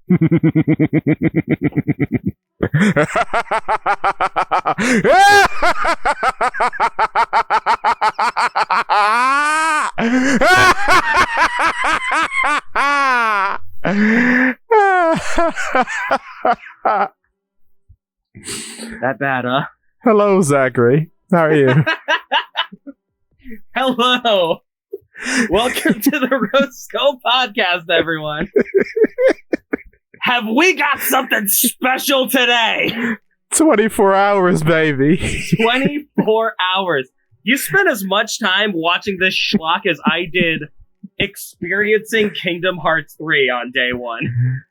That bad, huh? Hello, Zachary. How are you? Hello. Welcome to the Roscoe Podcast, everyone. Have we got something special today? 24 hours, baby. 24 hours. You spent as much time watching this schlock as I did experiencing Kingdom Hearts 3 on day one.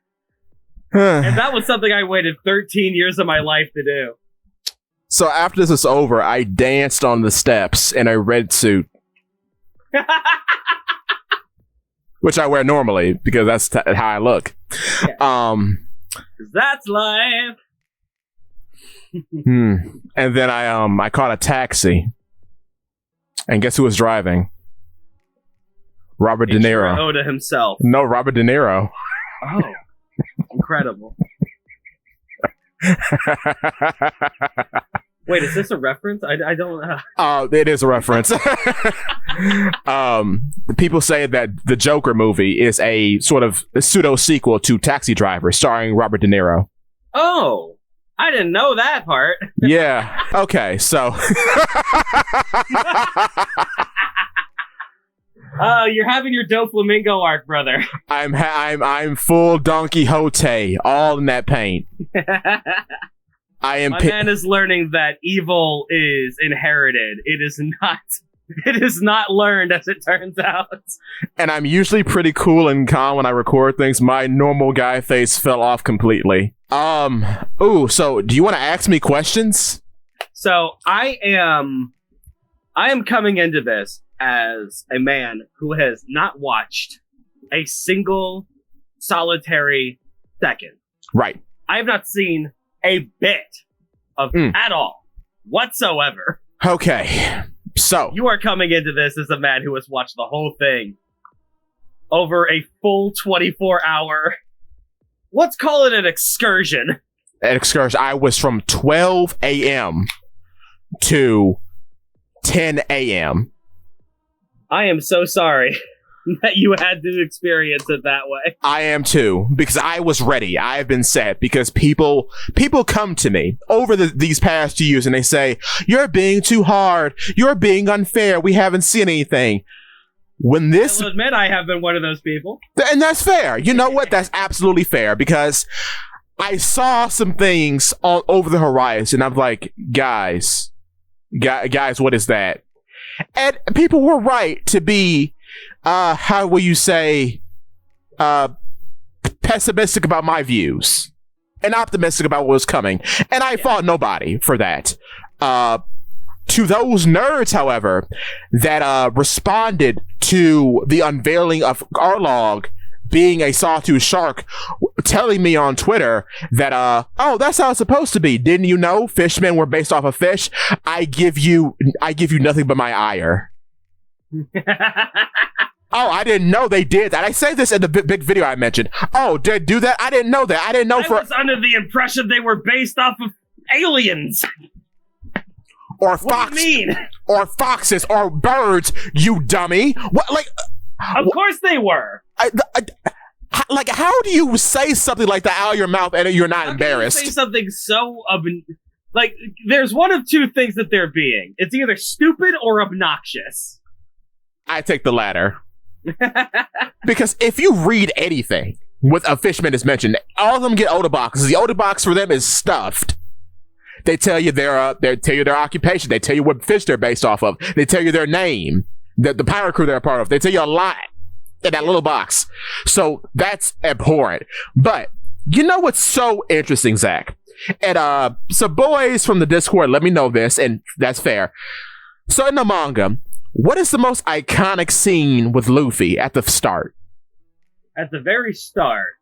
And that was something I waited 13 years of my life to do. So after this was over, I danced on the steps in a red suit. Which I wear normally, because that's how I look. Yeah. That's life. And then I caught a taxi. And guess who was driving? Robert De Niro. Oda himself. No, Robert De Niro. Oh, incredible. Wait, is this a reference? I don't know. It is a reference. People say that the Joker movie is a sort of pseudo sequel to Taxi Driver, starring Robert De Niro. Oh, I didn't know that part. Yeah. Okay. So. You're having your Doflamingo arc, brother. I'm full Don Quixote, all in that paint. My man is learning that evil is inherited. It is not learned, as it turns out. And I'm usually pretty cool and calm when I record things. My normal guy face fell off completely. So do you want to ask me questions? So I am coming into this as a man who has not watched a single solitary second. Right. I have not seen a bit of at all whatsoever. Okay. So you are coming into this as a man who has watched the whole thing over a full 24-hour. Let's call it an excursion. An excursion. I was from 12 a.m. to 10 a.m. I am so sorry that you had to experience it that way. I am too, because I was ready. I have been set, because people come to me over these past 2 years and they say, "You're being too hard. You're being unfair. We haven't seen anything." When this, I'll admit I have been one of those people. And that's fair. You know what? That's absolutely fair, because I saw some things all over the horizon. I'm like, guys, what is that? And people were right to be, how will you say, pessimistic about my views and optimistic about what was coming. And I fought nobody for that. To those nerds, however, that responded to the unveiling of Arlong being a sawtooth shark, telling me on Twitter that, oh, that's how it's supposed to be. Didn't you know fishmen were based off of fish? I give you nothing but my ire. Oh, I didn't know they did that. I say this in the big video I mentioned. Oh, did they do that? I didn't know that. I didn't know. I was under the impression they were based off of aliens. Or what do you mean? Or foxes, or birds, you dummy. What, like... Of course they were. Like, how do you say something like that out of your mouth and you're not embarrassed? How can you say something so... like, there's one of two things that they're being. It's either stupid or obnoxious. I take the latter. Because if you read anything with a fishman is mentioned, all of them get Oda boxes. The Oda box for them is stuffed. They tell you their occupation. They tell you what fish they're based off of. They tell you their name, the pirate crew they're a part of. They tell you a lot in that little box. So that's abhorrent. But you know what's so interesting, Zakk? And so boys from the Discord, let me know this, and that's fair. So in the manga, what is the most iconic scene with Luffy at the start? At the very start,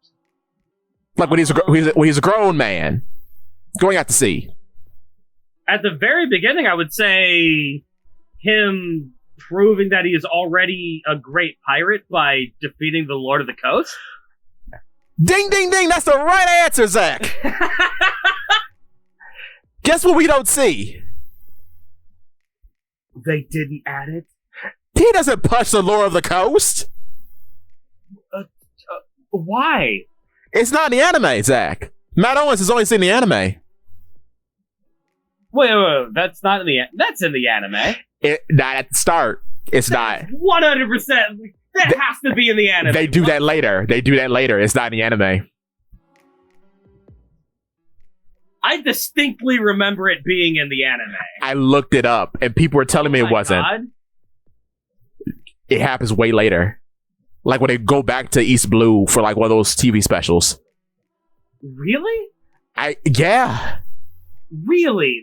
like when he's a grown man going out to sea. At the very beginning, I would say him proving that he is already a great pirate by defeating the Lord of the Coast. Ding, ding, ding. That's the right answer, Zakk. Guess what we don't see? They didn't add it? He doesn't punch the Lord of the Coast. Why? It's not in the anime, Zakk. Matt Owens has only seen the anime. Wait. That's not in the... That's in the anime. Not at the start. It's not. 100%. That has to be in the anime. They do that later. It's not in the anime. I distinctly remember it being in the anime. I looked it up, and people were telling me it wasn't. God. It happens way later. Like when they go back to East Blue for like one of those TV specials. Really? Yeah. Really?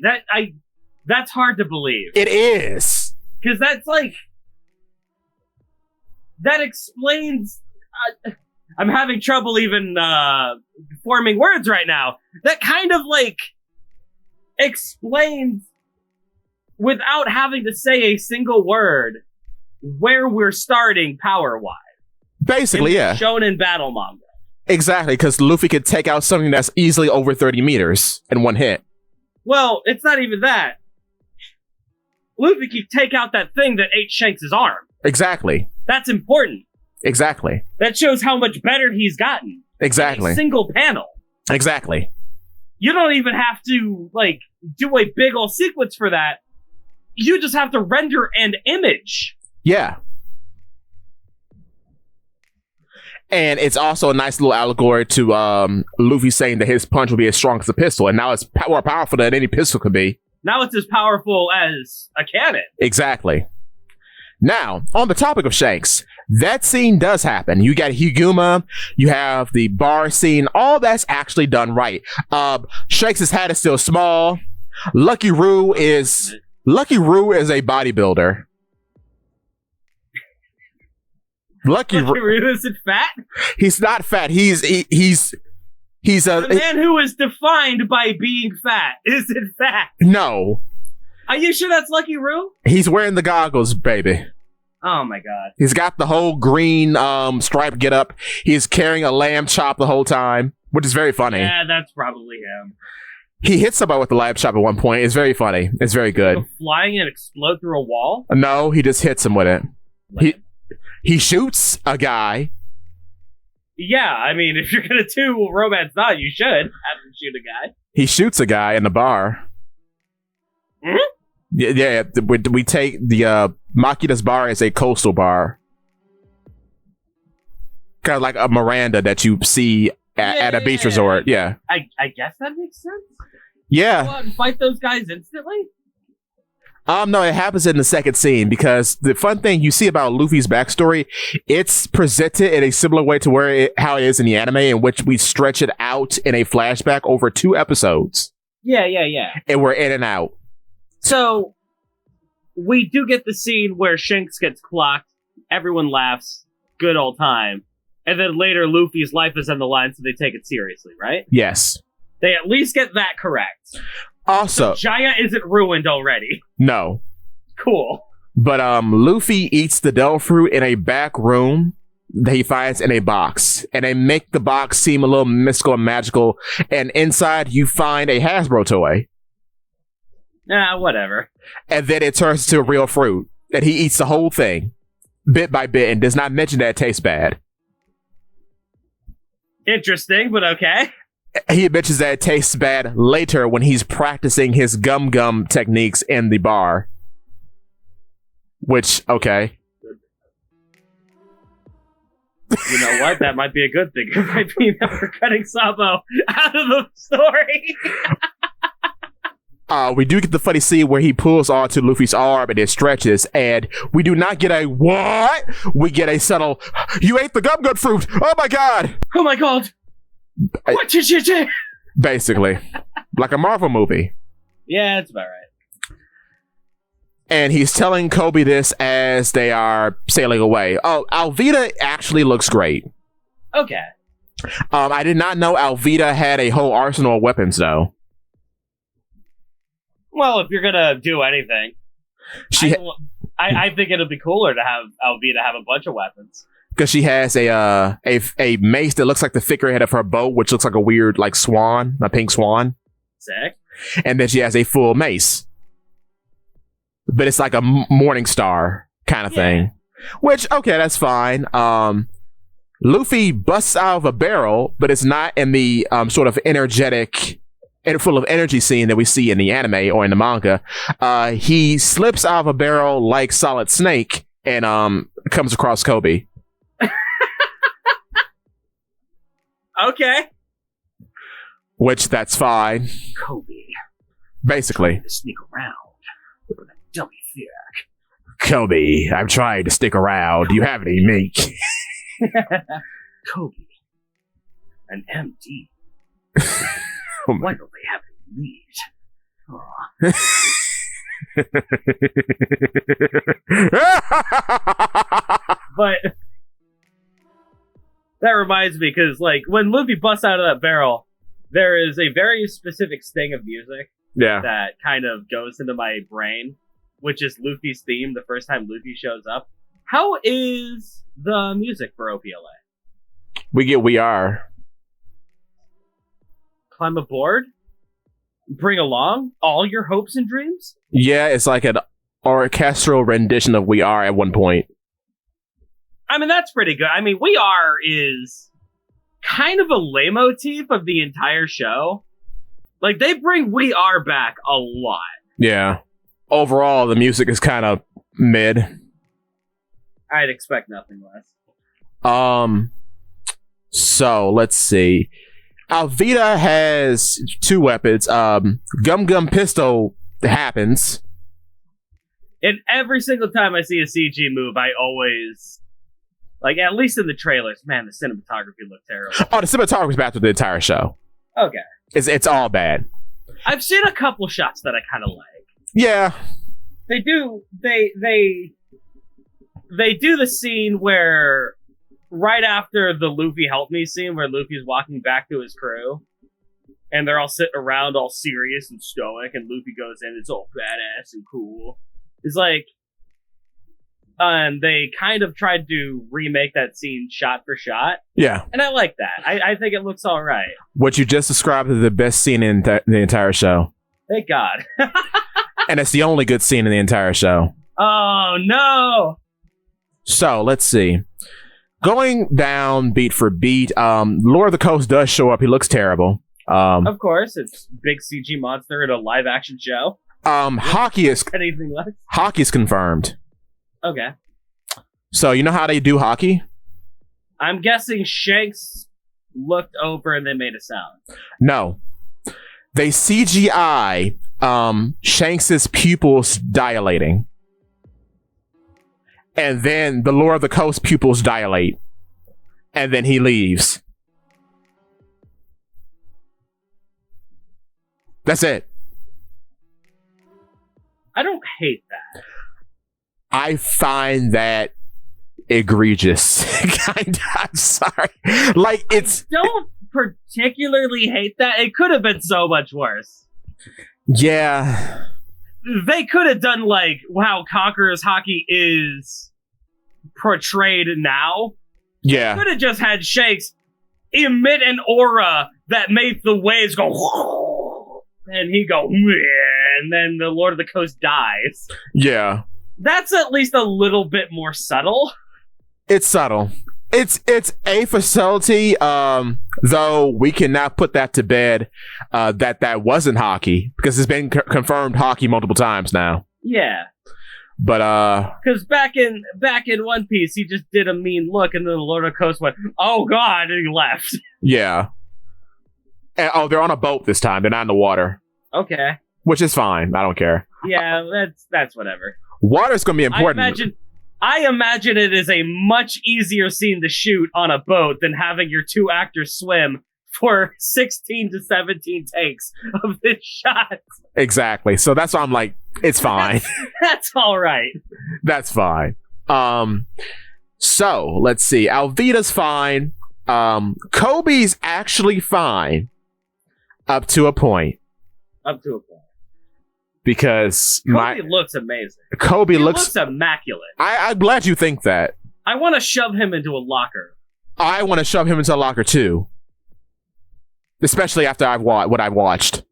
That's hard to believe. It is. Because that's like... That explains... I'm having trouble even forming words right now. That kind of like explains, without having to say a single word, where we're starting power-wise. Basically, yeah. Shonen battle manga. Exactly, because Luffy could take out something that's easily over 30 meters in one hit. Well, it's not even that. Luffy could take out that thing that ate Shanks' arm. Exactly. That's important. Exactly. That shows how much better he's gotten. Exactly. In a single panel. Exactly. You don't even have to, like, do a big ol' sequence for that. You just have to render an image. Yeah. And it's also a nice little allegory to Luffy saying that his punch will be as strong as a pistol, and now it's more powerful than any pistol could be. Now it's as powerful as a cannon. Exactly. Now, on the topic of Shanks, that scene does happen. You got Higuma, you have the bar scene, all that's actually done right. Shanks' hat is still small. Lucky Roo is a bodybuilder. Lucky Roo isn't fat? He's not fat. He's a man who is defined by being fat. Isn't fat? No. Are you sure that's Lucky Roo? He's wearing the goggles, baby. Oh my god. He's got the whole green stripe get up. He's carrying a lamb chop the whole time, which is very funny. Yeah, that's probably him. He hits somebody with the lamb chop at one point. It's very funny. It's very good. Go flying and explode through a wall? No, he just hits him with it. He shoots a guy. Yeah, I mean, if you're gonna do romance not, you should have him shoot a guy. He shoots a guy in the bar. Hmm? Yeah, we take the Makida's bar as a coastal bar. Kind of like a Miranda that you see at a beach resort. Yeah. I guess that makes sense. Yeah. Go out and fight those guys instantly? No, it happens in the second scene because the fun thing you see about Luffy's backstory, it's presented in a similar way to how it is in the anime, in which we stretch it out in a flashback over 2 episodes. Yeah. And we're in and out. So, we do get the scene where Shanks gets clocked, everyone laughs, good old time, and then later Luffy's life is on the line, so they take it seriously, right? Yes. They at least get that correct. Also, so Jaya isn't ruined already. No. Cool. But Luffy eats the Del fruit in a back room that he finds in a box, and they make the box seem a little mystical and magical, and inside you find a Hasbro toy. Whatever. And then it turns into a real fruit, and he eats the whole thing, bit by bit, and does not mention that it tastes bad. Interesting, but okay. He mentions that it tastes bad later when he's practicing his gum techniques in the bar. Which, okay. You know what? That might be a good thing. It might be that we're cutting Sabo out of the story. We do get the funny scene where he pulls onto Luffy's arm and it stretches, and we do not get a what? We get a subtle, you ate the gum fruit! Oh my god! Oh my god! What did you do? Basically. Like a Marvel movie. Yeah, that's about right. And he's telling Kobe this as they are sailing away. Oh, Alvida actually looks great. Okay. I did not know Alvida had a whole arsenal of weapons, though. Well, if you're gonna do anything, I think it'll be cooler to have Alvida have a bunch of weapons. because she has a mace that looks like the figurehead of her boat, which looks like a weird like swan, a pink swan. Sick. And then she has a full mace, but it's like a morning star kind of thing. Which, okay, that's fine. Luffy busts out of a barrel, but it's not in the sort of energetic and full of energy scene that we see in the anime or in the manga. He slips out of a barrel like Solid Snake and comes across Kobe. Okay. Which, that's fine. Kobe. Basically. To sneak around. With a dummy fear. Kobe, I'm trying to stick around. Do you have any meat? Kobe. An MD. Oh Why don't they have any meat? But that reminds me, because like when Luffy busts out of that barrel, there is a very specific sting of music that kind of goes into my brain, which is Luffy's theme the first time Luffy shows up. How is the music for OPLA? We get We Are. Climb aboard? Bring along all your hopes and dreams? Yeah, it's like an orchestral rendition of We Are at one point. I mean, that's pretty good. I mean, We Are is kind of a leitmotif of the entire show. Like, they bring We Are back a lot. Yeah. Overall, the music is kind of mid. I'd expect nothing less. So, let's see. Alvida has two weapons. Gum Gum Pistol happens. And every single time I see a CG move, I always... Like, at least in the trailers, man, the cinematography looked terrible. Oh, the cinematography's bad through the entire show. Okay. It's all bad. I've seen a couple shots that I kind of like. Yeah. They do the scene where, right after the Luffy Help Me scene, where Luffy's walking back to his crew, and they're all sitting around all serious and stoic, and Luffy goes in, it's all badass and cool. It's like, they kind of tried to remake that scene shot for shot. Yeah. And I like that. I think it looks all right. What you just described is the best scene in the entire show. Thank God. And it's the only good scene in the entire show. Oh, no! So, let's see. Going down beat for beat, Lord of the Coast does show up. He looks terrible. Of course, it's big CG monster in a live-action show. Hockey is... Anything less? Hockey's confirmed. Okay. So, you know how they do hockey? I'm guessing Shanks looked over and they made a sound. No. They CGI Shanks's pupils dilating. And then the Lord of the Coast pupils dilate. And then he leaves. That's it. I don't hate that. I find that egregious. Kinda. I'm sorry. Like, it's... I don't particularly hate that. It could have been so much worse. Yeah. They could have done, like, how Conqueror's hockey is portrayed now. Yeah. They could have just had Shanks emit an aura that made the waves go... And he go... And then the Lord of the Coast dies. Yeah. That's at least a little bit more subtle. It's subtle. It's a facility, though we cannot put that to bed that wasn't hockey, because it's been confirmed hockey multiple times now. Yeah. But because back in One Piece, he just did a mean look, and then the Lord of the Coast went, "Oh God," and he left. Yeah. And, they're on a boat this time. They're not in the water. Okay. Which is fine. I don't care. Yeah, that's whatever. Water's going to be important. I imagine it is a much easier scene to shoot on a boat than having your two actors swim for 16 to 17 takes of this shot. Exactly. So that's why I'm like, it's fine. That's all right. That's fine. So let's see. Alvida's fine. Kobe's actually fine up to a point. Because Kobe looks amazing. Kobe he looks immaculate. I'm glad you think that. I want to shove him into a locker. I want to shove him into a locker too. Especially after what I've watched.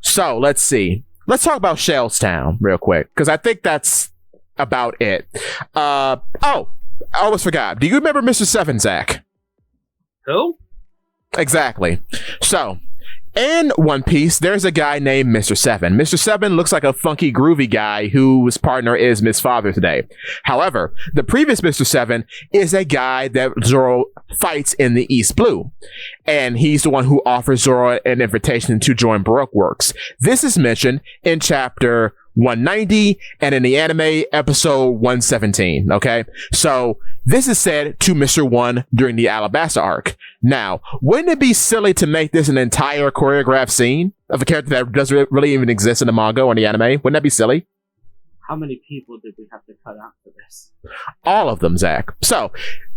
So, let's see. Let's talk about Shellstown real quick, because I think that's about it. I almost forgot. Do you remember Mr. Seven, Zakk? Who? Exactly. So, in One Piece, there's a guy named Mr. Seven. Mr. Seven looks like a funky, groovy guy whose partner is Miss Father today. However, the previous Mr. Seven is a guy that Zoro fights in the East Blue. And he's the one who offers Zoro an invitation to join Baroque Works. This is mentioned in chapter 190 and in the anime episode 117. Okay, so this is said to Mr. One during the Alabasta arc. Now, wouldn't it be silly to make this an entire choreographed scene of a character that doesn't really even exist in the manga or in the anime? Wouldn't that be silly? How many people did we have to cut out for this? All of them, Zakk. So,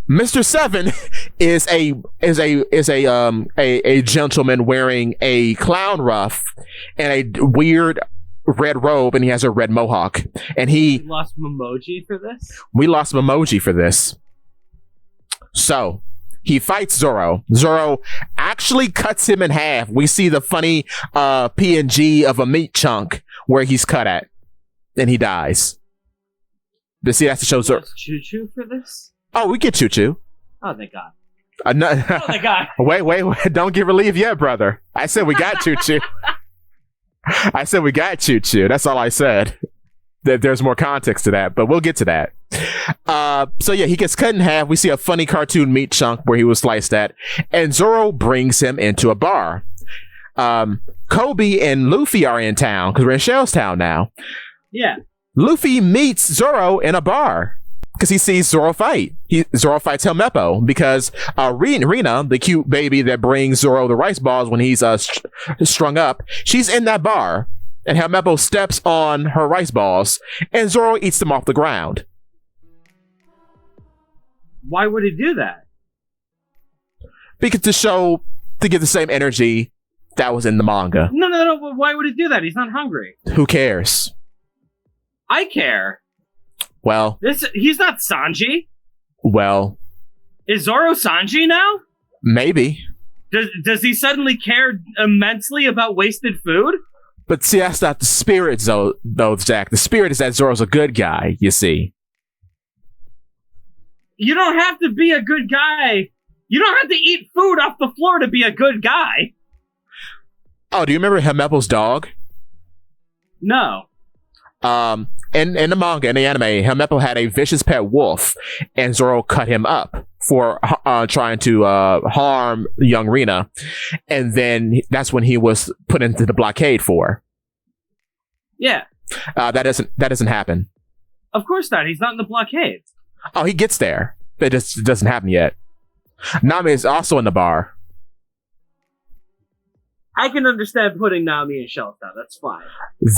Mr. Seven is a gentleman wearing a clown ruff and a weird red robe, and he has a red mohawk. And we lost Memoji for this? We lost Memoji for this. So, he fights Zoro. Zoro actually cuts him in half. We see the funny PNG of a meat chunk where he's cut at. And he dies. But see, that's to show Zoro. Choo-choo for this? Oh, we get Choo-choo. Oh, thank God. Oh, thank God. Wait. Don't get relieved yet, brother. I said we got Choo-choo. I said we got Choo-choo. That's all I said. There's more context to that, but we'll get to that. So yeah, he gets cut in half. We see a funny cartoon meat chunk where he was sliced at, and Zoro brings him into a bar. Kobe and Luffy are in town because we're in Shellstown now. Yeah. Luffy meets Zoro in a bar because he sees Zoro fight. Zoro fights Helmeppo because Rina, the cute baby that brings Zoro the rice balls when he's strung up, she's in that bar. And Helmeppo steps on her rice balls, and Zoro eats them off the ground. Why would he do that? Because to give the same energy that was in the manga. No. Why would he do that? He's not hungry. Who cares? I care. Well, he's not Sanji. Well, is Zoro Sanji now? Maybe. Does he suddenly care immensely about wasted food? But see, that's not the spirit, though, Zakk. The spirit is that Zoro's a good guy, you see. You don't have to be a good guy. You don't have to eat food off the floor to be a good guy. Oh, do you remember Helmeppo's dog? No. In the manga, in the anime, Helmeppo had a vicious pet wolf, and Zoro cut him up for trying to harm young Rina, and then that's when he was put into the blockade for. Yeah. That doesn't happen. Of course not. He's not in the blockade. Oh, he gets there. It just doesn't happen yet. Nami is also in the bar. I can understand putting Nami in Shellstown. That's fine.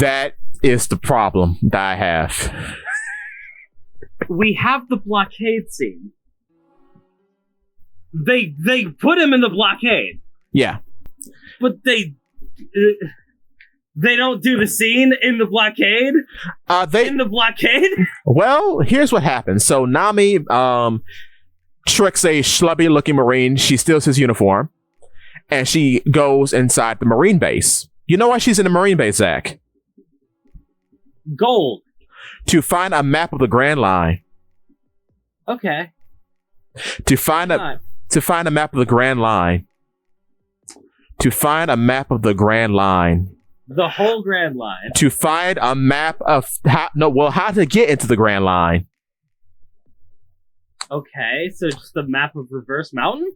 That is the problem that I have. We have the blockade scene. They put him in the blockade. Yeah. But they don't do the scene in the blockade? In the blockade? Well, here's what happens. So Nami tricks a schlubby-looking Marine. She steals his uniform. And she goes inside the Marine base. You know why she's in the Marine base, Zakk? Gold. To find a map of the Grand Line. Okay. To find a map of the Grand Line. To find a map of the Grand Line. The whole Grand Line. To find a map of how to get into the Grand Line. Okay, so just a map of Reverse Mountain?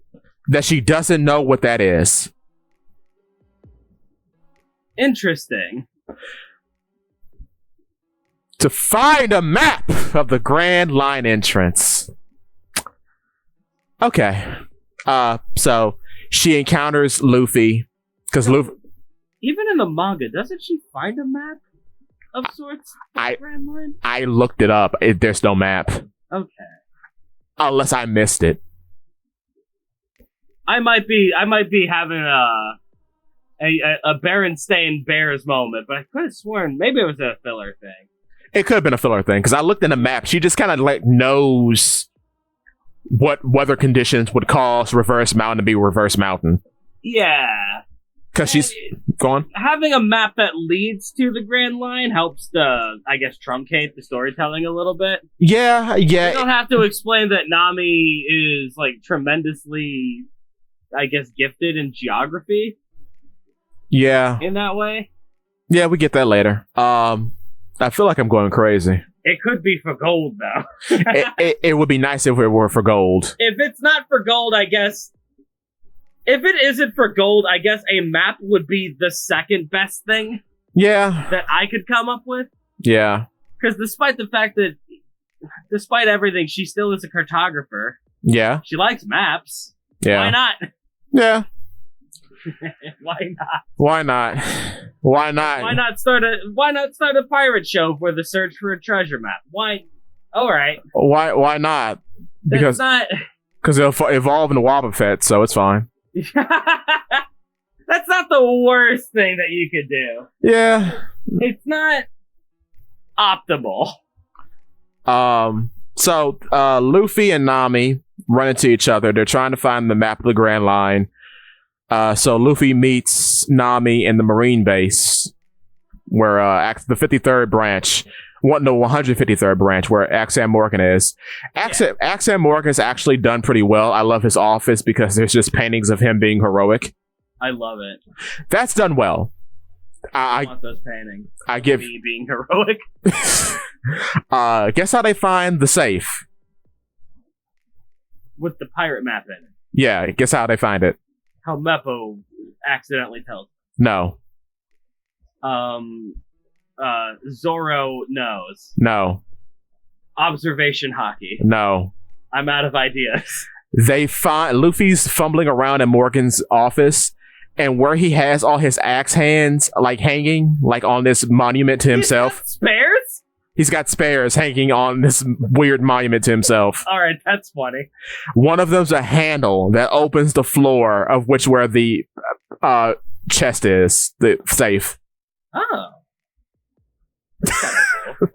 That she doesn't know what that is. Interesting. To find a map of the Grand Line entrance. Okay. So she encounters Luffy because Luffy. Even in the manga, doesn't she find a map of sorts? Grand Line? I looked it up. There's no map. Okay. Unless I missed it. I might be having a Berenstain Bears moment, but I could have sworn maybe it was a filler thing. It could have been a filler thing, because I looked in the map. She just kind of like knows what weather conditions would cause Reverse Mountain to be Reverse Mountain. Yeah. Because she's gone. Having a map that leads to the Grand Line helps to, I guess, truncate the storytelling a little bit. Yeah. You don't have to explain that Nami is, like, tremendously, I guess, gifted in geography. Yeah. In that way. Yeah, we get that later. I feel like I'm going crazy. It could be for gold, though. it would be nice if it were for gold. If it's not for gold, I guess... If it isn't for gold, I guess a map would be the second best thing. Yeah. That I could come up with. Yeah. Because despite the fact that, despite everything, she still is a cartographer. Yeah. She likes maps. Yeah. Why not? Yeah. Why not? Why not? Why not? Why not start a pirate show for the search for a treasure map? Why? All right. Why not? Because it'll evolve into Wobbuffet, so it's fine. That's not the worst thing that you could do. Yeah. It's not optimal. So Luffy and Nami run into each other. They're trying to find the map of the Grand Line. So Luffy meets Nami in the Marine base, where the 53rd branch, the 153rd branch, where Axam Morgan is. Axam Morgan's actually done pretty well. I love his office because there's just paintings of him being heroic. I love it. That's done well. I want those paintings. I give me being heroic. Guess how they find the safe? With the pirate map in it. Yeah, guess how they find it? How Meppo accidentally tells. No. Zoro knows. No. Observation hockey. No. I'm out of ideas. They find Luffy's fumbling around in Morgan's office, and where he has all his axe hands like hanging, like on this monument to himself. Spares? He's got spares hanging on this weird monument to himself. All right, that's funny. One of them's a handle that opens the floor of where the chest is, the safe. Oh. That's kind of cool.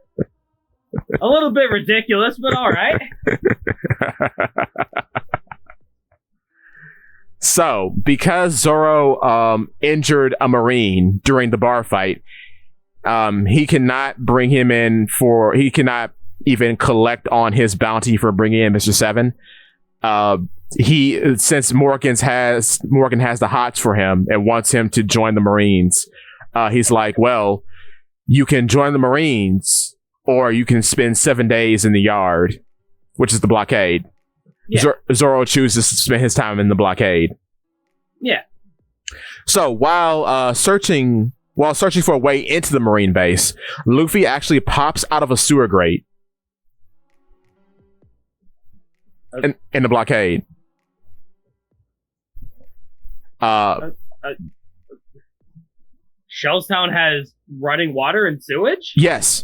A little bit ridiculous, but all right. So, because Zoro injured a Marine during the bar fight, he cannot bring him in he cannot even collect on his bounty for bringing in Mr. Seven. Since Morgan has the hots for him and wants him to join the Marines, he's like, well, you can join the Marines or you can spend 7 days in the yard, which is the blockade. Yeah. Zoro chooses to spend his time in the blockade. Yeah. So while searching for a way into the Marine base, Luffy actually pops out of a sewer grate in the blockade. Shellstown has running water and sewage? Yes.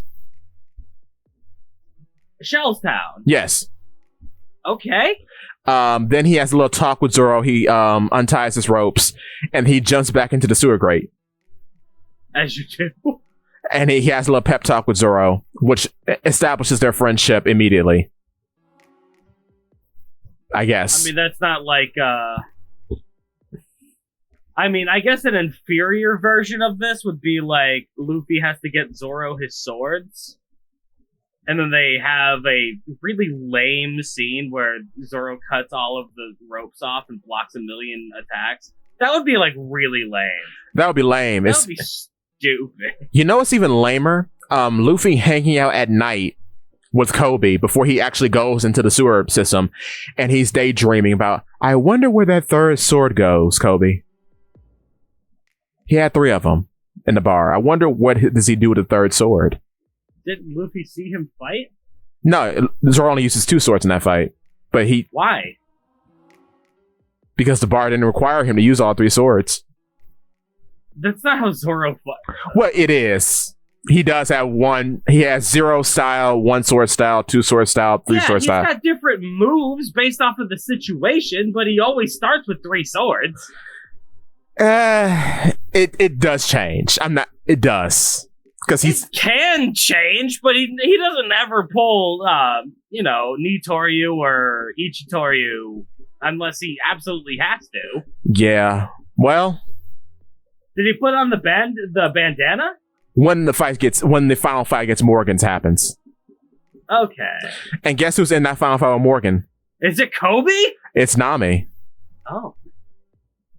Shellstown? Yes. Okay. Then he has a little talk with Zoro. He unties his ropes, and he jumps back into the sewer grate. As you do. And he has a little pep talk with Zoro, which establishes their friendship immediately. I guess. I mean, that's not like, I mean, I guess an inferior version of this would be like Luffy has to get Zoro his swords. And then they have a really lame scene where Zoro cuts all of the ropes off and blocks a million attacks. That would be, like, really lame. That would be lame. That would be stupid. You know what's even lamer? Luffy hanging out at night with Kobe before he actually goes into the sewer system. And he's daydreaming about, I wonder where that third sword goes, Kobe. He had 3 of them in the bar. I wonder what does he do with the third sword. Didn't Luffy see him fight? No, Zoro only uses 2 swords in that fight. But Why? Because the bar didn't require him to use all 3 swords. That's not how Zoro fights. Well, it is. He does have one. He has 0 style, 1 sword style, 2 sword style, 3 sword style. He's got different moves based off of the situation, but he always starts with 3 swords. It does change. It does. Because he can change, but he doesn't ever pull, Nitoryu or Ichitoryu unless he absolutely has to. Yeah. Well, did he put on the bandana? When the final fight against Morgan's happens. Okay. And guess who's in that final fight with Morgan? Is it Kobe? It's Nami. Oh.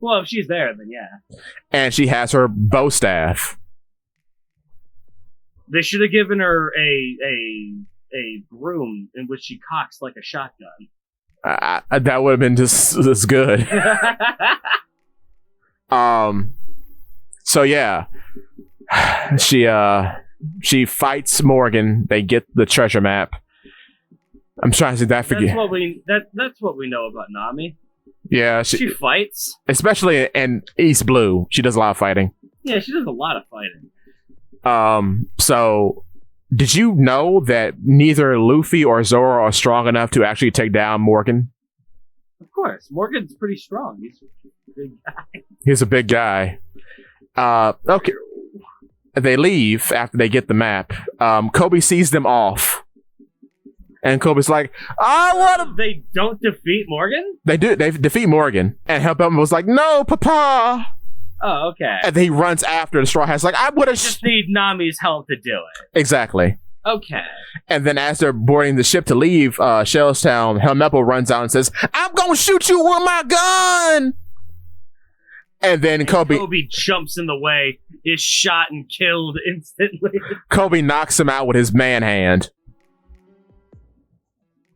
Well, if she's there, then yeah. And she has her bow staff. They should have given her a broom in which she cocks like a shotgun. That would have been just as good. So yeah, she fights Morgan. They get the treasure map. I'm trying to see that figure. That's what we know about Nami. Yeah, she fights, especially in East Blue. She does a lot of fighting. Yeah, she does a lot of fighting. So did you know that neither Luffy or Zoro are strong enough to actually take down Morgan? Of course, Morgan's pretty strong. He's a big guy. He's a big guy. Okay. They leave after they get the map. Kobe sees them off. And Kobe's like, I want to... They don't defeat Morgan? They do. They defeat Morgan. And Hellbelton was like, no, Papa! Oh, okay. And then he runs after the Straw Hats like, I would have... just need Nami's help to do it. Exactly. Okay. And then as they're boarding the ship to leave Shellstown, Helmeppo runs out and says, I'm gonna shoot you with my gun! And then Kobe jumps in the way, is shot and killed instantly. Kobe knocks him out with his man hand.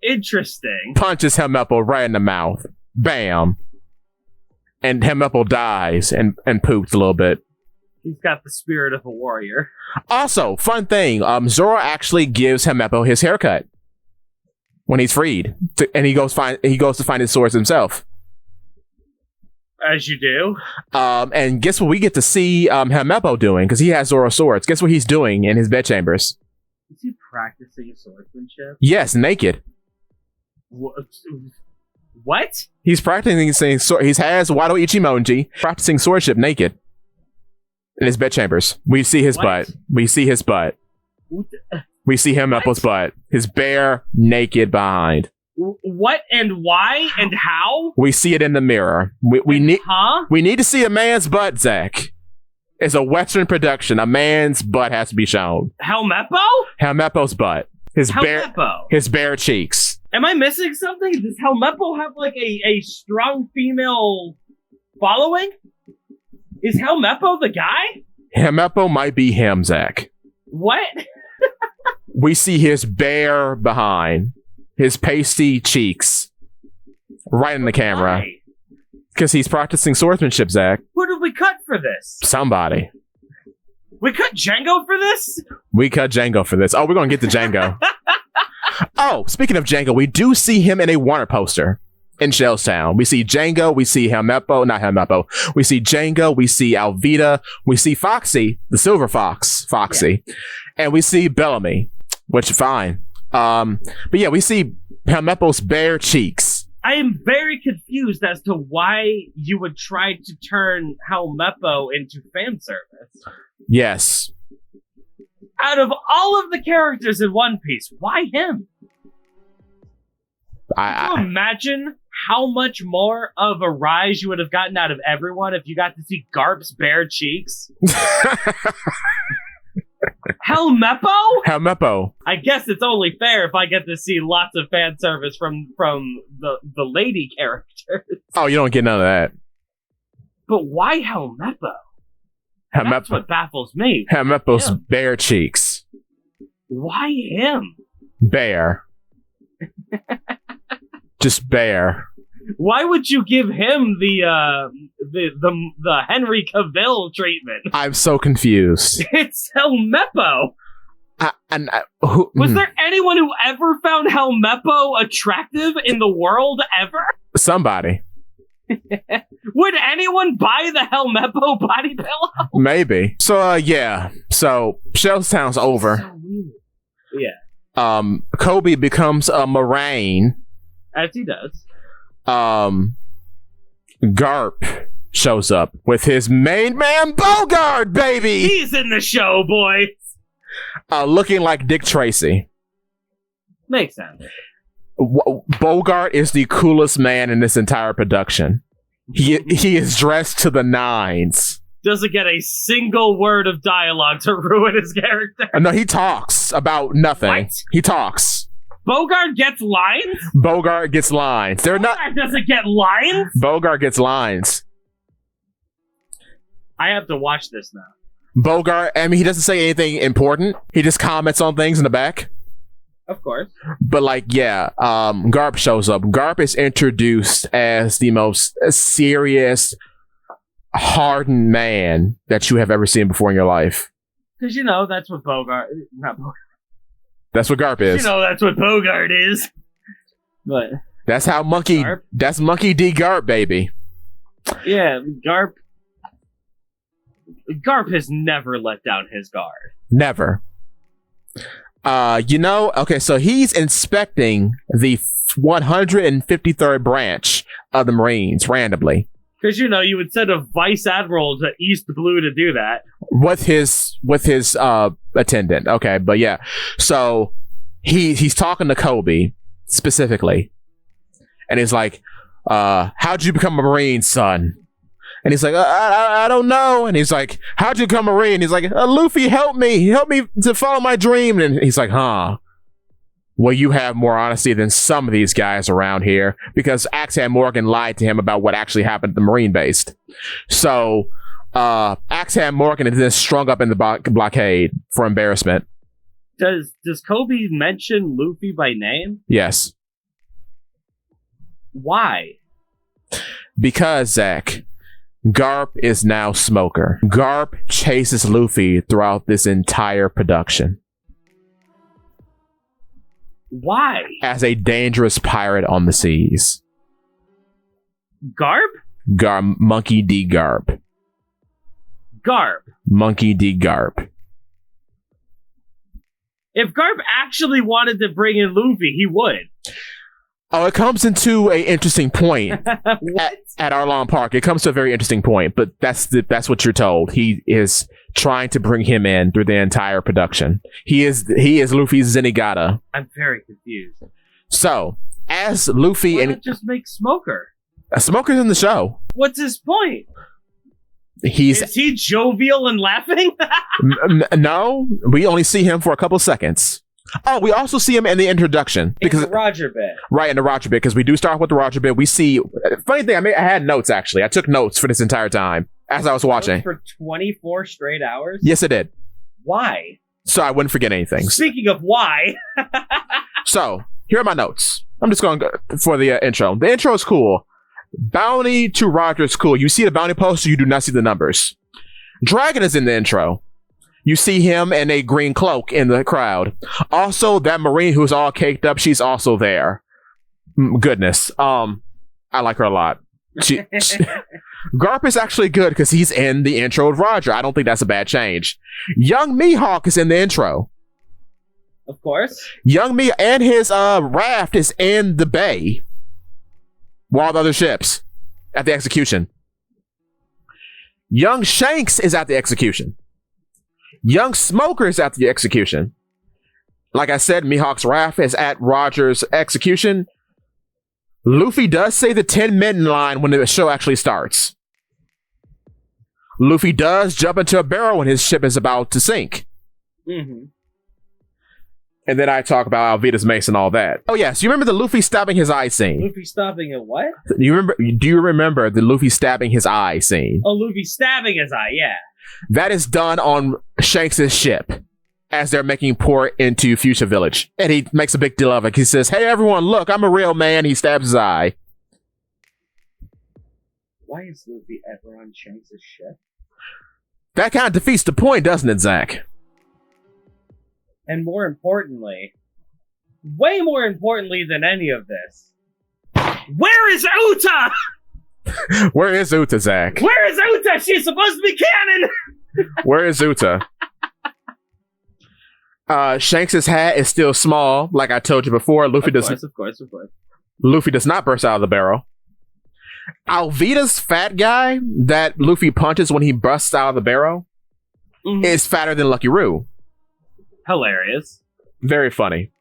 Interesting. Punches Helmeppo right in the mouth. Bam. And Helmeppo dies and poops a little bit. He's got the spirit of a warrior. Also, fun thing, Zoro actually gives Helmeppo his haircut when he's freed. And he goes to find his swords himself. As you do. And guess what we get to see Helmeppo doing? Because he has Zoro's swords. Guess what he's doing in his bedchambers? Is he practicing swordsmanship? Yes, naked. What? He's practicing. He has Wado Ichimonji practicing swordship naked in his bedchambers. We see his butt. We see his butt. We see Helmeppo's butt. His bare, naked behind. What and why and how? We see it in the mirror. We need to see a man's butt, Zakk. It's a Western production. A man's butt has to be shown. Helmeppo? Helmeppo's butt. His bare cheeks. Am I missing something? Does Helmeppo have like a strong female following? Is Helmeppo the guy? Helmeppo might be him, Zakk. What? We see his bare behind. His pasty cheeks. Right in the camera. Because he's practicing swordsmanship, Zakk. Who did we cut for this? Somebody. We cut Django for this? We cut Django for this. Oh, we're going to get to Django. Oh, speaking of Django, we do see him in a Warner poster in Shellstown. We see Django, we see Helmeppo. We see Django, we see Alvida, we see Foxy, the Silver Fox, Foxy, and we see Bellamy, which is fine. But yeah, we see Helmeppo's bare cheeks. I am very confused as to why you would try to turn Helmeppo into fan service. Yes. Out of all of the characters in One Piece, why him? Can you imagine how much more of a rise you would have gotten out of everyone if you got to see Garp's bare cheeks? Helmeppo. I guess it's only fair if I get to see lots of fan service from the lady characters. Oh, you don't get none of that. But why Helmeppo? That's what baffles me. Helmeppo's bare cheeks. Why him? Bare. Just bare. Why would you give him the Henry Cavill treatment? I'm so confused. It's Helmeppo. Was there anyone who ever found Helmeppo attractive in the world ever? Somebody. Would anyone buy the Helmeppo body pillow? Maybe. So yeah. So Shellstown's over. So weird. Yeah. Kobe becomes a Moraine. As he does. Garp shows up with his main man Bogard, baby. He's in the show, boys. looking like Dick Tracy. Makes sense. Bogart is the coolest man in this entire production. He is dressed to the nines. Doesn't get a single word of dialogue to ruin his character. No, he talks about nothing. What? He talks. Bogart gets lines? Bogart gets lines. Bogart doesn't get lines? Bogart gets lines. I have to watch this now. Bogart, I mean, he doesn't say anything important. He just comments on things in the back. Of course. But Garp shows up. Garp is introduced as the most serious, hardened man that you have ever seen before in your life. Because, that's what not Bogart. That's what Garp is. That's what Bogart is. But that's how Garp? That's Monkey D. Garp, baby. Yeah, Garp has never let down his guard. Never. Okay, so he's inspecting the 153rd branch of the Marines randomly. Because, you would send a vice admiral to East Blue to do that. With his attendant. Okay, but yeah. So he's talking to Kobe specifically. And he's like, how'd you become a Marine, son? And he's like, I don't know. And he's like, how'd you become a Marine? He's like, Luffy, help me to follow my dream. And he's like, huh. Well, you have more honesty than some of these guys around here, because Axeham Morgan lied to him about what actually happened at the Marine base. So, Axeham Morgan is then strung up in the blockade for embarrassment. Does Kobe mention Luffy by name? Yes. Why? Because, Zakk, Garp is now Smoker. Garp chases Luffy throughout this entire production. Why? As a dangerous pirate on the seas. Garp? Monkey D. Garp. Garp. Monkey D. Garp. If Garp actually wanted to bring in Luffy, he would. Oh, it comes into an interesting point at Arlong Park. It comes to a very interesting point, but that's what you're told. He is trying to bring him in through the entire production. He is Luffy's Zenigata. I'm very confused. So, as Luffy Why not just make Smoker? Smoker's in the show. What's his point? Is he jovial and laughing? No, we only see him for a couple seconds. Oh, we also see him in the introduction because the Roger bit. Right, in the Roger bit, because we do start with the Roger bit. We see. Funny thing, I had notes actually. I took notes for this entire time as I was watching. For 24 straight hours. Yes, I did. Why? So I wouldn't forget anything. Speaking of why. So here are my notes. I'm just going to go for the intro. The intro is cool. Bounty to Roger is cool. You see the bounty poster, you do not see the numbers. Dragon is in the intro. You see him in a green cloak in the crowd. Also, that Marine who's all caked up, she's also there. Goodness. I like her a lot. Garp is actually good because he's in the intro of Roger. I don't think that's a bad change. Young Mihawk is in the intro. Of course. Young Me and his raft is in the bay. While the other ships at the execution. Young Shanks is at the execution. Young Smoker is at the execution. Like I said, Mihawk's raft is at Roger's execution. Luffy does say the 10 men line when the show actually starts. Luffy does jump into a barrel when his ship is about to sink. Mm-hmm. And then I talk about Alvida's mace and all that. Oh yes, you remember the Luffy stabbing his eye scene? Luffy stabbing a what? Do you remember the Luffy stabbing his eye scene? Oh, Luffy stabbing his eye, yeah. That is done on Shanks' ship as they're making port into Fuchsia Village. And he makes a big deal of it. He says, hey everyone, look, I'm a real man. He stabs his eye. Why is Luffy ever on Shanks' ship? That kind of defeats the point, doesn't it, Zakk? And more importantly, way more importantly than any of this, where is Uta? Where is Uta, Zakk? Where is Uta? She's supposed to be canon! Where is Uta? Shanks' hat is still small, like I told you before. Luffy of course. Luffy does not burst out of the barrel. Alvida's fat guy that Luffy punches when he bursts out of the barrel is fatter than Lucky Roo. Hilarious. Very funny.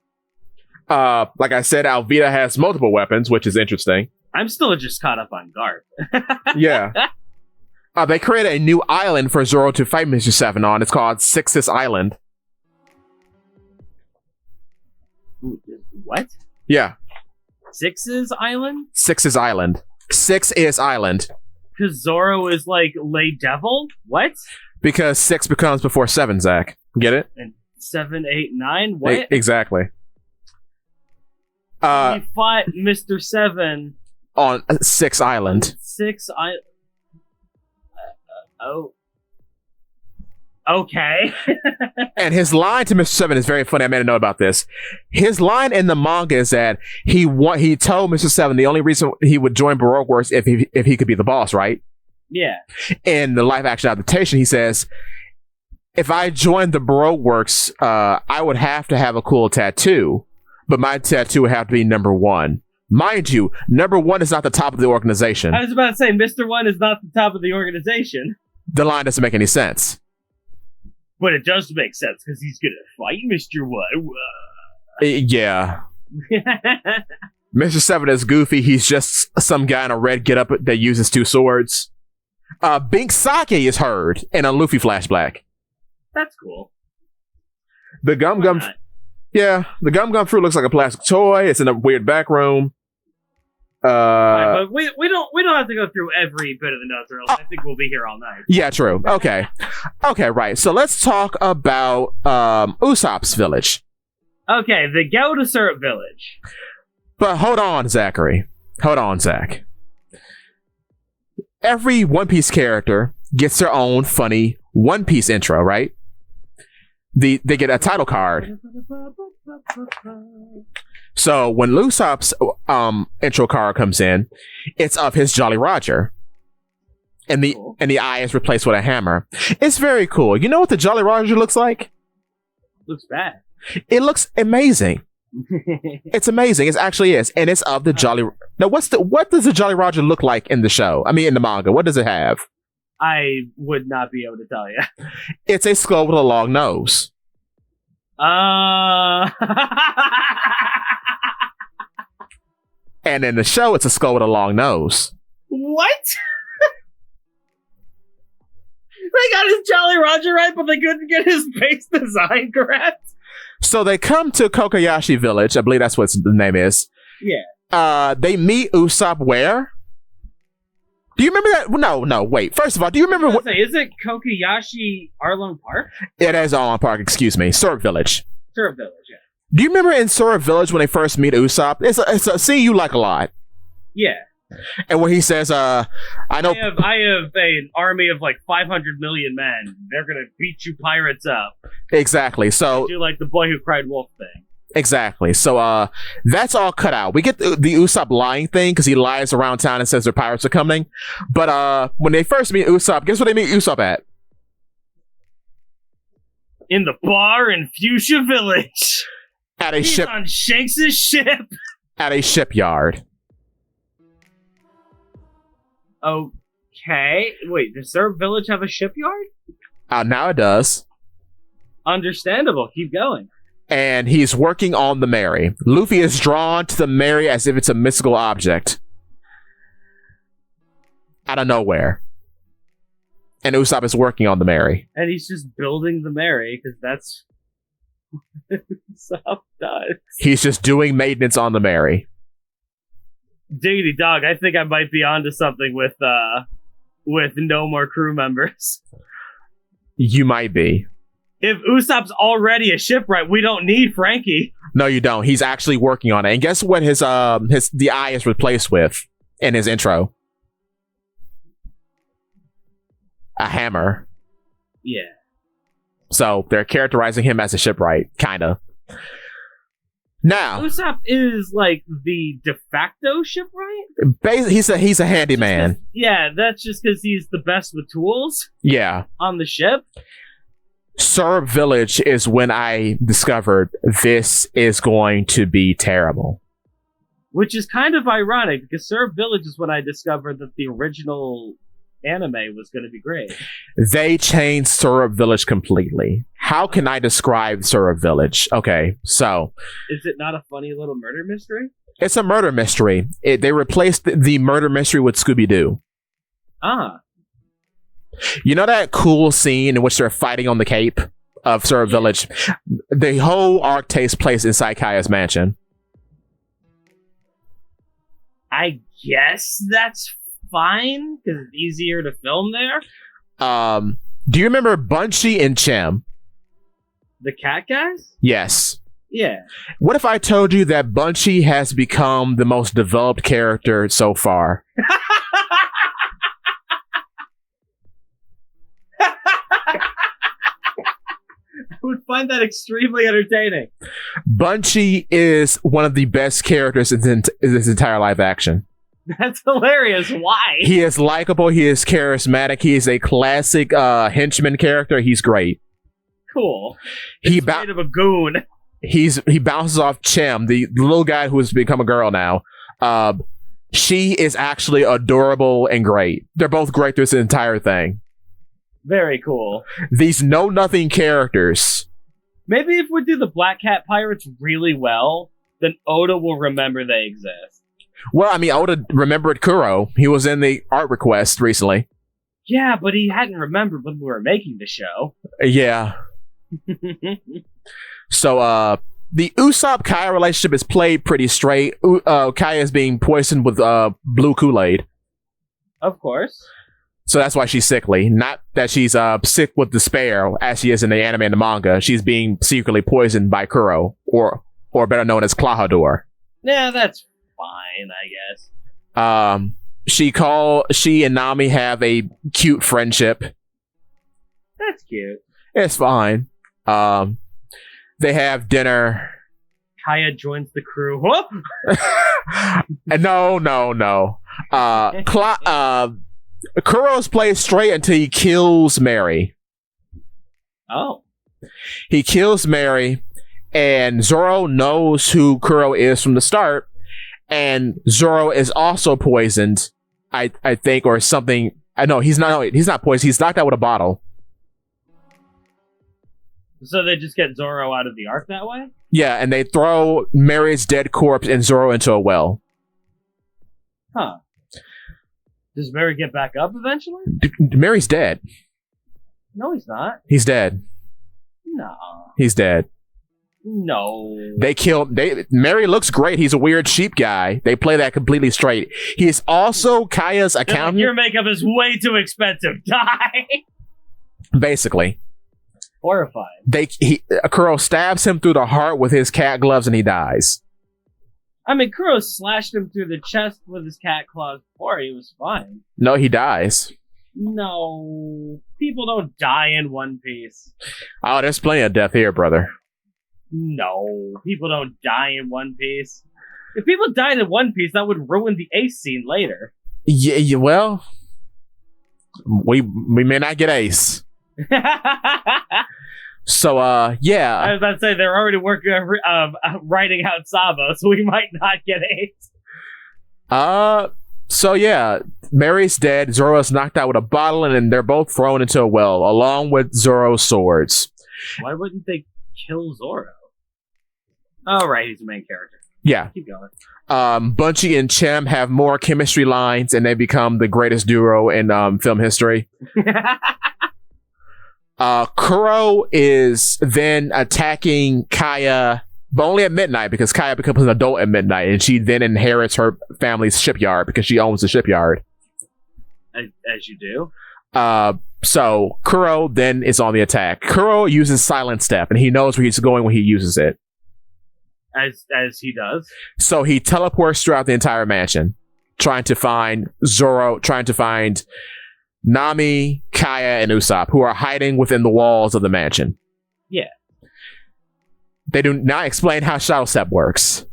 Like I said, Alvita has multiple weapons, which is interesting. I'm still just caught up on Garp. Yeah. They created a new island for Zoro to fight Mr. 7 on. It's called Six's Island. What? Yeah. Six's Island? Six's Island. Six is Island. Because Zoro is like Lay Devil? What? Because 6 becomes before 7, Zakk. Get it? And 7, 8, 9? What? Exactly. He fought Mr. 7 on Six Island. Oh. Okay. And his line to Mr. 7 is very funny. I made a note about this. His line in the manga is that he told Mr. 7 the only reason he would join Baroque Works if he could be the boss, right? Yeah. In the live action adaptation, he says, if I joined the Baroque Works, I would have to have a cool tattoo, but my tattoo would have to be number 1. Mind you, number 1 is not the top of the organization. I was about to say, Mr. 1 is not the top of the organization. The line doesn't make any sense. But it does make sense, because he's gonna fight Mr. 1. Yeah. Mr. 7 is goofy. He's just some guy in a red getup that uses 2 swords. Bink Sake is heard in a Luffy flashback. That's cool. The Gum Gum... Yeah, the Gum Gum fruit looks like a plastic toy. It's in a weird back room. Right, but we don't have to go through every bit of the notes, or else I think we'll be here all night. Yeah, true. Okay. Okay, right. So let's talk about Usopp's village. Okay, the Go to Syrup Village. But hold on, Zachary. Hold on, Zakk. Every One Piece character gets their own funny One Piece intro, right? They get a title card. So when Usopp's intro card comes in, it's of his Jolly Roger. And the eye is replaced with a hammer. It's very cool. You know what the Jolly Roger looks like? Looks bad. It looks amazing. It's amazing. It actually is. And it's of the Jolly... Now, what does the Jolly Roger look like in the show? I mean, in the manga. What does it have? I would not be able to tell you. It's a skull with a long nose. And in the show, it's a skull with a long nose. What? They got his Jolly Roger right, but they couldn't get his base design correct? So they come to Kokoyashi Village. I believe that's what the name is. Yeah. They meet Usopp where? Do you remember that? No, wait. First of all, do you remember what? Is it Kokoyashi Arlong Park? It is Arlong Park, excuse me. Syrup Village. Syrup Village, yeah. Do you remember in Syrup Village when they first meet Usopp? It's a scene you like a lot. Yeah. And when he says, I know... I have an army of like 500 million men. They're gonna beat you pirates up. Exactly, so... Do like the Boy Who Cried Wolf thing. Exactly. So, that's all cut out. We get the Usopp lying thing, because he lies around town and says their pirates are coming. But, when they first meet Usopp, guess what they meet Usopp at? In the bar in Fuchsia Village. At a He's ship... on Shanks' ship. At a shipyard. Okay. Wait, does Syrup Village have a shipyard? Now it does. Understandable. Keep going. And he's working on the Mary. Luffy is drawn to the Mary as if it's a mystical object. Out of nowhere. And Usopp is working on the Mary. And he's just building the Mary, because that's what Usopp does. He's just doing maintenance on the Mary. Diggity dog, I think I might be onto something with no more crew members. You might be. If Usopp's already a shipwright, we don't need Frankie. No, you don't. He's actually working on it. And guess what the eye is replaced with in his intro? A hammer. Yeah. So they're characterizing him as a shipwright, kinda. Now, Usopp is like the de facto shipwright? He's a handyman. Yeah, that's just because he's the best with tools. Yeah. On the ship. Syrup Village is when I discovered this is going to be terrible. Which is kind of ironic, because Syrup Village is when I discovered that the original anime was going to be great. They changed Syrup Village completely. How can I describe Syrup Village? Okay, so Is it not a funny little murder mystery? it's a murder mystery. They replaced the murder mystery with Scooby-Doo. Ah. You know that cool scene in which they're fighting on the Cape of Syrup Village? The whole arc takes place inside Kaya's mansion. I guess that's fine, because it's easier to film there. Do you remember Bunchy and Chim? The cat guys? Yes. Yeah. What if I told you that Bunchy has become the most developed character so far? I would find that extremely entertaining. Bunchy is one of the best characters in this entire live action. That's hilarious. Why? He is likable. He is charismatic. He is a classic henchman character. He's great. Cool. He He's kind of a goon. He bounces off Chim, the little guy who has become a girl now. She is actually adorable and great. They're both great through this entire thing. Very cool. These know-nothing characters. Maybe if we do the Black Cat Pirates really well, then Oda will remember they exist. Well, I mean, Oda remembered Kuro. He was in the art request recently. Yeah, but he hadn't remembered when we were making the show. Yeah. So, the Usopp Kaya relationship is played pretty straight. Kaya is being poisoned with blue Kool-Aid. Of course. So that's why she's sickly. Not that she's sick with despair, as she is in the anime and the manga. She's being secretly poisoned by Kuro, or better known as Klahadore. Yeah, that's fine, I guess. She and Nami have a cute friendship. That's cute. It's fine. They have dinner. Kaya joins the crew. Whoop! No. Kuro's plays straight until he kills Mary. Oh. He kills Mary, and Zoro knows who Kuro is from the start, and Zoro is also poisoned, I think, or something. I know he's not poisoned. He's knocked out with a bottle. So they just get Zoro out of the arc that way? Yeah, and they throw Mary's dead corpse and Zoro into a well. Huh. Does Mary get back up eventually? Mary's dead. No, he's not. He's dead. No. He's dead. No. Mary looks great. He's a weird sheep guy. They play that completely straight. He is also Kaya's accountant. Your makeup is way too expensive. Die. Basically. Horrifying. Kuro stabs him through the heart with his cat gloves and he dies. I mean, Kuro slashed him through the chest with his cat claws before. He was fine. No, he dies. No. People don't die in One Piece. Oh, there's plenty of death here, brother. No. People don't die in One Piece. If people died in One Piece, that would ruin the Ace scene later. Yeah, well, we may not get Ace. So, yeah. I was about to say, they're already working on writing out Sabo, so we might not get Ace. So yeah, Mary's dead, Zoro's knocked out with a bottle, and then they're both thrown into a well, along with Zoro's swords. Why wouldn't they kill Zoro? Oh, right, he's the main character. Yeah. Keep going. Bunchy and Chim have more chemistry lines, and they become the greatest duo in film history. Kuro is then attacking Kaya, but only at midnight, because Kaya becomes an adult at midnight, and she then inherits her family's shipyard because she owns the shipyard. As you do. So Kuro then is on the attack. Kuro uses Silent Step, and he knows where he's going when he uses it. As he does. So he teleports throughout the entire mansion, trying to find Zoro, trying to find Nami, Kaya, and Usopp, who are hiding within the walls of the mansion. Yeah. They do not explain how Shadow Step works.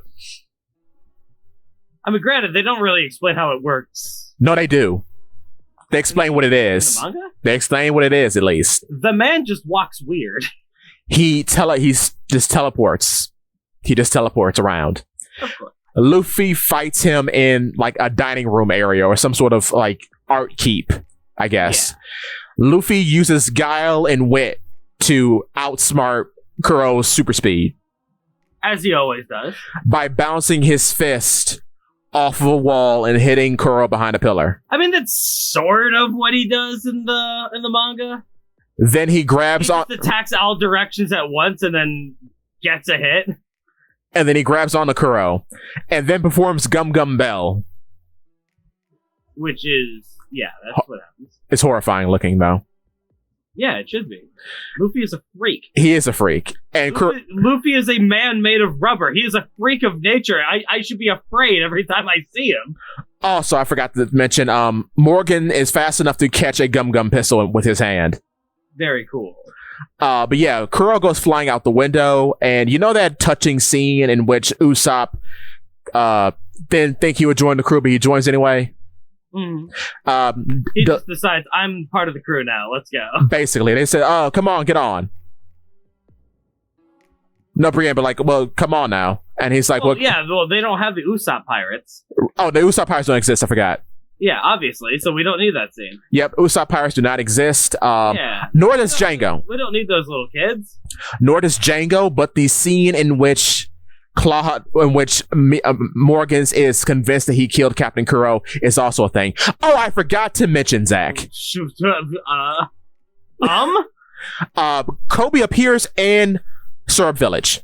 I mean, granted, they don't really explain how it works. No, they do. They explain what it is. In the manga? They explain what it is, at least. The man just walks weird. He just teleports. He just teleports around. Of course. Luffy fights him in like a dining room area or some sort of like art keep. I guess. Yeah. Luffy uses guile and wit to outsmart Kuro's super speed. As he always does. By bouncing his fist off of a wall and hitting Kuro behind a pillar. I mean, that's sort of what he does in the manga. Then he grabs on... He just attacks all directions at once and then gets a hit. And then he grabs onto Kuro. And then performs Gum Gum Bell. Which is... Yeah, that's what happens. It's horrifying looking, though. Yeah, it should be. Luffy is a freak. He is a freak. And Luffy is a man made of rubber. He is a freak of nature. I should be afraid every time I see him. Also, I forgot to mention, Morgan is fast enough to catch a Gum Gum pistol with his hand. Very cool. But yeah, Kuro goes flying out the window, and you know that touching scene in which Usopp didn't think he would join the crew, but he joins anyway? He just decides, I'm part of the crew now, let's go. Basically, they said, oh, come on, get on. No, Brienne, but like, well, come on now. And he's like, well, yeah, well, they don't have the Usopp pirates. Oh, the Usopp pirates don't exist, I forgot. Yeah, obviously, so we don't need that scene. Yep, Usopp pirates do not exist. Nor does Django. We don't need those little kids. Nor does Django, but the scene in which Morgans is convinced that he killed Captain Kuro is also a thing. Oh, I forgot to mention, Zakk. Kobe appears in Syrup Village.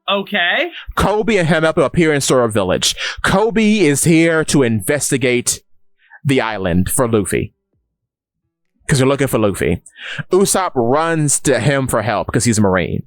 Okay. Kobe and Helmeppo appear in Syrup Village. Kobe is here to investigate the island for Luffy. Because they're looking for Luffy. Usopp runs to him for help because he's a Marine.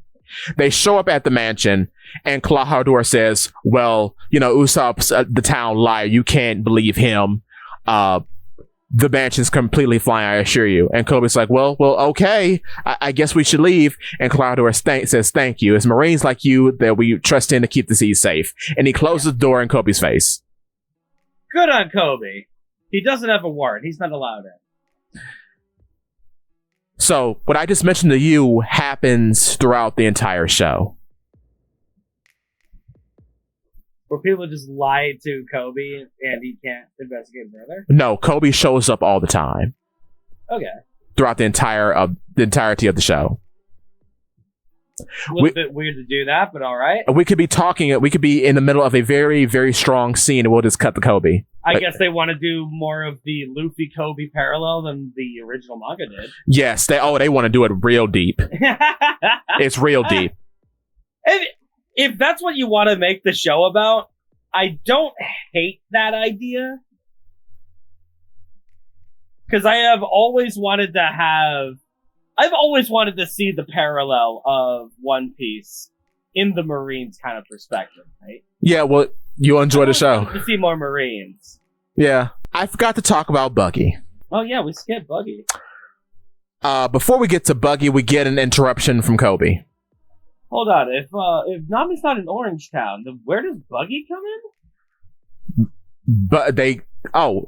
They show up at the mansion, and Klahadore says, well, you know, Usopp's the town liar. You can't believe him. The mansion's completely flying, I assure you. And Kobe's like, well, okay. I guess we should leave. And Klahadore says, thank you. It's Marines like you that we trust in to keep the seas safe. And he closes the door in Kobe's face. Good on Kobe. He doesn't have a warrant. He's not allowed in. So, what I just mentioned to you happens throughout the entire show. Where people just lie to Kobe and he can't investigate further? No, Kobe shows up all the time. Okay. Throughout the entirety of the show. A little bit weird to do that, but all right. We could be in the middle of a very, very strong scene and we'll just cut the Kobe. I guess they want to do more of the Luffy Kobe parallel than the original manga did. Yes, they want to do it real deep. It's real deep. If that's what you want to make the show about, I don't hate that idea. Because I've always wanted to see the parallel of One Piece in the Marines kind of perspective, right? Yeah, well, you enjoy the show. To see more Marines. Yeah. I forgot to talk about Buggy. Oh yeah, we skipped Buggy. Before we get to Buggy, we get an interruption from Kobe. Hold on, if Nami's not in Orange Town, then where does Buggy come in? But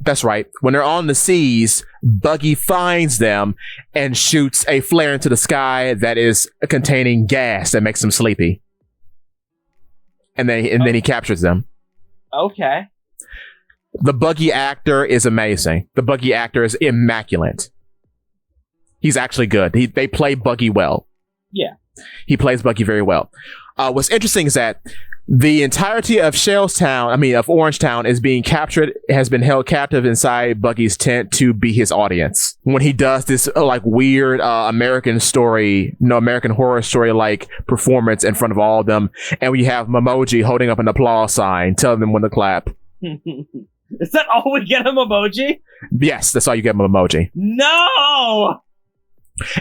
that's right. When they're on the seas, Buggy finds them and shoots a flare into the sky that is containing gas that makes them sleepy. And then he captures them. Okay. The Buggy actor is amazing. The Buggy actor is immaculate. He's actually good. They play Buggy well. Yeah. He plays Buggy very well. What's interesting is that the entirety of of Orange Town has been held captive inside Buggy's tent to be his audience. When he does this weird American horror story like performance in front of all of them, and we have Memoji holding up an applause sign telling them when to clap. Is that all we get him, Memoji? Yes, that's all you get him, Memoji. No!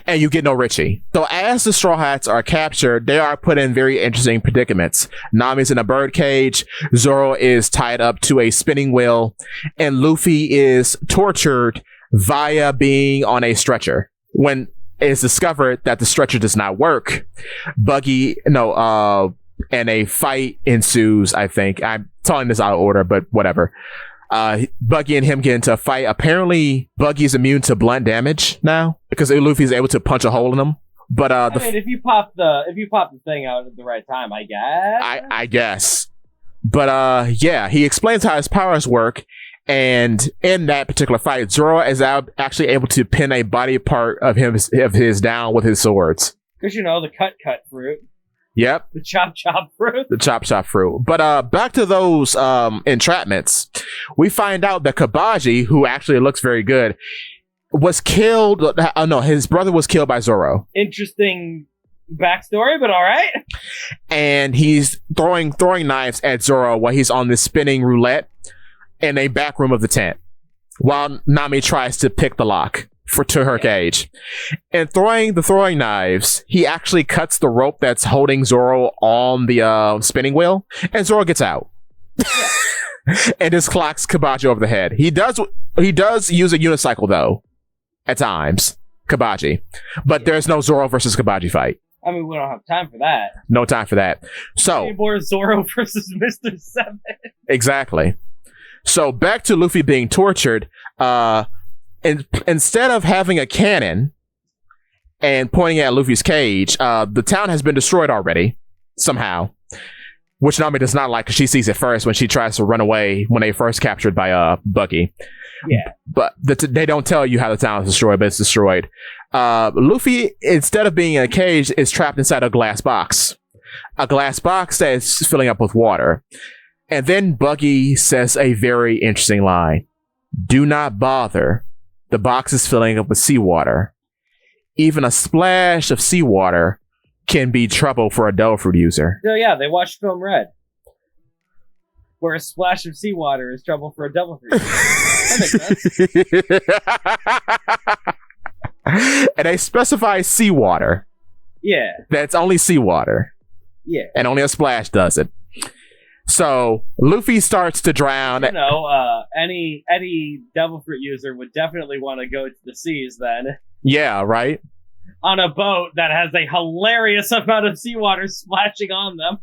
And you get no Richie. So as the Straw Hats are captured, they are put in very interesting predicaments. Nami's in a bird cage, Zoro is tied up to a spinning wheel, and Luffy is tortured via being on a stretcher. When it's discovered that the stretcher does not work, and a fight ensues, I think. I'm telling this out of order, but whatever. Buggy and him get into a fight. Apparently, Buggy's immune to blunt damage now because Luffy's able to punch a hole in him. But if you pop the thing out at the right time, I guess. I guess. But yeah, he explains how his powers work, And in that particular fight, Zoro is actually able to pin a body part of his down with his swords. Because, the cut fruit. Yep. The chop fruit. The chop fruit. But back to those entrapments. We find out that Kabaji, who actually looks very good, was killed. No, his brother was killed by Zoro. Interesting backstory, but all right. And he's throwing knives at Zoro while he's on this spinning roulette in a back room of the tent, while Nami tries to pick the lock to her cage. And throwing knives, he actually cuts the rope that's holding Zoro on the spinning wheel, and Zoro gets out. And just clocks Kabaji over the head. He does use a unicycle though, at times, Kabaji. But there's no Zoro versus Kabaji fight. I mean, we don't have time for that. No time for that. So more Zoro versus Mr. 7. Exactly. So back to Luffy being tortured. Instead of having a cannon and pointing at Luffy's cage, the town has been destroyed already somehow, which Nami does not like because she sees it first when she tries to run away when they first captured by Buggy. Yeah. But they don't tell you how the town is destroyed, but it's destroyed. Luffy, instead of being in a cage, is trapped inside a glass box. A glass box that is filling up with water. And then Buggy says a very interesting line. Do not bother. The box is filling up with seawater. Even a splash of seawater can be trouble for a devil fruit user. Oh yeah, they watched film Red. Where a splash of seawater is trouble for a devil fruit user. That makes sense. And they specify seawater. Yeah. That's only seawater. Yeah. And only a splash does it. So Luffy starts to drown. Any devil fruit user would definitely want to go to the seas then. Yeah, right? On a boat that has a hilarious amount of seawater splashing on them.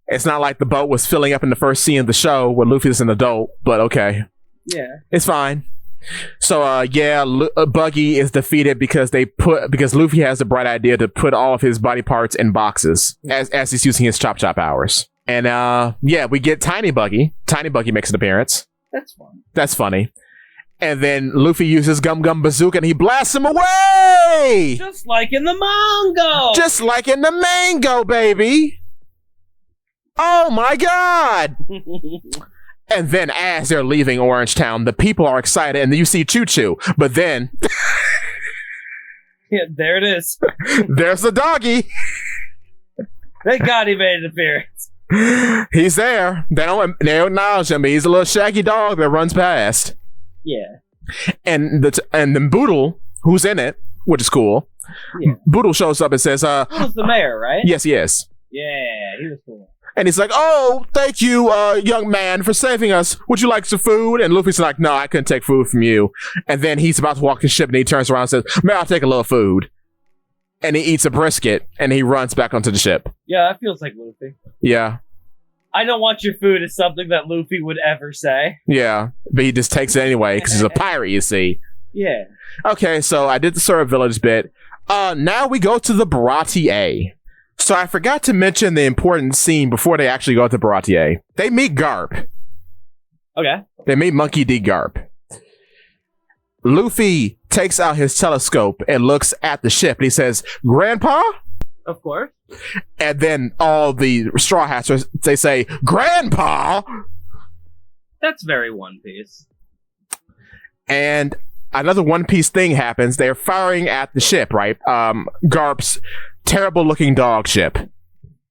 It's not like the boat was filling up in the first scene of the show where Luffy's an adult, but okay. Yeah. It's fine. So, Buggy is defeated because Luffy has the bright idea to put all of his body parts in boxes as he's using his chop hours. And, we get Tiny Buggy. Tiny Buggy makes an appearance. That's fun. That's funny. And then Luffy uses Gum Gum Bazooka and he blasts him away! Just like in the mango! Just like in the mango, baby! Oh my god! And then as they're leaving Orange Town, the people are excited and you see Choo Choo. But then... yeah, there it is. There's the doggy! Thank God he made an appearance. He's there. They don't acknowledge him. He's a little shaggy dog that runs past. Yeah. And then Boodle, who's in it, which is cool. Yeah. Boodle shows up and says, Boodle's the mayor, right? Yes, he is. Yeah, he was cool. And he's like, oh, thank you, young man, for saving us. Would you like some food? And Luffy's like, no, I couldn't take food from you. And then he's about to walk the ship and he turns around and says, man, I'll take a little food. And he eats a brisket and he runs back onto the ship. Yeah, that feels like Luffy. Yeah. I don't want your food is something that Luffy would ever say. Yeah, but he just takes it anyway because he's a pirate, you see. Yeah. Okay, so I did the Sora Village bit. Now we go to the Baratier. So I forgot to mention the important scene before they actually go to Baratier. They meet Garp. Okay. They meet Monkey D. Garp. Luffy takes out his telescope and looks at the ship and he says, Grandpa? Of course. And then all the Straw Hats, they say, Grandpa! That's very One Piece. And another One Piece thing happens. They're firing at the ship, right? Garp's terrible-looking dog ship.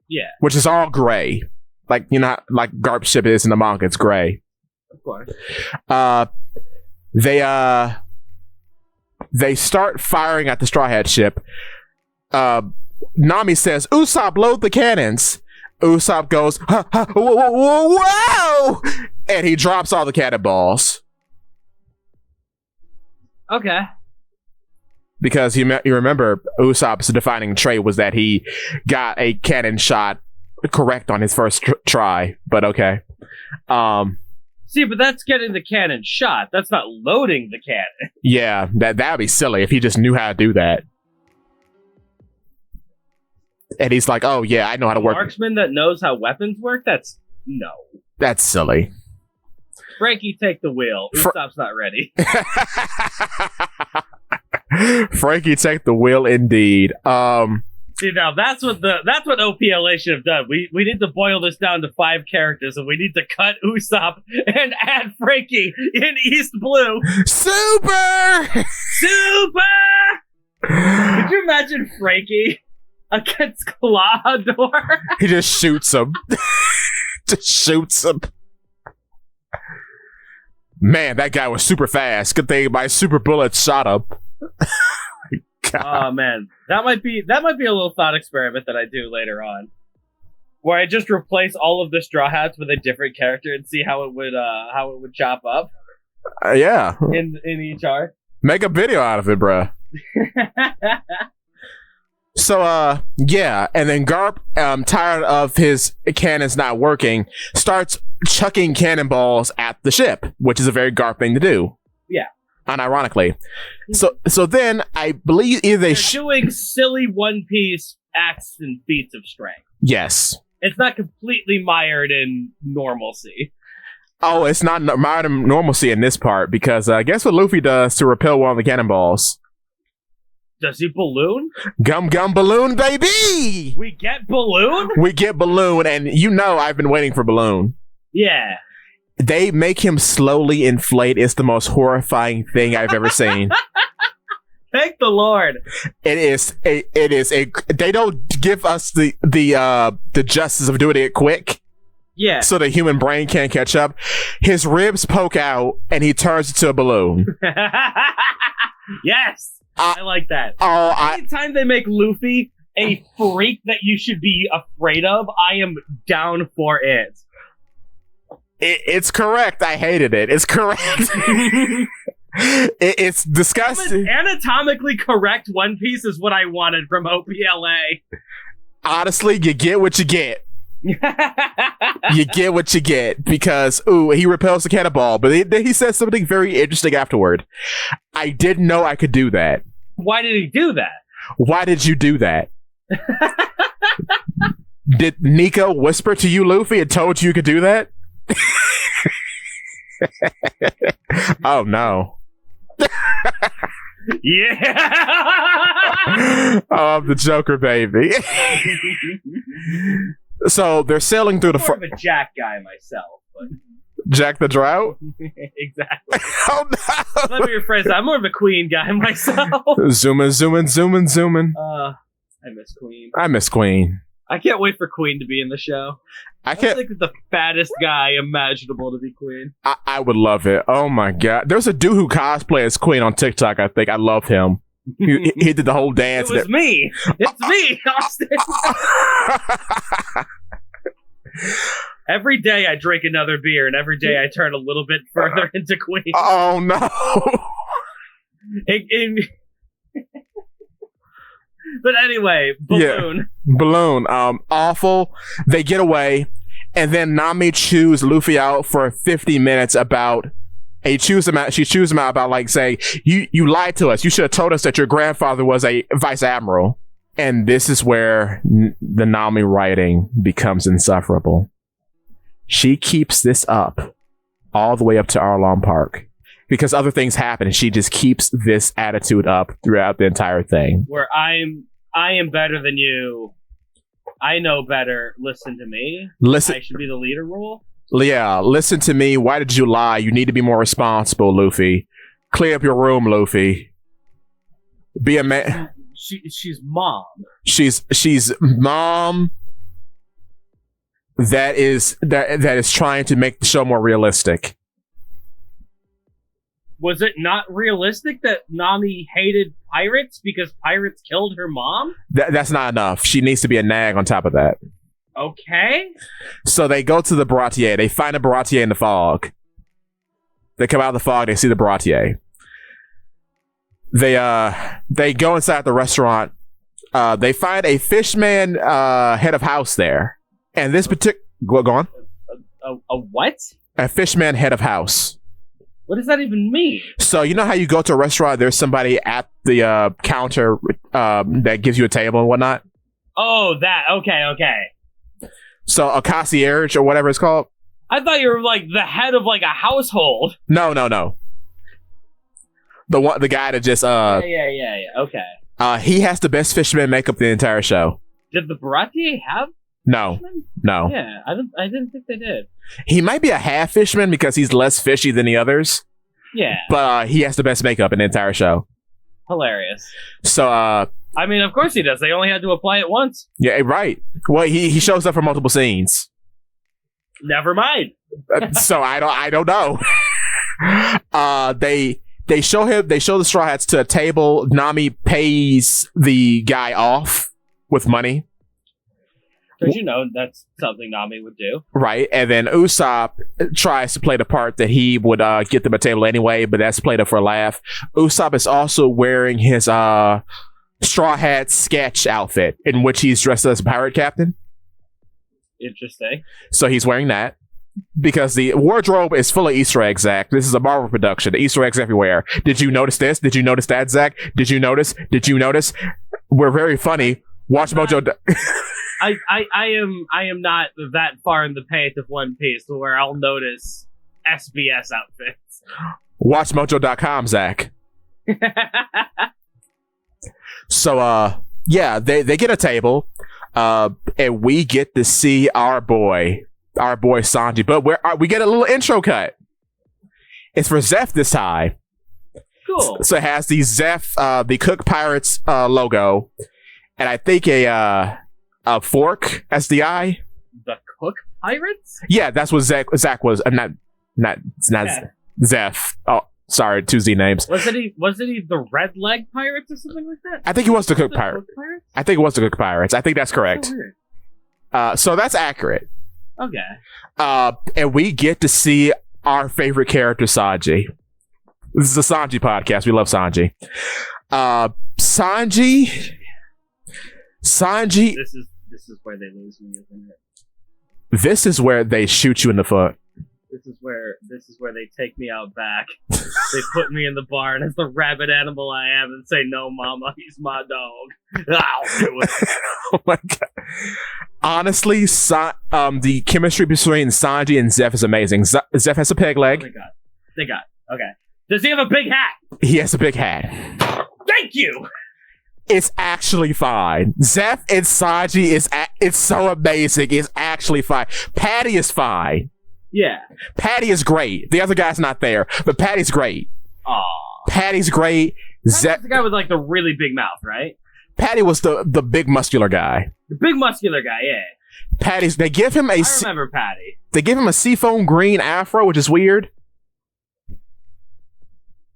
Yeah. Which is all gray. Like, you know, like Garp's ship is in the manga. It's gray. Of course. They start firing at the Straw Hat ship. Nami says, Usopp, load the cannons. Usopp goes, ha, ha, whoa! And he drops all the cannonballs. Okay. Because you remember, Usopp's defining trait was that he got a cannon shot correct on his first try. But okay. See, but that's getting the cannon shot. That's not loading the cannon. Yeah, that'd be silly if he just knew how to do that. And he's like, oh yeah, I know how to work. Marksman that knows how weapons work? That's silly. Frankie, take the wheel. Usopp's not ready. Frankie, take the wheel, indeed. See, now that's what OPLA should have done. We need to boil this down to 5 characters, and we need to cut Usopp and add Frankie in East Blue. Super! Could you imagine Frankie against Clawdor? He just shoots him. Man, that guy was super fast. Good thing my super bullet shot him. Oh man, that might be a little thought experiment that I do later on, where I just replace all of the Straw Hats with a different character and see how it would chop up. Yeah, in each arc. Make a video out of it, bruh. So, yeah, and then Garp, tired of his cannons not working, starts chucking cannonballs at the ship, which is a very Garp thing to do. Yeah. Unironically. So then, I believe either they're doing silly One Piece acts and feats of strength. Yes. It's not completely mired in normalcy. Oh, it's not mired in normalcy in this part, because guess what Luffy does to repel one of the cannonballs? Does he balloon? Gum balloon, baby! We get balloon? We get balloon, and you know I've been waiting for balloon. Yeah. They make him slowly inflate. It's the most horrifying thing I've ever seen. Thank the Lord. It is a. They don't give us the justice of doing it quick. Yeah. So the human brain can't catch up. His ribs poke out, and he turns into a balloon. Yes. I like that. Anytime they make Luffy a freak that you should be afraid of, I am down for it. It's correct. I hated it. It's correct. It's disgusting. Anatomically correct One Piece is what I wanted from OPLA. Honestly, you get what you get. You get what you get, because he repels the cannonball, but he says something very interesting afterward. I didn't know I could do that. Why did he do that? Why did you do that? Did Nico whisper to you, Luffy, and told you could do that? Oh no. Yeah. Oh, I'm the Joker, baby. So they're sailing through I'm more of a Jack guy myself, but Jack the Drought? Exactly. Oh no! Let me rephrase that. I'm more of a Queen guy myself. Zooming. I miss Queen. I miss Queen. I can't wait for Queen to be in the show. I think the fattest guy imaginable to be Queen. I would love it. Oh my god. There's a dude who cosplays as Queen on TikTok, I think. I love him. He did the whole dance. It was me. It's me, Austin. Every day I drink another beer, and every day I turn a little bit further into Queen. Oh no. But anyway, Balloon. Yeah. Balloon. Awful. They get away, and then Nami chews Luffy out for 50 minutes about. She chews him out about, like, saying, you lied to us. You should have told us that your grandfather was a vice admiral. And this is where the Nami writing becomes insufferable. She keeps this up all the way up to Arlong Park, because other things happen, and she just keeps this attitude up throughout the entire thing. Where I am better than you. I know better. Listen to me. I should be the leader rule. Yeah, listen to me. Why did you lie? You need to be more responsible, Luffy. Clear up your room, Luffy. Be a man. She's mom. She's mom. That is trying to make the show more realistic. Was it not realistic that Nami hated pirates because pirates killed her mom? That's not enough. She needs to be a nag on top of that. Okay. So they go to the Baratier. They find a Baratier in the fog. They come out of the fog. They see the Baratier. They go inside the restaurant. They find a fishman head of house there. And this particular... Go on. A what? A fishman head of house. What does that even mean? So you know how you go to a restaurant, there's somebody at the counter that gives you a table and whatnot? Oh, that. Okay. So a concierge or whatever it's called. I thought you were like the head of like a household. No. The guy that just Yeah. Okay. he has the best fisherman makeup the entire show. Did the Baratie have? No. Yeah, I didn't think they did. He might be a half fisherman because he's less fishy than the others. Yeah. But he has the best makeup in the entire show. Hilarious. So I mean, of course he does. They only had to apply it once. yeah, right. Well, he shows up for multiple scenes. Never mind. So I don't know. They show the Straw Hats to a table. Nami pays the guy off with money. Because that's something Nami would do. Right, and then Usopp tries to play the part that he would get them a table anyway, but that's played up for a laugh. Usopp is also wearing his Straw Hat sketch outfit, in which he's dressed as a pirate captain. Interesting. So he's wearing that. Because the wardrobe is full of Easter eggs, Zach. This is a Marvel production. The Easter eggs everywhere. Did you notice this? Did you notice that, Zach? Did you notice? We're very funny. Watch Mojo. I am not that far in the paint of One Piece where I'll notice SBS outfits. Watch Mojo.com, Zach. So yeah, they get a table, and we get to see our boy Sanji, but we get a little intro cut. It's for Zeph this time. Cool. So it has the Zeph, the Cook Pirates logo, and I think a fork as the eye. The Cook Pirates? Yeah, that's what Zach was. Not Yeah. Zeph. Oh, sorry, two Z names. Wasn't he the Red Leg Pirates or something like that? I think he was the Cook Pirate. I think it was the Cook Pirates. I think that's correct. So weird. So that's accurate. Okay. And we get to see our favorite character, Sanji. This is a Sanji podcast. We love Sanji. Sanji. This is where they lose me, isn't it? This is where they shoot you in the foot. This is where they take me out back. They put me in the barn as the rabid animal I am and say, "No, Mama, he's my dog." I'll do it. Oh my god! Honestly, the chemistry between Sanji and Zeph is amazing. Zeph has a peg leg. Oh my god. Okay. Does he have a big hat? He has a big hat. Thank you. It's actually fine. Zeph and Sanji it's so amazing. It's actually fine. Patty is fine. Yeah. Patty is great. The other guy's not there, but Patty's great. Aww. Patty's great. Patty's the guy with like the really big mouth, right? Patty was the big muscular guy. The big muscular guy, yeah. They give him I remember Patty. They give him a seafoam green afro, which is weird.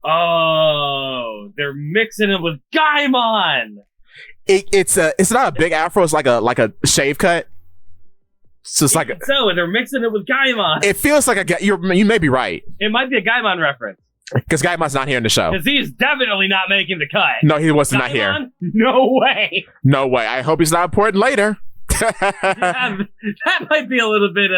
Oh, they're mixing him with Gaimon. It's not a big afro. It's like a shave cut. So it's like and they're mixing it with Gaimon. It feels like you may be right. It might be a Gaimon reference. Because Gaimon's not here in the show. Because he's definitely not making the cut. No, he was not here. No way. No way. I hope he's not important later. that might be a little bit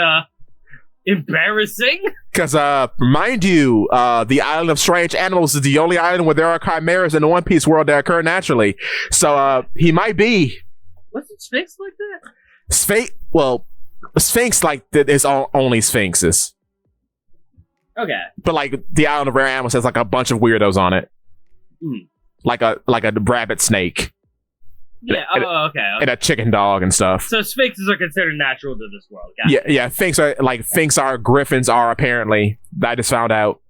embarrassing. Because mind you, the island of strange animals is the only island where there are chimeras in the One Piece world that occur naturally. So he might be. Wasn't Sphinx like that? Sphinx like that is only Sphinxes. Okay. But like the island of rare animals has like a bunch of weirdos on it. Like a rabbit snake. Yeah, okay. And a chicken dog and stuff. So Sphinxes are considered natural to this world. Yeah, Sphinx are Griffins are apparently. I just found out.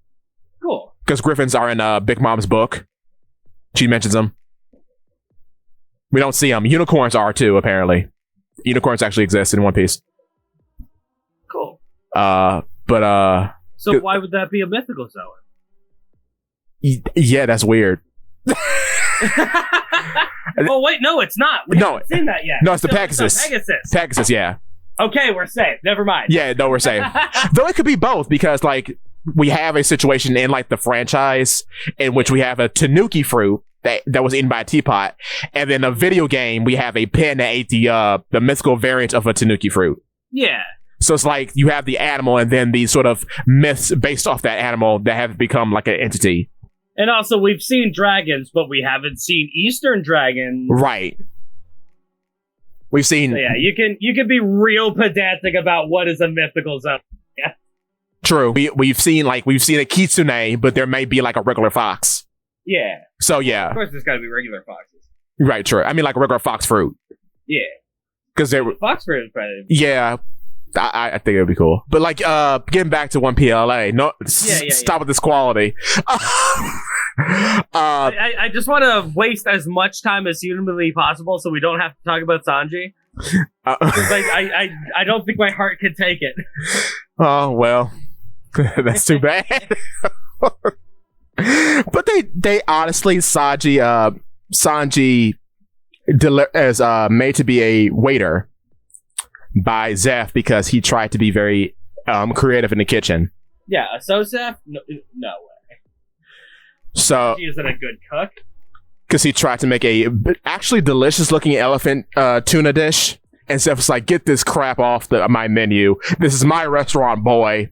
Cool. Because Griffins are in Big Mom's book. She mentions them. We don't see them. Unicorns are too, apparently. Unicorns actually exist in One Piece. Cool. So why would that be a mythical zone? Yeah, that's weird. Oh wait, no, it's not. We haven't seen that yet. No, it's the Pegasus. Pegasus, yeah. Okay, we're safe. Never mind. Yeah, no, we're safe. Though it could be both, because like we have a situation in like the franchise in which we have a tanuki fruit that was eaten by a teapot, and then a video game we have a pen that ate the mythical variant of a tanuki fruit. Yeah. So it's like you have the animal and then these sort of myths based off that animal that have become like an entity. And also, we've seen dragons, but we haven't seen Eastern dragons. Right. We've seen. So yeah, you can be real pedantic about what is a mythical zone. Yeah. True. We've seen a kitsune, but there may be like a regular fox. Yeah. So yeah. Of course, there's got to be regular foxes. Right. True. I mean, like a regular fox fruit. Yeah. Because they were fox fruit is better. Yeah. I think it would be cool. But like getting back to 1PLA, stop with this quality. I just want to waste as much time as humanly possible so we don't have to talk about Sanji. I don't think my heart can take it. Oh well. That's too bad. But they honestly Sanji is made to be a waiter by Zeph because he tried to be very creative in the kitchen. Yeah, so Zeph? No way. So he isn't a good cook. Because he tried to make a actually delicious looking elephant tuna dish, and Zeph was like, "Get this crap off my menu. This is my restaurant, boy."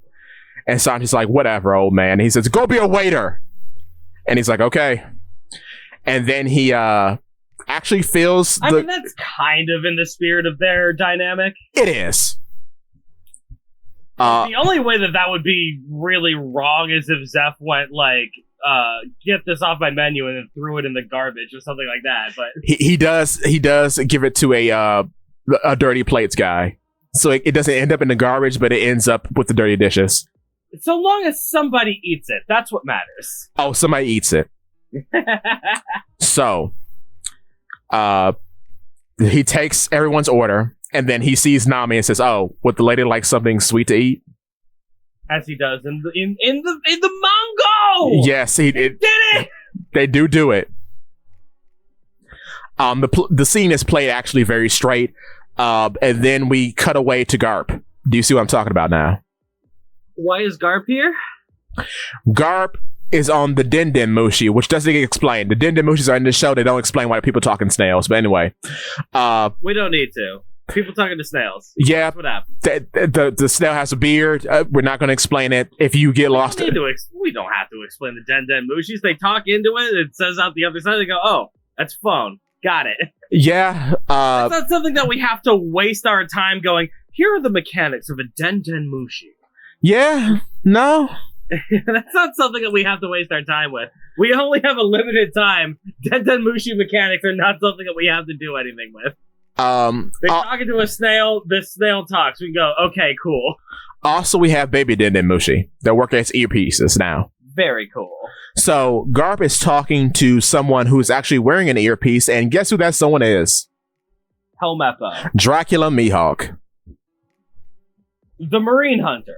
And Sanji's like, "Whatever, old man." And he says, "Go be a waiter." And he's like, "Okay." And then he actually feels I mean, that's kind of in the spirit of their dynamic. It is. The only way that would be really wrong is if Zeph went like, get this off my menu and then threw it in the garbage or something like that. But he does give it to a dirty plates guy. So it doesn't end up in the garbage, but it ends up with the dirty dishes. So long as somebody eats it, that's what matters. Oh, somebody eats it. So he takes everyone's order, and then he sees Nami and says, "Oh, would the lady like something sweet to eat?" As he does in the manga. Yes, he did it. They do it. The scene is played actually very straight, and then we cut away to Garp. Do you see what I'm talking about now? Why is Garp here? Garp is on the Den Mushi, which doesn't get explained. The Den Mushis are in the show. They don't explain why people talking snails. But anyway. We don't need to. People talking to snails. Yeah. That's what happened. The snail has a beard. We're not going to explain it. If you get lost... We don't have to explain the Den Mushis. They talk into it. It says out the other side. They go, oh, that's phone. Got it. Yeah. That's not something that we have to waste our time going, here are the mechanics of a Den Mushi. Yeah. No. That's not something that we have to waste our time with. We only have a limited time. Den Mushi mechanics are not something that we have to do anything with. They're talking to a snail. The snail talks. We go, okay, cool. Also, we have baby Den Mushi that work as earpieces now. Very cool. So Garp is talking to someone who's actually wearing an earpiece, and guess who that someone is? Helmeppo. Dracula Mihawk. The Marine Hunter.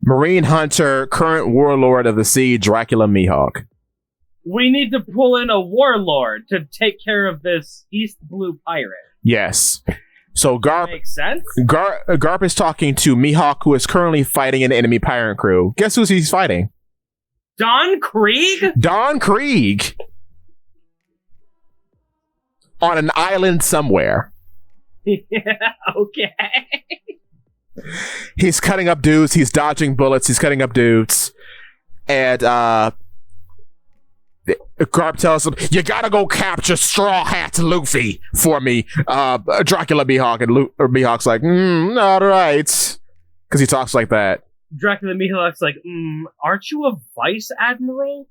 Marine Hunter, current warlord of the sea, Dracula Mihawk. We need to pull in a warlord to take care of this East Blue pirate. Yes. So Garp makes sense. Garp is talking to Mihawk, who is currently fighting an enemy pirate crew. Guess who he's fighting? Don Krieg? Don Krieg. On an island somewhere. Yeah, okay. He's cutting up dudes. He's dodging bullets. He's cutting up dudes. And Garp tells him, "You gotta go capture Straw Hat Luffy for me." Dracula Mihawk, and Mihawk's like, all right. Because he talks like that. Dracula Mihawk's like, aren't you a vice admiral?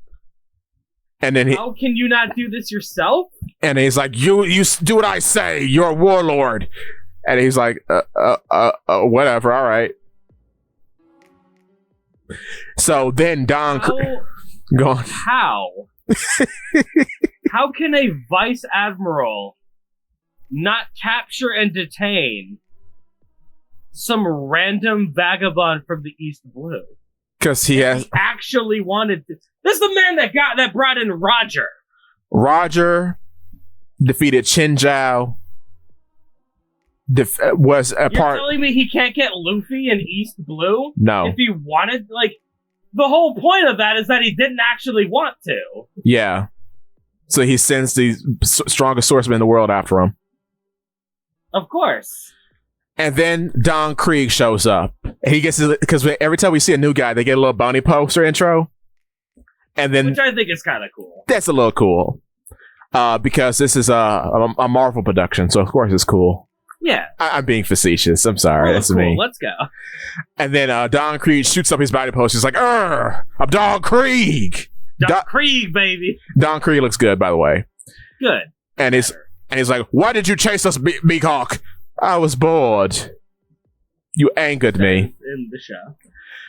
And then how can you not do this yourself? And he's like, you do what I say. You're a warlord. And he's like, whatever, all right. So then Don... Go on. How? How can a vice admiral not capture and detain some random vagabond from the East Blue? Because he actually wanted to... This is the man that brought in Roger. Roger defeated Chin Zhao. Was a part. You're telling me he can't get Luffy in East Blue? No. If he wanted, like, the whole point of that is that he didn't actually want to. Yeah. So he sends the strongest swordsman in the world after him. Of course. And then Don Krieg shows up. And he gets because every time we see a new guy, they get a little bounty poster intro. And then, which I think is kind of cool. That's a little cool. Because this is a Marvel production, so of course it's cool. Yeah. I'm being facetious. I'm sorry. That's cool. me. Let's go. And then Don Krieg shoots up his body post. He's like, I'm Don Krieg. Don Krieg, baby. Don Krieg looks good, by the way. Good. And he's like, why did you chase us, Meathawk? I was bored. You angered me. In the show.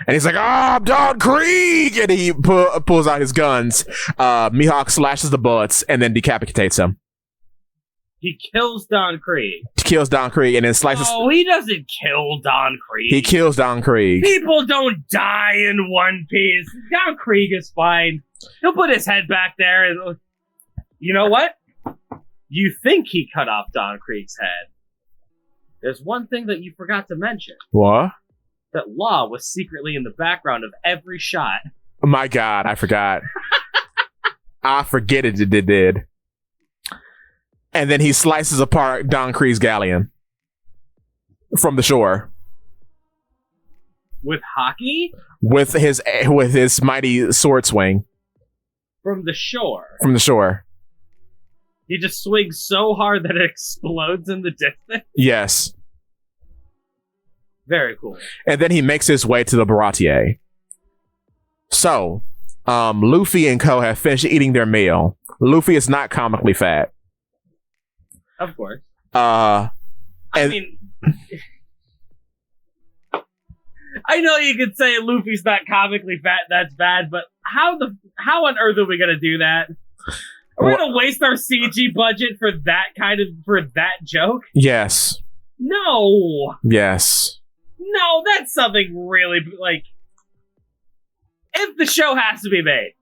And he's like, I'm Don Krieg! And he pulls out his guns. Meathawk slashes the bullets and then decapitates him. He kills Don Krieg. Kills Don Krieg and then slices... Oh, he doesn't kill Don Krieg. He kills Don Krieg. People don't die in One Piece. Don Krieg is fine. He'll put his head back there and... You know what? You think he cut off Don Krieg's head. There's one thing that you forgot to mention. What? That Law was secretly in the background of every shot. Oh my God, I forgot. I forget it did. And then he slices apart Don Krieg's galleon from the shore. With hockey? With his mighty sword swing. From the shore. From the shore. He just swings so hard that it explodes in the distance? Yes. Very cool. And then he makes his way to the Baratier. So, Luffy and Co. have finished eating their meal. Luffy is not comically fat. Of course. I mean, I know you could say Luffy's not comically fat, that's bad, but how on earth are we gonna do that? Are we gonna waste our CG budget for that joke? Yes. No. Yes. No, that's something really, like, if the show has to be made,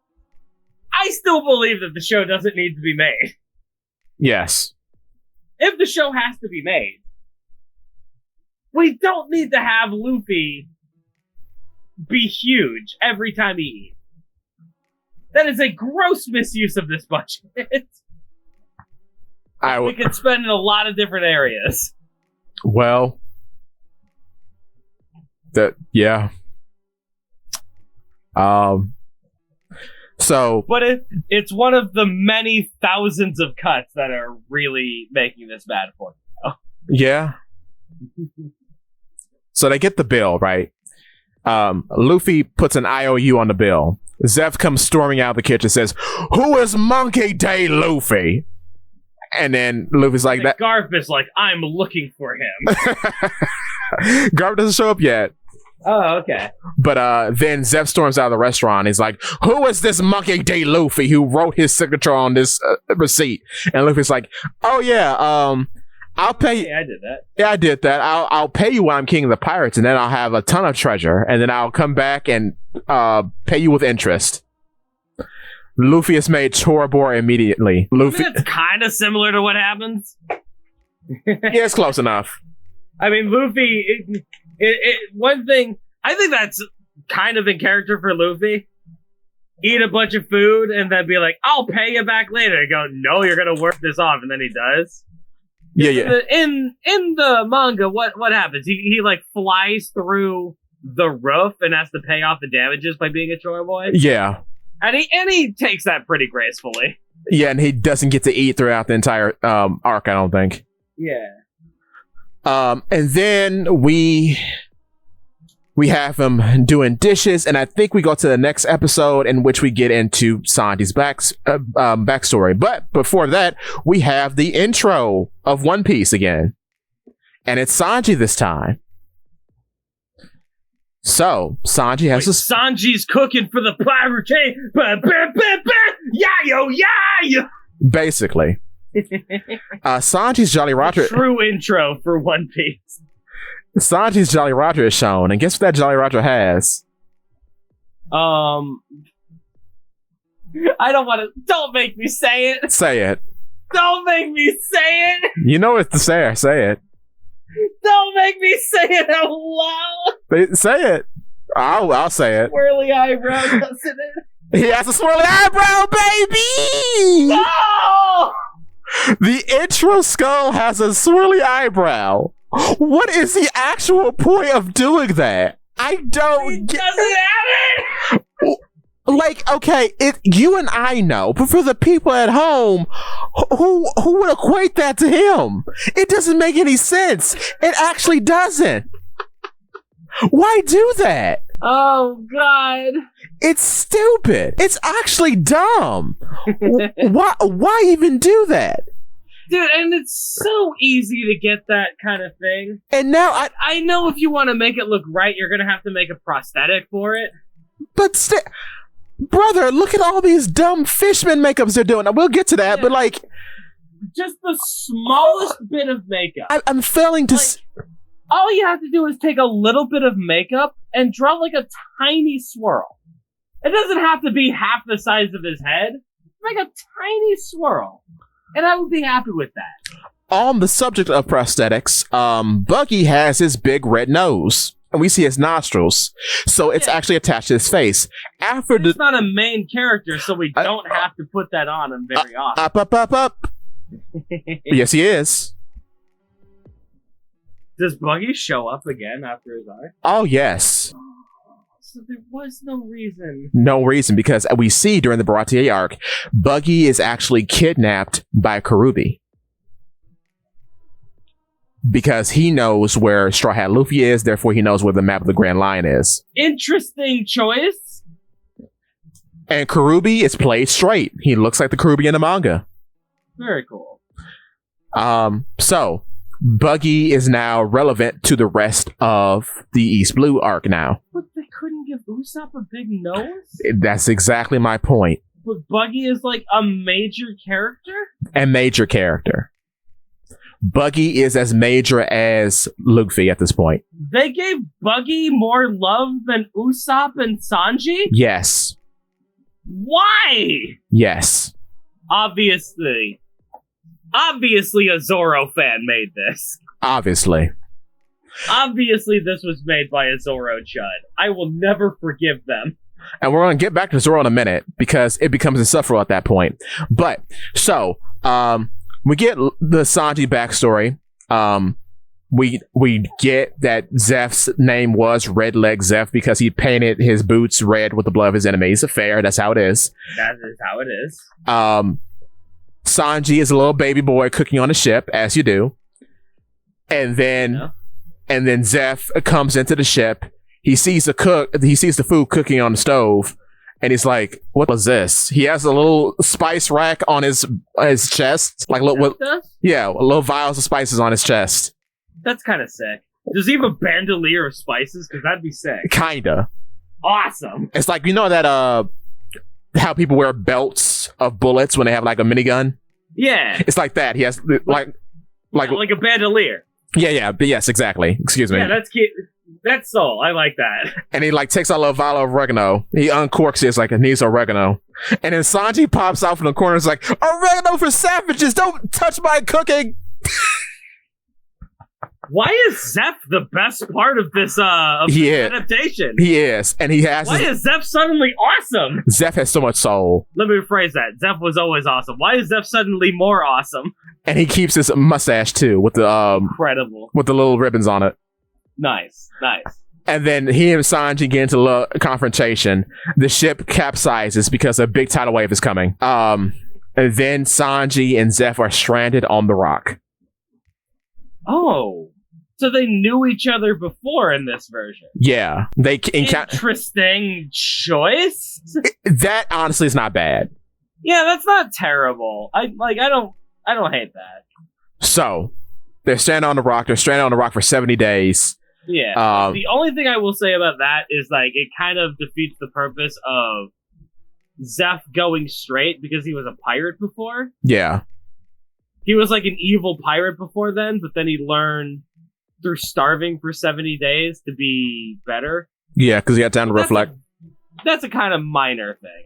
I still believe that the show doesn't need to be made. Yes. If the show has to be made, we don't need to have Luffy be huge every time he eats. That is a gross misuse of this budget. We could spend in a lot of different areas. Well, yeah. So, but it's one of the many thousands of cuts that are really making this bad for me. Yeah. So they get the bill, right? Luffy puts an IOU on the bill. Zeff comes storming out of the kitchen and says, "Who is Monkey D. Luffy?" And then Luffy's like, "That." Garp is like, "I'm looking for him." Garp doesn't show up yet. Oh, okay. But then Zeff storms out of the restaurant. He's like, "Who is this Monkey D. Luffy who wrote his signature on this receipt?" And Luffy's like, "Oh yeah, I'll pay." Yeah, I did that. Yeah, I did that. I'll pay you when I'm king of the pirates, and then I'll have a ton of treasure, and then I'll come back and pay you with interest. Luffy is made Chorobor immediately. Luffy. It's kind of similar to what happens. Yeah, it's close enough. I mean, Luffy. One thing I think that's kind of in character for Luffy. Eat a bunch of food and then be like, "I'll pay you back later." Go, "No, you're gonna work this off," and then he does. Yeah. In the manga, what happens? He like flies through the roof and has to pay off the damages by being a chore boy. Yeah. And he takes that pretty gracefully. Yeah, and he doesn't get to eat throughout the entire arc, I don't think. Yeah. And then we have him doing dishes, and I think we go to the next episode in which we get into Sanji's backstory. But before that, we have the intro of One Piece again. And it's Sanji this time. So, Sanji has Sanji's cooking for the pirate chain. Yeah. Basically. Sanji's Jolly Roger. True intro for One Piece. Sanji's Jolly Roger is shown, and guess what that Jolly Roger has? I don't want to. Don't make me say it. Say it. Don't make me say it. You know it's the say. Say it. Don't make me say it out loud. Say it. I'll say it. Swirly eyebrow, doesn't it? He has a swirly eyebrow, baby. No. The intro skull has a swirly eyebrow. What is the actual point of doing that? I don't He doesn't have it. Like, okay, you and I know, but for the people at home, who would equate that to him? It doesn't make any sense. It actually doesn't. Why do that? Oh, God. It's stupid. It's actually dumb. Why even do that? Dude, and it's so easy to get that kind of thing. And now I know if you want to make it look right, you're going to have to make a prosthetic for it. But brother, look at all these dumb fishman makeups they're doing. Now, we'll get to that, yeah. But like... Just the smallest bit of makeup. I'm failing to... all you have to do is take a little bit of makeup and draw like a tiny swirl. It doesn't have to be half the size of his head. Like a tiny swirl. And I would be happy with that. On the subject of prosthetics, Buggy has his big red nose. And we see his nostrils. So it's actually attached to his face. He's not a main character, so we don't have to put that on him very often. Up. Yes, he is. Does Buggy show up again after his eye? Oh, yes. So there was no reason. No reason, because we see during the Baratier arc, Buggy is actually kidnapped by Karubi. Because he knows where Straw Hat Luffy is, therefore he knows where the map of the Grand Line is. Interesting choice. And Karubi is played straight. He looks like the Karubi in the manga. Very cool. So Buggy is now relevant to the rest of the East Blue arc now. But they couldn't give Usopp a big nose? That's exactly my point. But Buggy is like a major character? A major character. Buggy is as major as Luffy at this point. They gave Buggy more love than Usopp and Sanji? Yes. Why? Yes. Obviously a Zoro fan made this. Obviously this was made by a Zoro chud. I will never forgive them. And we're going to get back to Zoro in a minute because it becomes insufferable at that point. But, so, we get the Sanji backstory. We get that Zeph's name was Red Leg Zeph because he painted his boots red with the blood of his enemies. Fair, that's how it is. That is how it is. Sanji is a little baby boy cooking on a ship, as you do. And then Zeph comes into the ship. He sees the food cooking on the stove, and he's like, "What was this?" He has a little spice rack on his chest, like little vials of spices on his chest. That's kind of sick. Does he have a bandolier of spices? Because that'd be sick. Kinda. Awesome. It's like, you know that how people wear belts of bullets when they have like a minigun? Yeah. It's like that. He has like a bandolier. Yeah. But yes, exactly. Excuse me. Yeah, that's cute. That's soul. I like that. And he like takes out a little vial of oregano. He uncorks it. It's like, it needs oregano. And then Sanji pops out from the corner. It's like, oregano for savages. Don't touch my cooking. Why is Zeph the best part of this adaptation? He is, and he has. Why is Zeph suddenly awesome? Zeph has so much soul. Let me rephrase that. Zeph was always awesome. Why is Zeph suddenly more awesome? And he keeps his mustache too, with the incredible, with the little ribbons on it. Nice. And then he and Sanji get into a confrontation. The ship capsizes because a big tidal wave is coming. And then Sanji and Zeph are stranded on the rock. Oh. So they knew each other before in this version. Yeah, interesting choice. That honestly is not bad. Yeah, that's not terrible. I don't hate that. So they're stranded on the rock. They're stranded on the rock for 70 days. Yeah. The only thing I will say about that is like it kind of defeats the purpose of Zeph going straight because he was a pirate before. Yeah. He was like an evil pirate before then, but then he learned through starving for 70 days to be better. Yeah, because he had time to reflect. That's a kind of minor thing.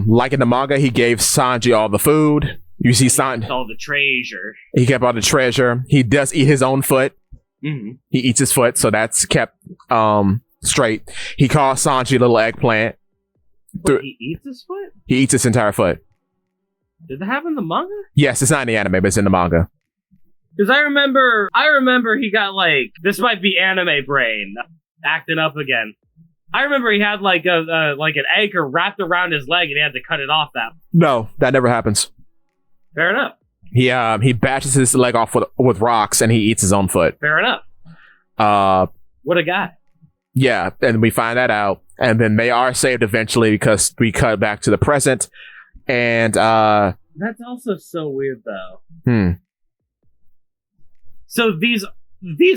Like in the manga, he gave Sanji all the food. You see Sanji... all the treasure. He kept all the treasure. He does eat his own foot. Mm-hmm. He eats his foot, so that's kept straight. He calls Sanji a little eggplant. He eats his foot? He eats his entire foot. Did that happen in the manga? Yes, it's not in the anime, but it's in the manga. Because I remember he got like, this might be anime brain acting up again. I remember he had like an anchor wrapped around his leg, and he had to cut it off. No, that never happens. Fair enough. He bashes his leg off with rocks, and he eats his own foot. Fair enough. What a guy. Yeah, and we find that out, and then they are saved eventually because we cut back to the present, and that's also so weird though. So these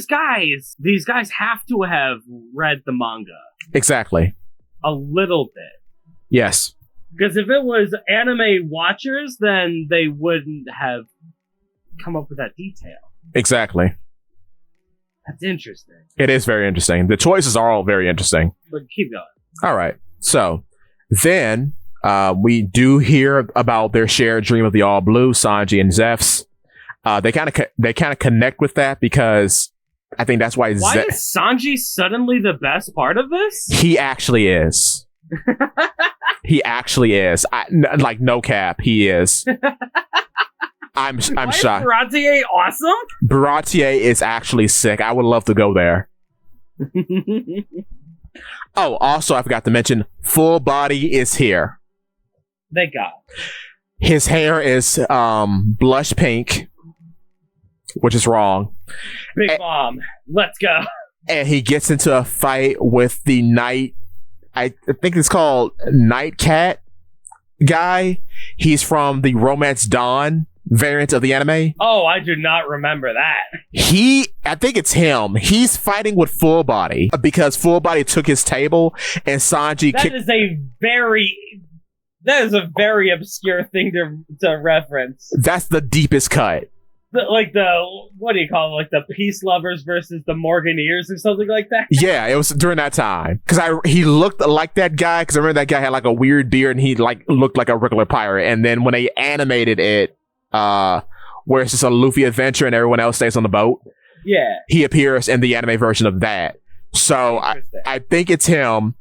guys have to have read the manga. Exactly. A little bit. Yes. Because if it was anime watchers, then they wouldn't have come up with that detail. Exactly. That's interesting. It is very interesting. The choices are all very interesting. But keep going. All right. So then we do hear about their shared dream of the All Blue, Sanji and Zeph's. They kind of connect with that because I think that's why. Why is Sanji suddenly the best part of this? He actually is. He actually is. Like no cap, he is. I'm shocked. Is Baratier awesome? Baratier is actually sick. I would love to go there. Oh, also I forgot to mention, Full Body is here. Thank God. His hair is blush pink, which is wrong. Big Mom, let's go. And he gets into a fight with the Night, I think it's called Night Cat guy. He's from the Romance Dawn variant of the anime. Oh, I do not remember that. I think it's him. He's fighting with Full Body because Full Body took his table and Sanji That is a very obscure thing to reference. That's the deepest cut. What do you call it? Like the Peace Lovers versus the Morganeers or something like that? Yeah, it was during that time. Because he looked like that guy, because I remember that guy had like a weird beard and he like looked like a regular pirate. And then when they animated it, where it's just a Luffy adventure and everyone else stays on the boat, yeah, he appears in the anime version of that. So I think it's him.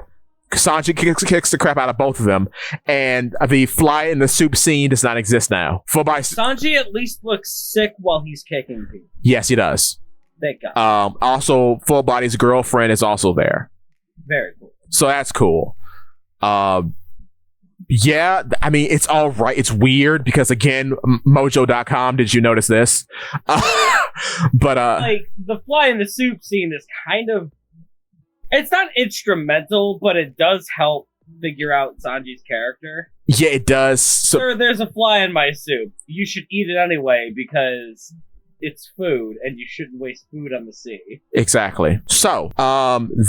Sanji kicks the crap out of both of them, and the fly in the soup scene does not exist now. Sanji at least looks sick while he's kicking people. Yes, he does. Thank God. Also, Full Body's girlfriend is also there. Very cool. So that's cool. Yeah, I mean, it's all right. It's weird because, again, Mojo.com, did you notice this? But like, the fly in the soup scene is kind of... It's not instrumental, but it does help figure out Sanji's character. Yeah, it does. Sir, there's a fly in my soup. You should eat it anyway because it's food, and you shouldn't waste food on the sea. Exactly. So,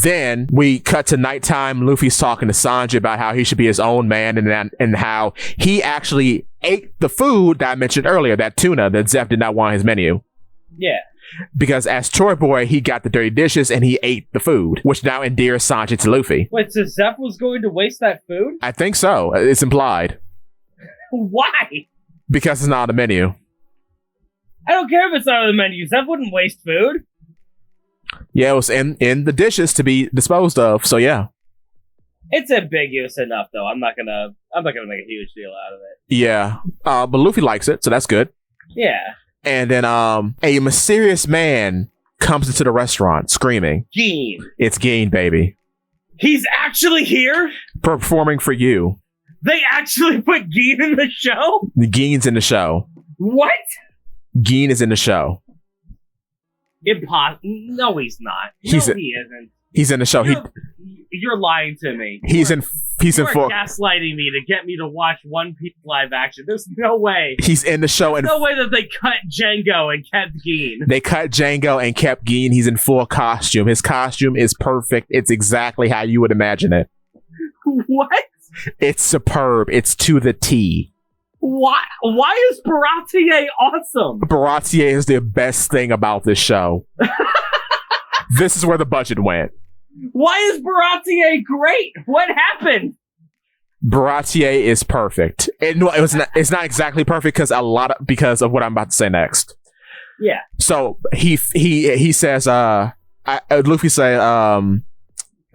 then we cut to nighttime. Luffy's talking to Sanji about how he should be his own man, and how he actually ate the food that I mentioned earlier, that tuna that Zeff did not want on his menu. Yeah. Because as Toy Boy, he got the dirty dishes and he ate the food, which now endears Sanji to Luffy. Wait, so Zeff was going to waste that food? I think so. It's implied. Why? Because it's not on the menu. I don't care if it's not on the menu. Zeff wouldn't waste food. Yeah, it was in the dishes to be disposed of, so yeah. It's ambiguous enough, though. I'm not gonna make a huge deal out of it. Yeah. But Luffy likes it, so that's good. Yeah. And then a mysterious man comes into the restaurant screaming. Geen. It's Geen, baby. He's actually here? Performing for you. They actually put Geen in the show? The Geen's in the show. What? Geen is in the show. Impossible. No, he's not. He isn't. He's in the show. You're lying to me. He's in full. Gaslighting me to get me to watch One Piece live action. There's no way. He's in the show. There's no way that they cut Django and kept Geen. They cut Django and kept Geen. He's in full costume. His costume is perfect. It's exactly how you would imagine it. What? It's superb. It's to the T. Why is Baratier awesome? Baratier is the best thing about this show. This is where the budget went. Why is Baratier great? What happened? Baratier is perfect. It's not exactly perfect because of what I'm about to say next. Yeah. So he says, Luffy say,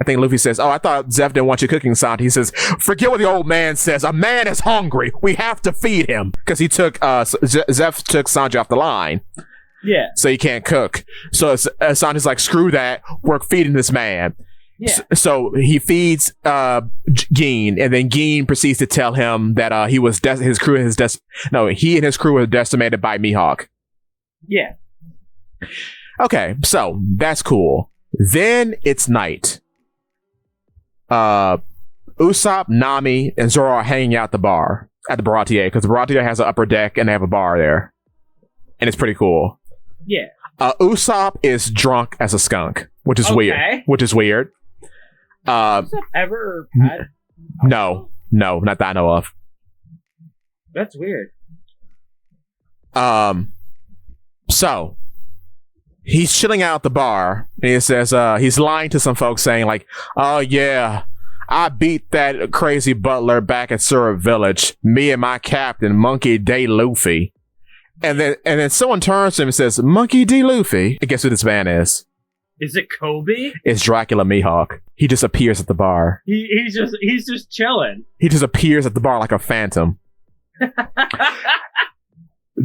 I think Luffy says, "Oh, I thought Zeff didn't want you cooking, Sanji." He says, "Forget what the old man says. A man is hungry. We have to feed him." Because Zeff took Sanji off the line. Yeah. So he can't cook. So Sanji's like, "Screw that. We're feeding this man." Yeah. So he feeds Geen, and then Geen proceeds to tell him that he and his crew were decimated by Mihawk. Yeah. Okay, so that's cool. Then it's night. Usopp, Nami, and Zoro are hanging out at the Baratier, because the Baratier has an upper deck and they have a bar there. And it's pretty cool. Yeah. Usopp is drunk as a skunk, which is weird. Usopp ever had? No, not that I know of. That's weird. So he's chilling out at the bar, and he says he's lying to some folks, saying like, "Oh yeah, I beat that crazy butler back at Syrup Village. Me and my captain, Monkey D. Luffy." And then someone turns to him and says, "Monkey D. Luffy." And guess who this man is? Is it Kobe? It's Dracula Mihawk. He just appears at the bar. He's just chilling. He just appears at the bar like a phantom.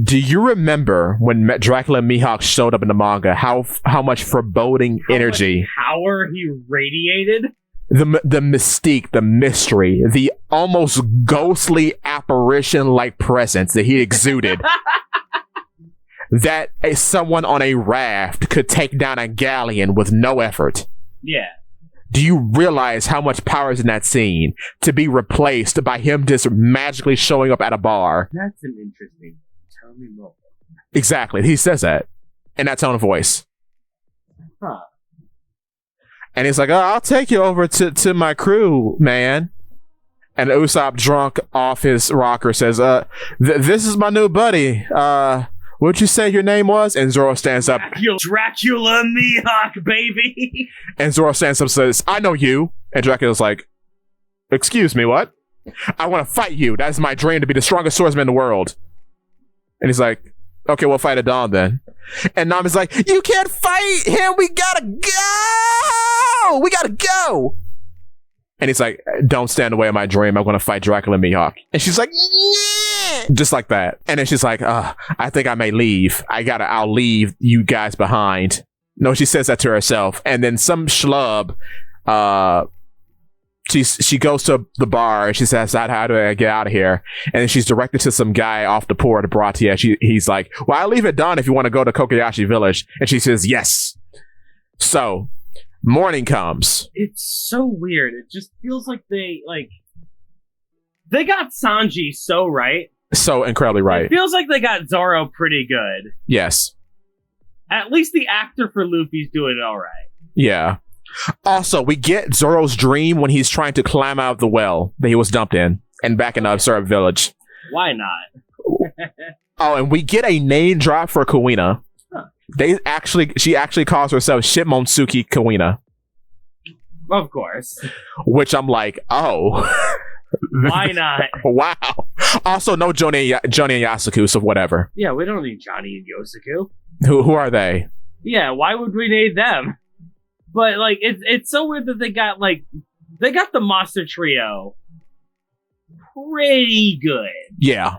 Do you remember when Dracula Mihawk showed up in the manga? How much foreboding energy, much power he radiated. The mystique, the mystery, the almost ghostly apparition-like presence that he exuded. That someone on a raft could take down a galleon with no effort. Yeah. Do you realize how much power is in that scene to be replaced by him just magically showing up at a bar? That's an interesting. Tell me more. Exactly. He says that in that tone of voice. Huh. And he's like, "Oh, I'll take you over to my crew, man." And Usopp, drunk off his rocker, says, "This is my new buddy. What'd you say your name was?" And Zoro stands up. Dracula Mihawk, baby. And Zoro stands up and says, "I know you." And Dracula's like, "Excuse me, what? I want to fight you. That's my dream, to be the strongest swordsman in the world." And he's like, "Okay, we'll fight at dawn then." And Nami's like, "You can't fight him. We gotta go. We gotta go." And he's like, "Don't stand in the way of my dream. I'm going to fight Dracula Mihawk." And she's like, "Yeah." Just like that. And then she's like, "I think I may leave. I'll leave you guys behind." No, she says that to herself. And then some schlub, she goes to the bar and she says, "How do I get out of here?" And then she's directed to some guy off the port of Baratia. He's like, "Well, I'll leave at dawn if you want to go to Kokoyashi Village." And she says, "Yes." So morning comes. It's so weird. It just feels like they got Sanji so right. So incredibly right. It feels like they got Zoro pretty good. Yes. At least the actor for Luffy's doing all right. Yeah. Also, we get Zoro's dream when he's trying to climb out of the well that he was dumped in and back in Syrup Village. Why not? Oh, and we get a name drop for Kuina. Huh. She actually calls herself Shitmonsuke Kuina. Of course. Which I'm like, oh. Why not? Wow. Also, no Johnny and Yasuku, so whatever. Yeah, we don't need Johnny and Yosuke. Who are they? Yeah, why would we need them? But it's so weird that they got the Monster Trio pretty good. Yeah.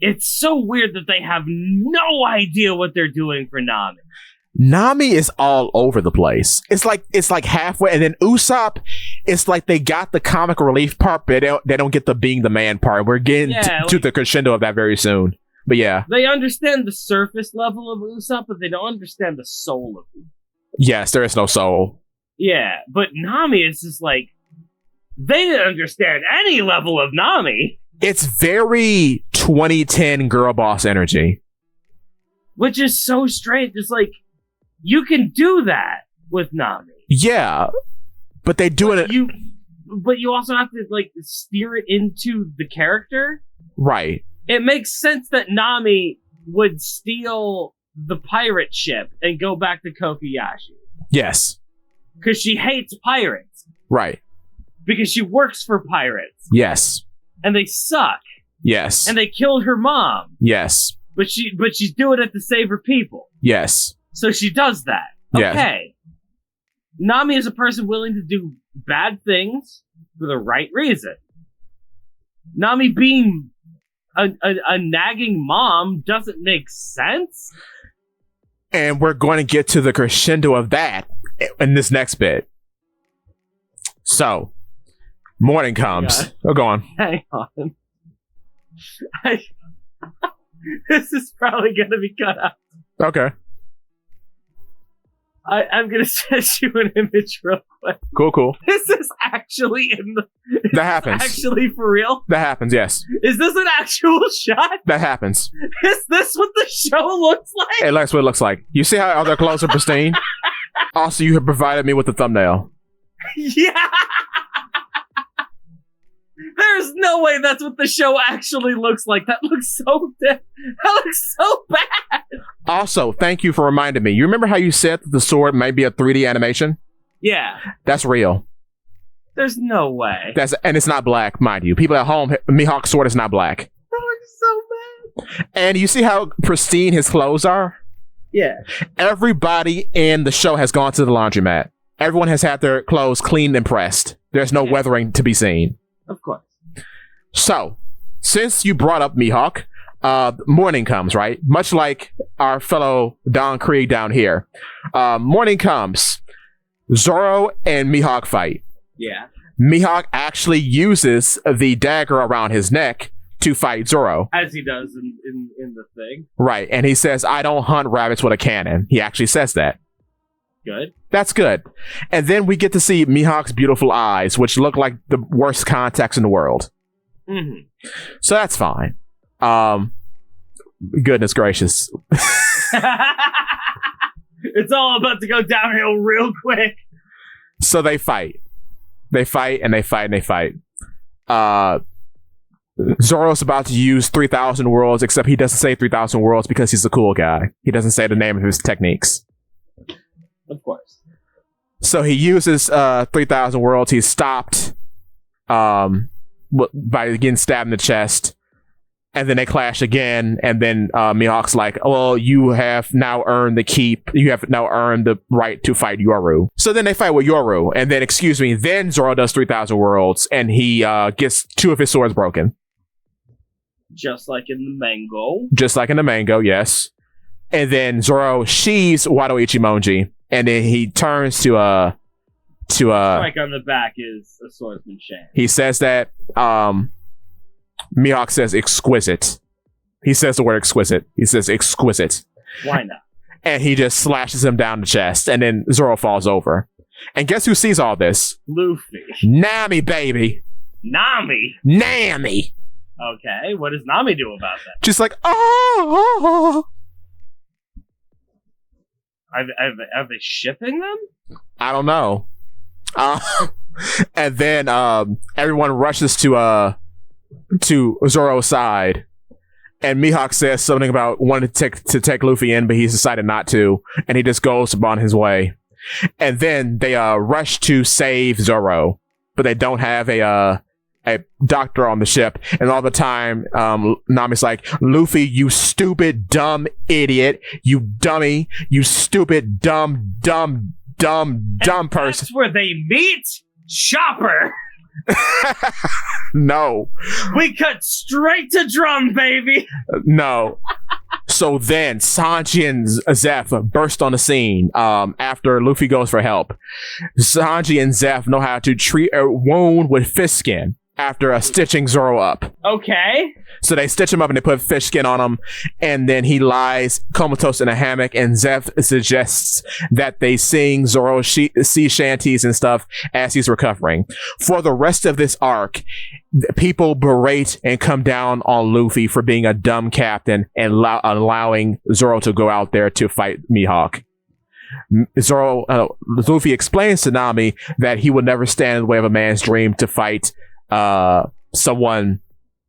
It's so weird that they have no idea what they're doing for Nami. Nami is all over the place. It's like halfway, and then Usopp, it's like they got the comic relief part, but they don't get the being the man part. We're getting to the crescendo of that very soon. But yeah. They understand the surface level of Usopp, but they don't understand the soul of Usopp. Yes, there is no soul. Yeah, but Nami is just like, they didn't understand any level of Nami. It's very 2010 girl boss energy. Which is so strange. It's like, you can do that with Nami. Yeah, but they do it. But you also have to steer it into the character. Right. It makes sense that Nami would steal the pirate ship and go back to Kokoyashi. Yes. Because she hates pirates. Right. Because she works for pirates. Yes. And they suck. Yes. And they killed her mom. Yes. But she's doing it to save her people. Yes. So she does that. Yes. Okay. Nami is a person willing to do bad things for the right reason. Nami being a nagging mom doesn't make sense. And we're going to get to the crescendo of that in this next bit. So, morning comes. Oh, go on. Hang on. This is probably going to be cut out. Okay. I'm going to send you an image real quick. Cool. This is actually in the... That happens. Actually for real? That happens, yes. Is this an actual shot? That happens. Is this what the show looks like? It looks what it looks like. You see how all their clothes are pristine? Also, you have provided me with the thumbnail. Yeah! There's no way that's what the show actually looks like. That looks so bad. That looks so bad. Also, thank you for reminding me. You remember how you said that the sword might be a 3D animation? Yeah. That's real. There's no way. And it's not black, mind you. People at home, Mihawk's sword is not black. That looks so bad. And you see how pristine his clothes are? Yeah. Everybody in the show has gone to the laundromat. Everyone has had their clothes cleaned and pressed. There's no weathering to be seen. Of course. So, since you brought up Mihawk, morning comes, right? Much like our fellow Don Krieg down here. Morning comes. Zoro and Mihawk fight. Yeah. Mihawk actually uses the dagger around his neck to fight Zoro. As he does in the thing. Right, and he says, I don't hunt rabbits with a cannon. He actually says that. Good. That's good. And then we get to see Mihawk's beautiful eyes, which look like the worst contacts in the world. Mm-hmm. So that's fine. Goodness gracious. It's all about to go downhill real quick. So they fight. They fight and they fight and they fight. Zoro's about to use 3,000 worlds, except he doesn't say 3,000 worlds because he's a cool guy. He doesn't say the name of his techniques. Of course. So he uses 3,000 worlds. He's stopped by getting stabbed in the chest. And then they clash again. And then Mihawk's like, well, you have now earned the keep. You have now earned the right to fight Yoru. So then they fight with Yoru. And then, then Zoro does 3,000 worlds. And he gets 2 of his swords broken. Just like in the mango. Just like in the mango, yes. And then Zoro sheaves Wado Ichimonji. And then he turns to strike on the back is a swordsman's shame. He says that Mihawk says exquisite. He says the word exquisite. He says exquisite. Why not? And he just slashes him down the chest, and then Zoro falls over. And guess who sees all this? Luffy. Nami, baby. Nami? Nami. Okay, what does Nami do about that? Just like, oh. Are they shipping them? I don't know. And then everyone rushes to Zoro's side, and Mihawk says something about wanting to take Luffy in, but he's decided not to, and he just goes on his way. And then they rush to save Zoro, but they don't have a doctor on the ship, and all the time Nami's like, Luffy, you stupid dumb idiot, you dummy, you stupid dumb person. That's where they meet Chopper. No. We cut straight to drum, baby. No. So then Sanji and Zeph burst on the scene after Luffy goes for help. Sanji and Zeph know how to treat a wound with fish skin after stitching Zoro up. Okay. So they stitch him up and they put fish skin on him, and then he lies comatose in a hammock, and Zeph suggests that they sing Zoro's sea shanties and stuff as he's recovering. For the rest of this arc, people berate and come down on Luffy for being a dumb captain and allowing Zoro to go out there to fight Mihawk. Luffy explains to Nami that he would never stand in the way of a man's dream to fight someone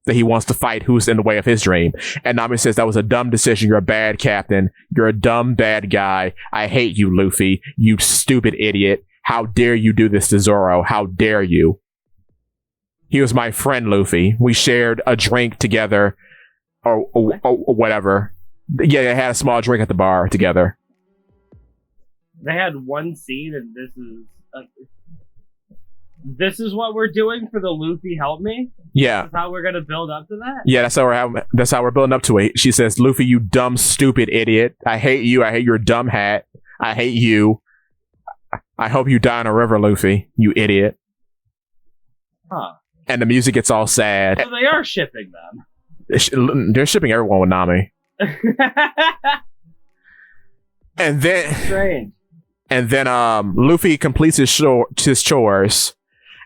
that he wants to fight who's in the way of his dream. And Nami says, that was a dumb decision. You're a bad captain. You're a dumb, bad guy. I hate you, Luffy. You stupid idiot. How dare you do this to Zoro? How dare you? He was my friend, Luffy. We shared a drink together or whatever. Yeah, they had a small drink at the bar together. They had one scene and this is... This is what we're doing for the Luffy help me? Yeah. That's how we're going to build up to that? Yeah, that's how we're building up to it. She says, Luffy, you dumb, stupid idiot. I hate you. I hate your dumb hat. I hate you. I hope you die in a river, Luffy. You idiot. Huh. And the music gets all sad. So they are shipping them. They're shipping everyone with Nami. And then... Strange. And then Luffy completes his chores.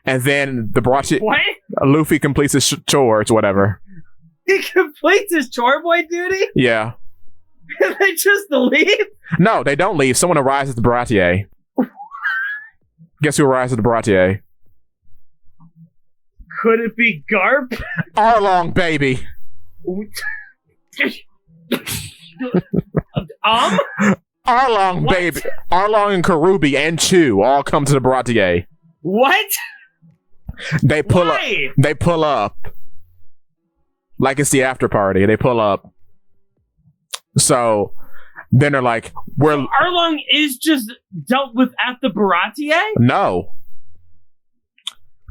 And then the Baratie... What? Luffy completes his chores, whatever. He completes his chore boy duty? Yeah. And they just leave? No, they don't leave. Someone arrives at the Baratie. Guess who arrives at the Baratie? Could it be Garp? Arlong, baby. Arlong, what? baby. Arlong and Karubi and Chu all come to the Baratie. What? They pull Why? up. They pull up. Like it's the after party. They pull up. So then they're like, "We're Arlong is just dealt with at the Baratie? No,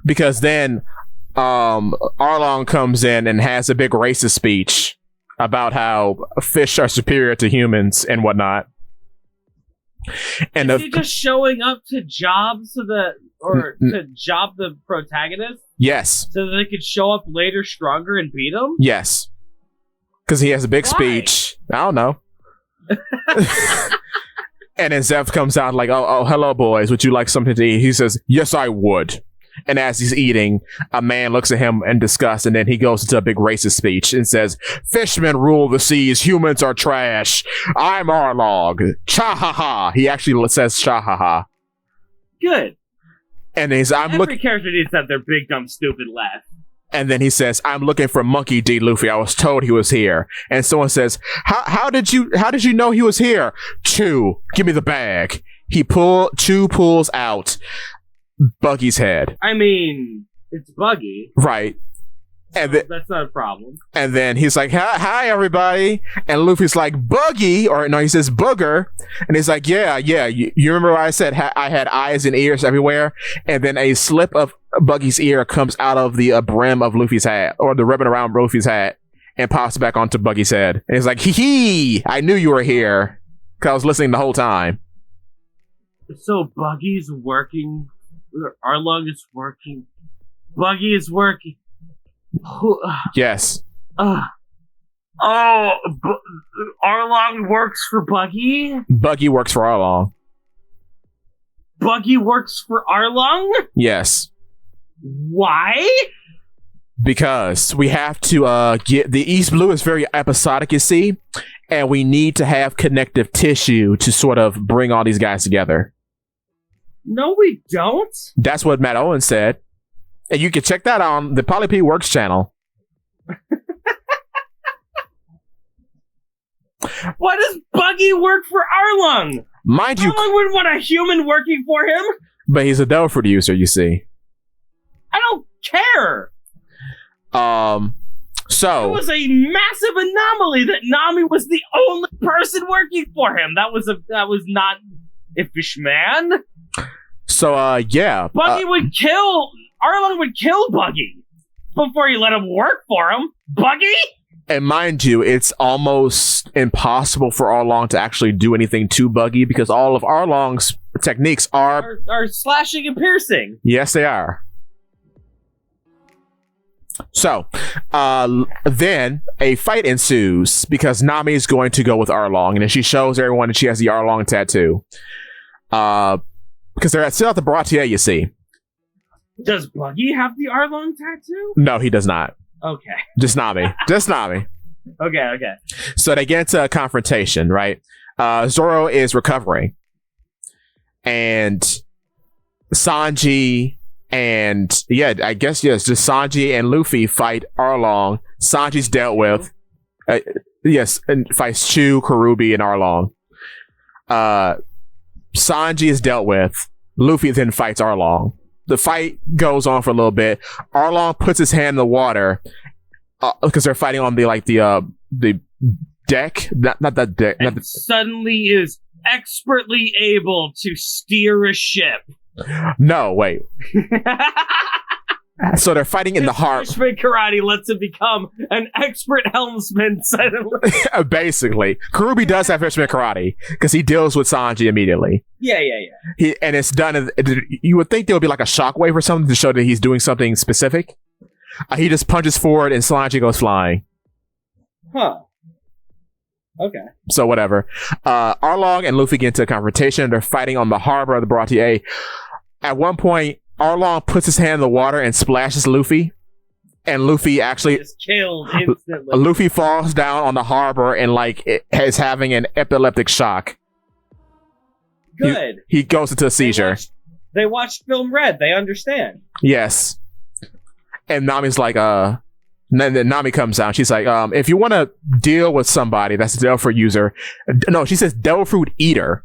because then Arlong comes in and has a big racist speech about how fish are superior to humans and whatnot. And is he just showing up to job to job the protagonist? Yes. So that they could show up later stronger and beat him? Yes. Because he has a big Why? speech. I don't know. And then Zeph comes out like, oh, hello, boys. Would you like something to eat? He says, yes, I would. And as he's eating, a man looks at him in disgust, and then he goes into a big racist speech and says, fishmen rule the seas, humans are trash. I'm Arlong. Cha-ha-ha. He actually says cha-ha-ha. Good. And he's, Every character needs to have their big, dumb, stupid laugh. And then he says, I'm looking for Monkey D. Luffy. I was told he was here. And someone says, how did you know he was here? Chu, give me the bag. Chu pulls out Buggy's head. I mean, it's Buggy. Right. And that's not a problem. And then he's like, hi, everybody. And Luffy's like, Buggy, or no, he says Booger. And he's like, yeah. You remember what I said? I had eyes and ears everywhere. And then a slip of Buggy's ear comes out of the brim of Luffy's hat, or the ribbon around Luffy's hat, and pops back onto Buggy's head. And he's like, hee, I knew you were here. Because I was listening the whole time. So Buggy's working. Arlong is working. Buggy is working. Yes. Arlong works for Buggy? Buggy works for Arlong. Buggy works for Arlong? Yes. Why? Because we have to get... The East Blue is very episodic, you see, and we need to have connective tissue to sort of bring all these guys together. No, we don't. That's what Matt Owen said. And you can check that on the Polly P Works channel. Why does Buggy work for Arlong? Mind you... Arlong wouldn't want a human working for him. But he's a Delphi user, you see. I don't care. So... It was a massive anomaly that Nami was the only person working for him. That was not a fishman. So, yeah. Buggy would kill... Arlong would kill Buggy before he let him work for him. Buggy? And mind you, it's almost impossible for Arlong to actually do anything to Buggy because all of Arlong's techniques are slashing and piercing. Yes, they are. So, then a fight ensues because Nami is going to go with Arlong, and then she shows everyone that she has the Arlong tattoo. Because they're still at the Baratie, you see. Does Buggy have the Arlong tattoo? No, he does not. Okay. Just Nami. Just Nami. Okay. So they get into a confrontation, right? Zoro is recovering. And Sanji and... Yeah, I guess, yes, just Sanji and Luffy fight Arlong. Sanji's dealt with. Yes, and fights Chu, Karubi, and Arlong. Sanji is dealt with. Luffy then fights Arlong. The fight goes on for a little bit. Arlong puts his hand in the water because they're fighting on the deck, not that deck. And suddenly is expertly able to steer a ship. No, wait. So they're fighting in the harbor. Fishman karate lets him become an expert helmsman suddenly. Basically. Kurubi does have Fishman karate because he deals with Sanji immediately. Yeah. And it's done. You would think there would be like a shockwave or something to show that he's doing something specific. He just punches forward and Sanji goes flying. Huh. Okay. So whatever. Arlong and Luffy get into a confrontation. They're fighting on the harbor of the Baratier. At one point, Arlong puts his hand in the water and splashes Luffy. And Luffy actually is killed instantly. Luffy falls down on the harbor and is having an epileptic shock. Good. He goes into a seizure. They watched Film Red. They understand. Yes. And Nami's like, then Nami comes out. She's like, if you want to deal with somebody that's a Devil Fruit user, no, she says Devil Fruit eater.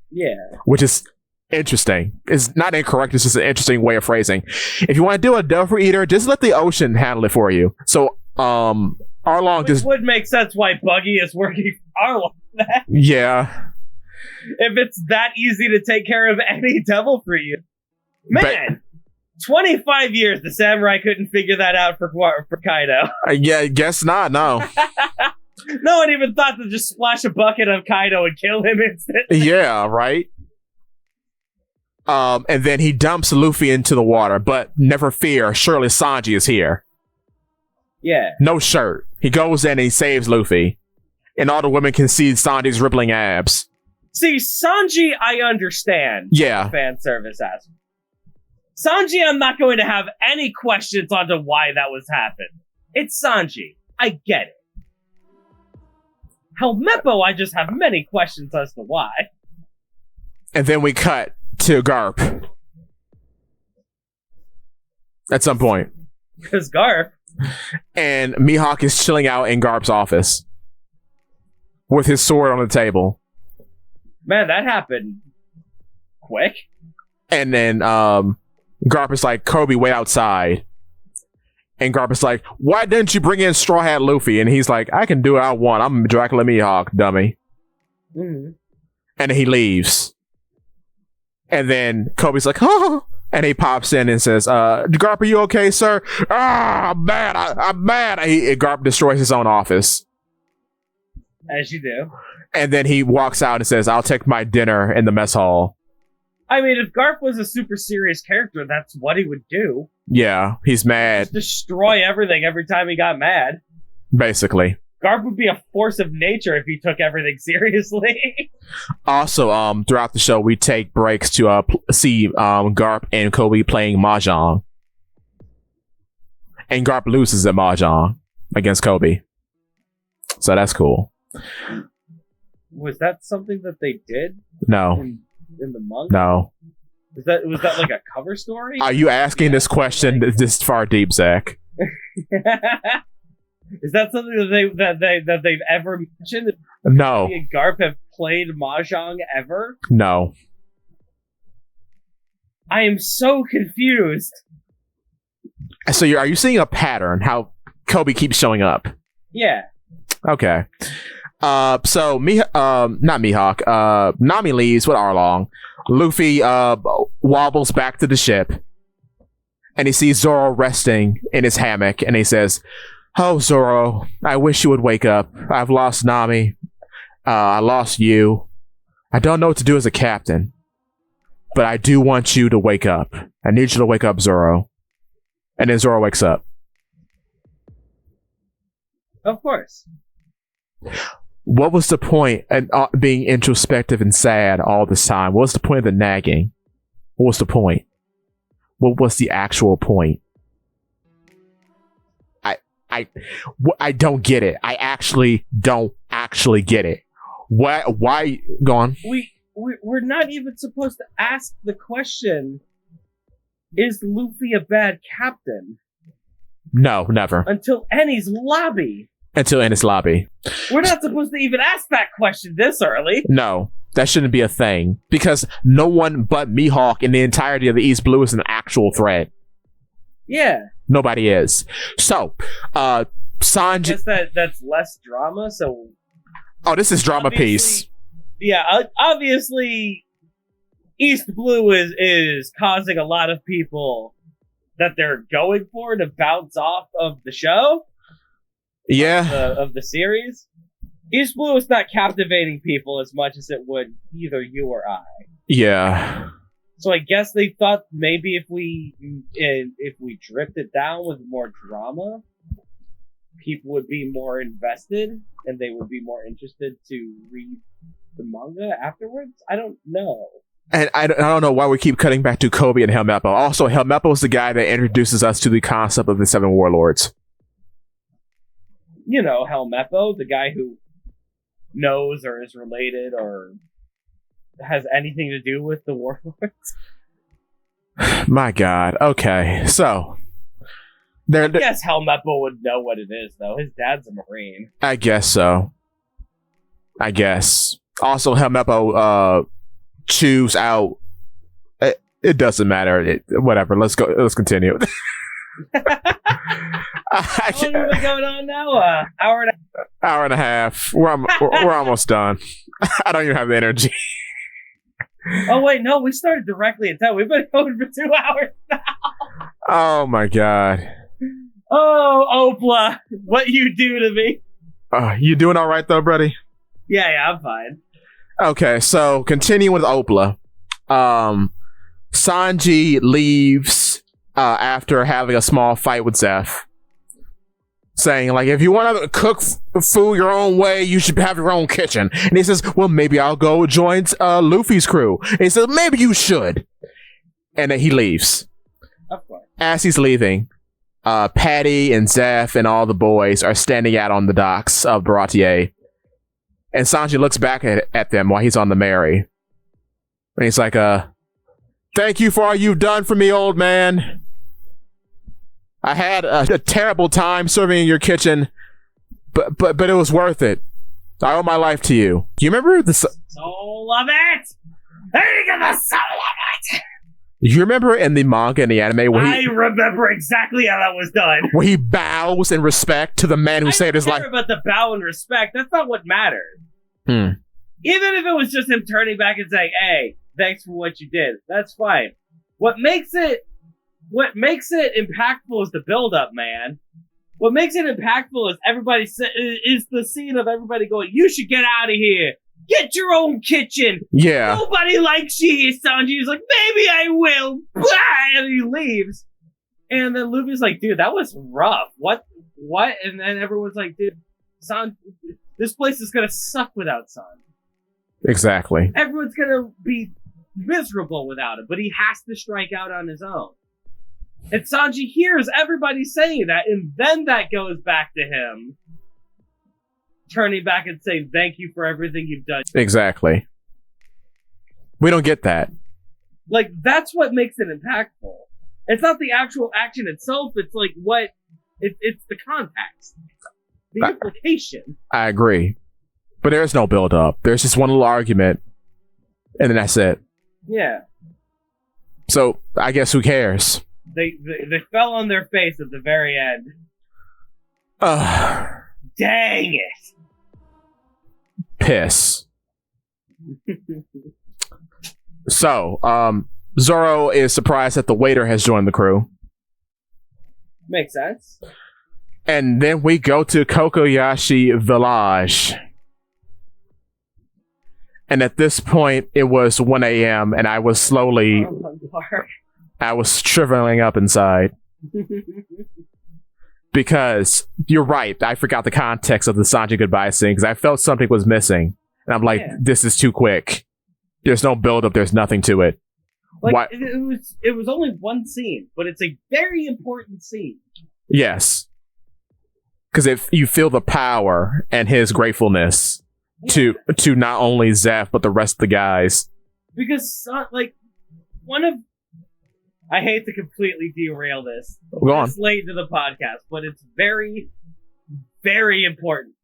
Yeah. Which is interesting. It's not incorrect. It's just an interesting way of phrasing. If you want to deal with a Devil Fruit eater, just let the ocean handle it for you. So, Arlong just would make sense why Buggy is working for Arlong. Yeah. If it's that easy to take care of any Devil Fruit, man. 25 years, the samurai couldn't figure that out for Kaido. Yeah, guess not, no. No one even thought to just splash a bucket of Kaido and kill him instantly. Yeah, right? And then he dumps Luffy into the water, but never fear, surely Sanji is here. Yeah. No shirt. He goes in and he saves Luffy. And all the women can see Sanji's rippling abs. See, Sanji, I understand. Yeah. Fan service aspect. Sanji, I'm not going to have any questions onto why that was happened. It's Sanji. I get it. Helmeppo, I just have many questions as to why. And then we cut to Garp. At some point. Because Garp. And Mihawk is chilling out in Garp's office. With his sword on the table. Man, that happened quick. And then, Garp is like, Kobe, wait outside. And Garp is like, why didn't you bring in Straw Hat Luffy? And he's like, I can do what I want. I'm Dracula Mihawk, dummy. Mm-hmm. And then he leaves. And then Kobe's like, oh. And he pops in and says, Garp, are you okay, sir? I'm mad. I'm mad. Garp destroys his own office. As you do. And then he walks out and says, I'll take my dinner in the mess hall. I mean, if Garp was a super serious character, that's what he would do. Yeah, he's mad. Just destroy everything every time he got mad. Basically. Garp would be a force of nature if he took everything seriously. Also, throughout the show, we take breaks to see Garp and Kobe playing Mahjong. And Garp loses at Mahjong against Kobe. So that's cool. Was that something that they did? No. In the manga? No. Was that like a cover story? Are you asking this question this far deep, Zakk? Is that something that they've ever mentioned? No. Me and Garp have played Mahjong ever? No. I am so confused. So are you seeing a pattern? How Kobe keeps showing up? Yeah. Okay. Not Mihawk. Nami leaves with Arlong. Luffy wobbles back to the ship, and he sees Zoro resting in his hammock, and he says, "Oh, Zoro, I wish you would wake up. I've lost Nami. I lost you. I don't know what to do as a captain, but I do want you to wake up. I need you to wake up, Zoro." And then Zoro wakes up. Of course. What was the point in being introspective and sad all this time? What was the point of the nagging? What was the point? What was the actual point? I don't get it. I actually don't get it. Why? Go on. We're not even supposed to ask the question, is Luffy a bad captain? No, never. Until Eni's lobby. We're not supposed to even ask that question this early. No, that shouldn't be a thing. Because no one but Mihawk in the entirety of the East Blue is an actual threat. Yeah. Nobody is. So, Sanji... I guess that's less drama, so... Oh, this is drama piece. Yeah, obviously, East Blue is causing a lot of people that they're going for to bounce off of the show. Yeah. Of the series. East Blue is not captivating people as much as it would either you or I. Yeah. So I guess they thought maybe if we dripped it down with more drama, people would be more invested and they would be more interested to read the manga afterwards. I don't know. And I don't know why we keep cutting back to Kobe and Helmeppo. Also, Helmeppo is the guy that introduces us to the concept of the Seven Warlords. You know, Helmeppo, the guy who knows or is related or has anything to do with the Warlords. My God. Okay, so I guess Helmeppo would know what it is, though. His dad's a Marine. I guess so. I guess. Also, Helmeppo chews out. It doesn't matter. Whatever. Let's go. Let's continue. How long are we going on now? Hour and a half. We're almost done. I don't even have the energy. Oh wait, no, we started directly at 10. We've been going for 2 hours now. Oh my God. Oh, Opla, what you do to me? You doing all right though, buddy? Yeah, I'm fine. Okay, so continuing with Opla. Sanji leaves after having a small fight with Zeph, saying, like, if you want to cook food your own way, you should have your own kitchen. And he says, well, maybe I'll go join Luffy's crew. And he says, maybe you should. And then he leaves. Of course. As he's leaving, Patty and Zeph and all the boys are standing out on the docks of Baratier. And Sanji looks back at them while he's on the Mary. And he's like, thank you for all you've done for me, old man. I had a terrible time serving in your kitchen, but it was worth it. I owe my life to you. Do you remember the soul of it? Think of the soul of it! You remember in the manga and the anime where I remember exactly how that was done. Where he bows in respect to the man who saved his life. I don't care about the bow and respect. That's not what mattered. Even if it was just him turning back and saying, hey, thanks for what you did. That's fine. What makes it impactful is the build-up, man. What makes it impactful is the scene of everybody going, you should get out of here. Get your own kitchen. Yeah. Nobody likes you here, Sanji. He's like, maybe I will. And he leaves. And then Luffy's like, dude, that was rough. What? And then everyone's like, dude, Sanji, this place is going to suck without Sanji. Exactly. Everyone's going to be miserable without him, but he has to strike out on his own. And Sanji hears everybody saying that, and then that goes back to him turning back and saying, thank you for everything you've done. Exactly. We don't get that. Like, that's what makes it impactful. It's not the actual action itself, it's like it's the context. The implication. I agree. But there's no build up. There's just one little argument, and then that's it. Yeah. So, I guess who cares? They fell on their face at the very end. Dang it. Piss. So, Zoro is surprised that the waiter has joined the crew. Makes sense. And then we go to Kokoyashi Village. And at this point, it was 1 a.m. and I was slowly... I was shriveling up inside. Because, you're right, I forgot the context of the Sanji goodbye scene, because I felt something was missing. And I'm like, This is too quick. There's no build-up, there's nothing to it. Like, it was only one scene, but it's a very important scene. Yes. Because if you feel the power and his gratefulness to not only Zeph, but the rest of the guys. Because, I hate to completely derail this. Go on. It's late into the podcast, but it's very, very important.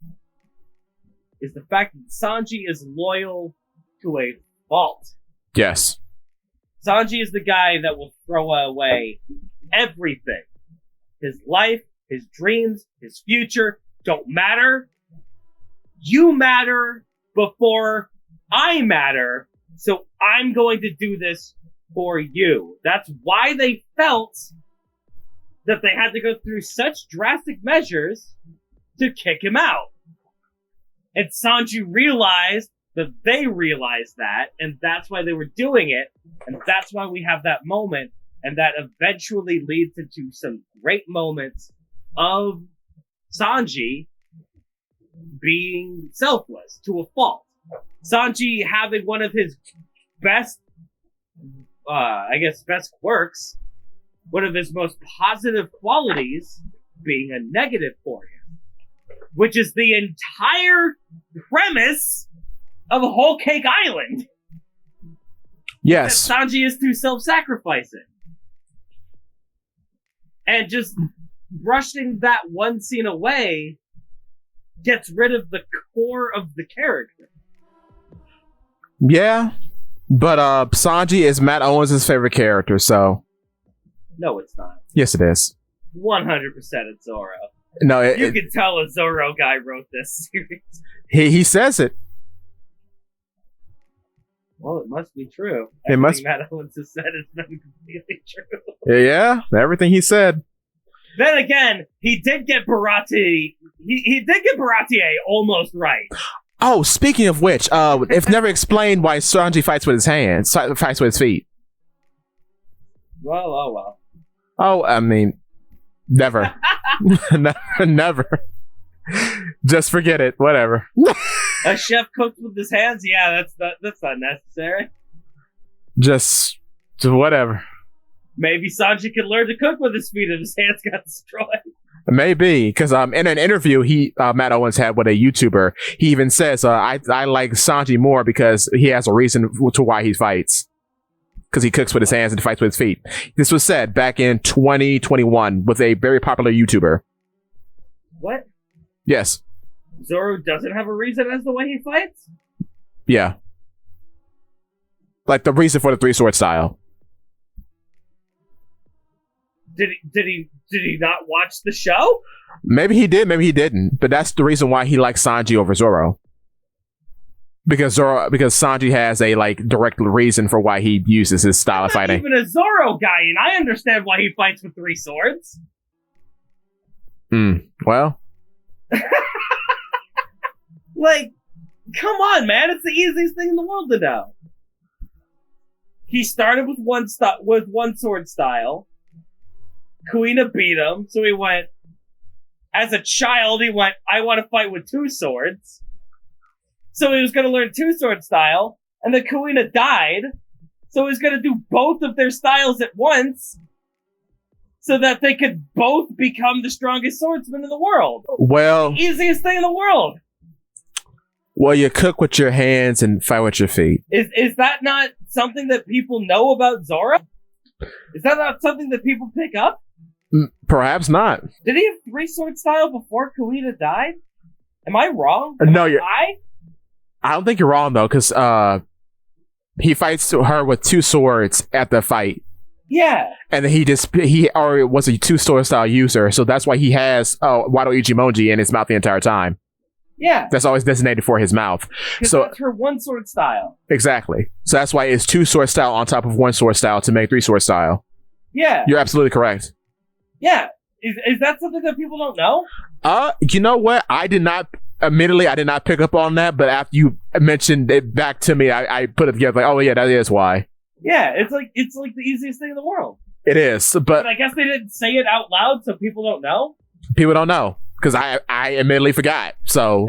Is the fact that Sanji is loyal to a fault. Yes. Sanji is the guy that will throw away everything. His life, his dreams, his future don't matter. You matter before I matter. So I'm going to do this for you. That's why they felt that they had to go through such drastic measures to kick him out. And Sanji realized that they realized that, and that's why they were doing it, and that's why we have that moment, and that eventually leads into some great moments of Sanji being selfless to a fault. Sanji having one of his best, best quirks, one of his most positive qualities being a negative for him, which is the entire premise of Whole Cake Island. Yes. That Sanji is too self-sacrificing. And just brushing that one scene away gets rid of the core of the character. Yeah, but Sanji is Matt Owens' favorite character, so... No, it's not. Yes, it is. 100% it's Zoro. No, you can tell a Zoro guy wrote this series. He says it. Well, it must be true. Everything Matt Owens has said has been completely true. Yeah, everything he said. Then again, he did get Baratie. He did get Baratie almost right. Oh, speaking of which, it's never explained why Sanji fights with his hands, fights with his feet. Well, oh well. Oh, I mean, never. Never. Just forget it. Whatever. A chef cooks with his hands? Yeah, that's not necessary. Just whatever. Maybe Sanji could learn to cook with his feet if his hands got destroyed. Maybe, because in an interview Matt Owens had with a YouTuber, he even says, I like Sanji more because he has a reason to why he fights. Because he cooks with his hands and fights with his feet. This was said back in 2021 with a very popular YouTuber. What? Yes. Zoro doesn't have a reason as the way he fights? Yeah. Like the reason for the three sword style. Did he not watch the show? Maybe he did, maybe he didn't. But that's the reason why he likes Sanji over Zoro. Because Sanji has a direct reason for why he uses his style of fighting. I'm not even a Zoro guy, and I understand why he fights with three swords. Well. Come on, man! It's the easiest thing in the world to know. He started with one sword style. Kuina beat him, so he went. As a child, he went, I want to fight with two swords. So he was going to learn two sword style, and then Kuina died, so he was going to do both of their styles at once, so that they could both become the strongest swordsmen in the world. Well, the easiest thing in the world. Well, you cook with your hands and fight with your feet. Is that not something that people know about Zoro? Is that not something that people pick up? Perhaps not. Did he have three sword style before Kuina died? Am I wrong? No, I don't think you're wrong though, because he fights her with two swords at the fight. Yeah. And then he already was a two sword style user, so that's why he has Wado Ichimonji in his mouth the entire time. Yeah. That's always designated for his mouth. So that's her one sword style. Exactly. So that's why it's two sword style on top of one sword style to make three sword style. Yeah. You're absolutely correct. Yeah. Is that something that people don't know? You know what? Admittedly, I did not pick up on that, but after you mentioned it back to me, I put it together like, oh yeah, that is why. Yeah, it's like the easiest thing in the world. It is, but I guess they didn't say it out loud, so people don't know. People don't know because I admittedly forgot. So,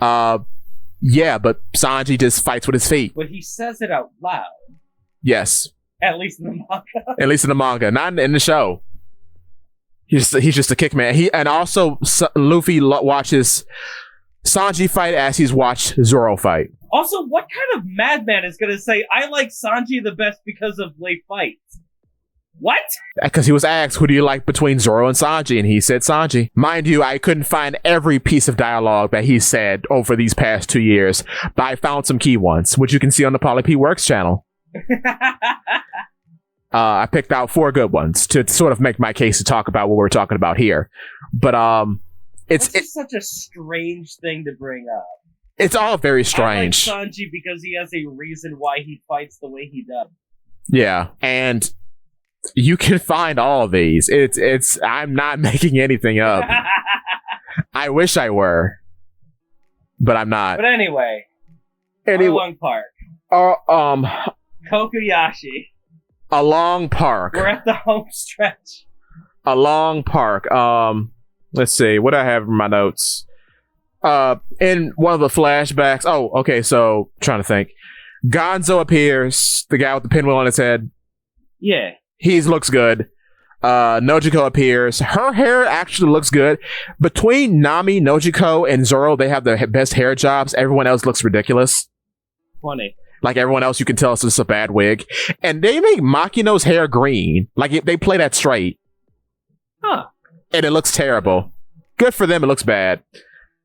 yeah, but Sanji just fights with his feet. But he says it out loud. Yes. At least in the manga. At least in the manga, not in the show. He's just a kick man. And also Luffy watches Sanji fight as he's watched Zoro fight. Also, what kind of madman is going to say, I like Sanji the best because of late fights? What? Because he was asked, who do you like between Zoro and Sanji? And he said Sanji. Mind you, I couldn't find every piece of dialogue that he said over these past 2 years, but I found some key ones, which you can see on the Polly P Works channel. I picked out 4 good ones to sort of make my case to talk about what we're talking about here. But it's such a strange thing to bring up. It's all very strange. I like Sanji because he has a reason why he fights the way he does. Yeah, and you can find all of these. It's. I'm not making anything up. I wish I were, but I'm not. But anyway, Arlong Park. Kokuyashi. A long park. We're at the home stretch. A long park. Let's see. What do I have in my notes? In one of the flashbacks. Oh, okay. So, trying to think. Gonzo appears. The guy with the pinwheel on his head. Yeah. He looks good. Nojiko appears. Her hair actually looks good. Between Nami, Nojiko, and Zoro, they have the best hair jobs. Everyone else looks ridiculous. Funny. Like everyone else, you can tell it's just a bad wig. And they make Makino's hair green. Like they play that straight. Huh. And it looks terrible. Good for them, it looks bad.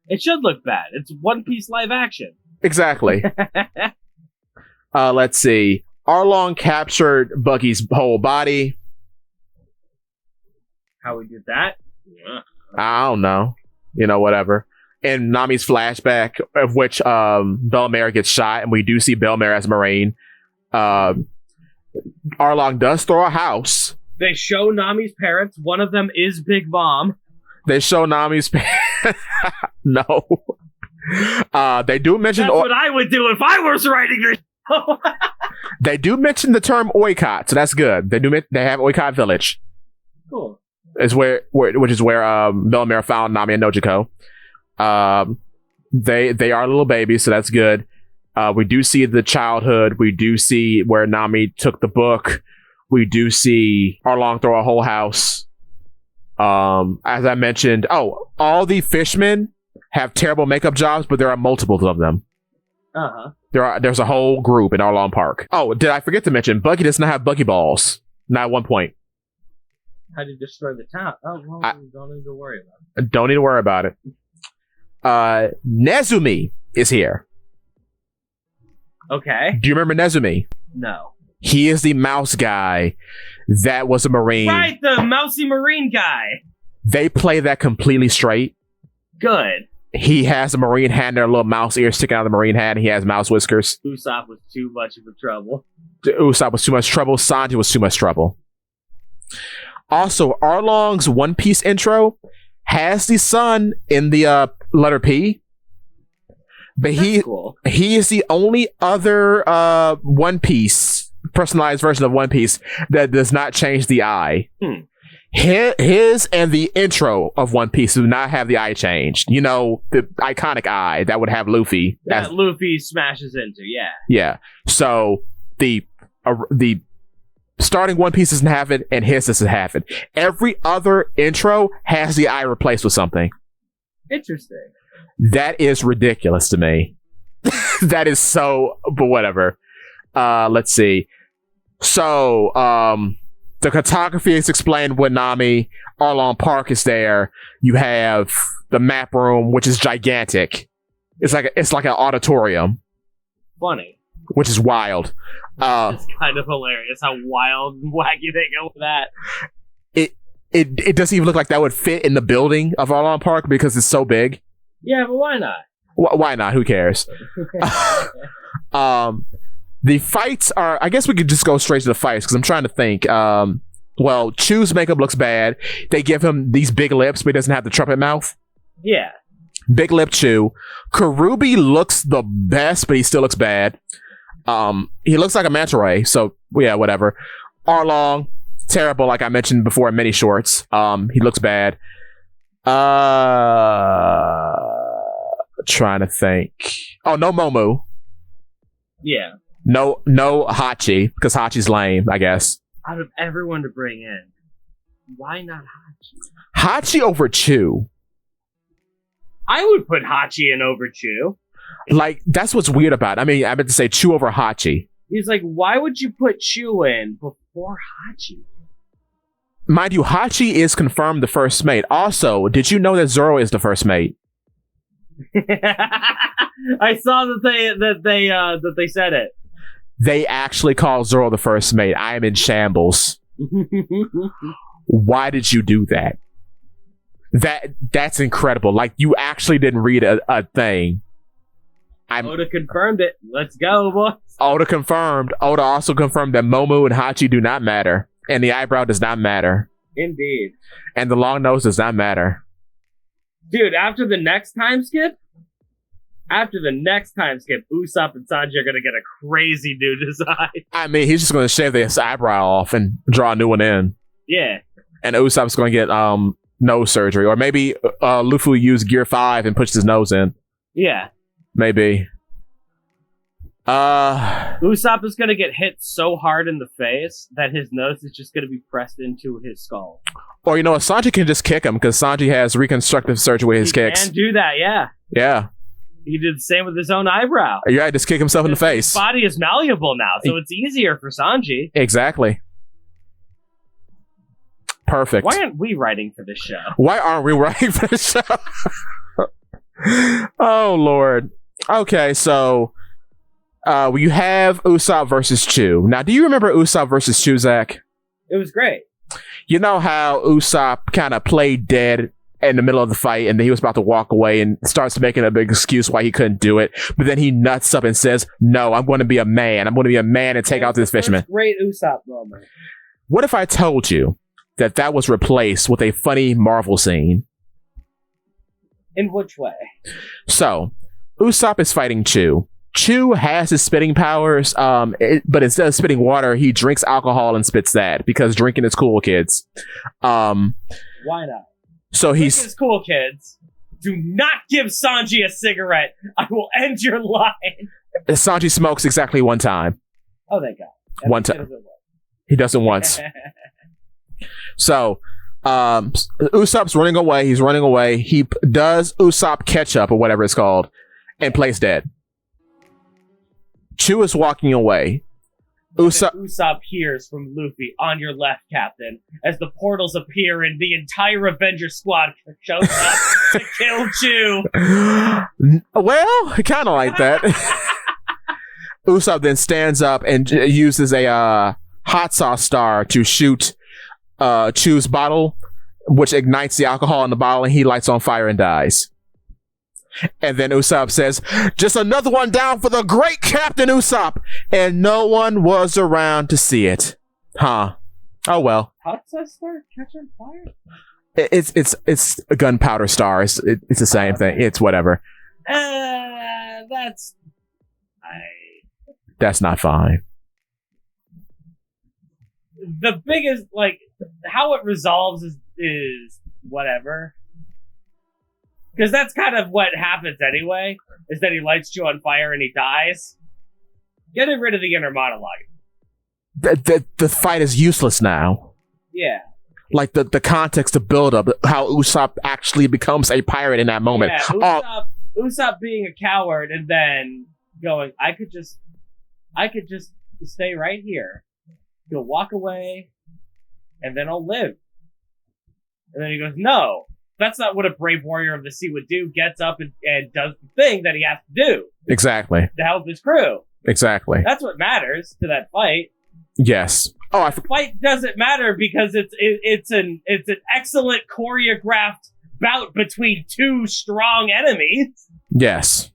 It should look bad. It's One Piece live action. Exactly. Let's see. Arlong captured Buggy's whole body. How we did that? Yeah. I don't know. Whatever. In Nami's flashback, of which Bellemare gets shot, and we do see Bellemare as a Marine. Arlong does throw a house. They show Nami's parents. One of them is Big Mom. They show Nami's parents. No. They do mention... That's what I would do if I was writing this show. They do mention the term Oikot, so that's good. They have Oikot Village. Cool. Which is where Bellemare found Nami and Nojiko. They are little babies, so that's good. We do see the childhood. We do see where Nami took the book. We do see Arlong throw a whole house. As I mentioned, all the fishmen have terrible makeup jobs, but there are multiples of them. Uh-huh. There's a whole group in Arlong Park. Oh, did I forget to mention, Buggy does not have Buggy balls. Not at one point. How do you destroy the town? Oh, well, don't need to worry about it. Don't need to worry about it. Nezumi is here. Okay. Do you remember Nezumi? No. He is the mouse guy that was a Marine. Right, the mousy Marine guy. They play that completely straight. Good. He has a Marine hat and their little mouse ears sticking out of the Marine hat, and he has mouse whiskers. Usopp was too much of a trouble. Usopp was too much trouble. Sanji was too much trouble. Also, Arlong's One Piece intro has the sun in the letter P. But cool. He is the only other One Piece personalized version of One Piece that does not change the I. His and the intro of One Piece do not have the eye changed. The iconic eye that would have Luffy. That Luffy smashes into, yeah. Yeah. So the starting One Piece doesn't have it, and his doesn't have it. Every other intro has the eye replaced with something. Interesting. That is ridiculous to me. That is so, but whatever. Let's see. So, the cartography is explained with Nami. Arlong Park is there. You have the map room, which is gigantic. It's like an auditorium. Funny. Which is wild. It's kind of hilarious how wild and wacky they go with that. It doesn't even look like that would fit in the building of Arlong Park because it's so big. Yeah, but why not? Why not? Who cares? The fights are... I guess we could just go straight to the fights because I'm trying to think. Well, Chu's makeup looks bad. They give him these big lips, but he doesn't have the trumpet mouth. Yeah. Big lip Chu. Karubi looks the best, but he still looks bad. He looks like a manta ray, so yeah, whatever. Arlong, terrible, like I mentioned before in many shorts. He looks bad. Trying to think. Oh, no Momo. Yeah. No Hachi, because Hachi's lame, I guess. Out of everyone to bring in, why not Hachi? Hachi over Chu. I would put Hachi in over Chu. Like, that's what's weird about it. I mean, I meant to say Chu over Hachi. He's like, why would you put Chu in before Hachi? Mind you, Hachi is confirmed the first mate. Also, did you know that Zoro is the first mate? I saw that they said it. They actually call Zoro the first mate. I am in shambles. Why did you do that? That's incredible. Like, you actually didn't read a thing. Oda confirmed it. Let's go, boys. Oda confirmed. Oda also confirmed that Momo and Hachi do not matter. And the eyebrow does not matter. Indeed. And the long nose does not matter. Dude, after the next time skip, Usopp and Sanji are going to get a crazy new design. I mean, he's just going to shave this eyebrow off and draw a new one in. Yeah. And Usopp's going to get nose surgery. Or maybe Luffy used Gear 5 and pushed his nose in. Yeah. Maybe. Usopp is going to get hit so hard in the face that his nose is just going to be pressed into his skull. Or, you know what? Sanji can just kick him because Sanji has reconstructive surgery with his kicks. He can do that, yeah. Yeah. He did the same with his own eyebrow. Yeah, just kick himself in the face. His body is malleable now, so it's easier for Sanji. Exactly. Perfect. Why aren't we writing for this show? Why aren't we writing for this show? Oh, Lord. Okay, so you have Usopp versus Chu. Now, do you remember Usopp versus Chu, Zakk? It was great. You know how Usopp kind of played dead in the middle of the fight, and then he was about to walk away and starts making a big excuse why he couldn't do it, but then he nuts up and says, no, I'm going to be a man. I'm going to be a man and take out this fisherman. Great Usopp moment. What if I told you that was replaced with a funny Marvel scene? In which way? So, Usopp is fighting Chu. Chu has his spitting powers, but instead of spitting water, he drinks alcohol and spits that, because drinking is cool, kids. Why not? So Drinking is cool, kids. Do not give Sanji a cigarette. I will end your line. Sanji smokes exactly one time. Oh, thank God. One time. He does it once. So, Usopp's running away. He's running away. He does Usopp ketchup or whatever it's called and plays dead. Chu is walking away. Usopp hears from Luffy, on your left, Captain, as the portals appear and the entire Avenger squad shows up to kill Chu. Well, kind of like that. Usopp then stands up and uses a hot sauce star to shoot Chu's bottle, which ignites the alcohol in the bottle, and he lights on fire and dies. And then Usopp says, just another one down for the great Captain Usopp. And no one was around to see it. Huh. Oh, well. Hot sauce star catch on fire? It's a gunpowder star. It's the same thing. It's whatever. That's not fine. The biggest, how it resolves is whatever. Because that's kind of what happens anyway, is that he lights Chu on fire and he dies. Getting rid of the inner monologue. The fight is useless now. Yeah. Like the context to build up, how Usopp actually becomes a pirate in that moment. Yeah, Usopp being a coward and then going, I could just stay right here. He'll walk away and then I'll live. And then he goes, no. That's not what a brave warrior of the sea would do. Gets up and does the thing that he has to do. Exactly. To help his crew. Exactly. That's what matters to that fight. Yes. Oh, the fight doesn't matter because it's an excellent choreographed bout between two strong enemies. Yes.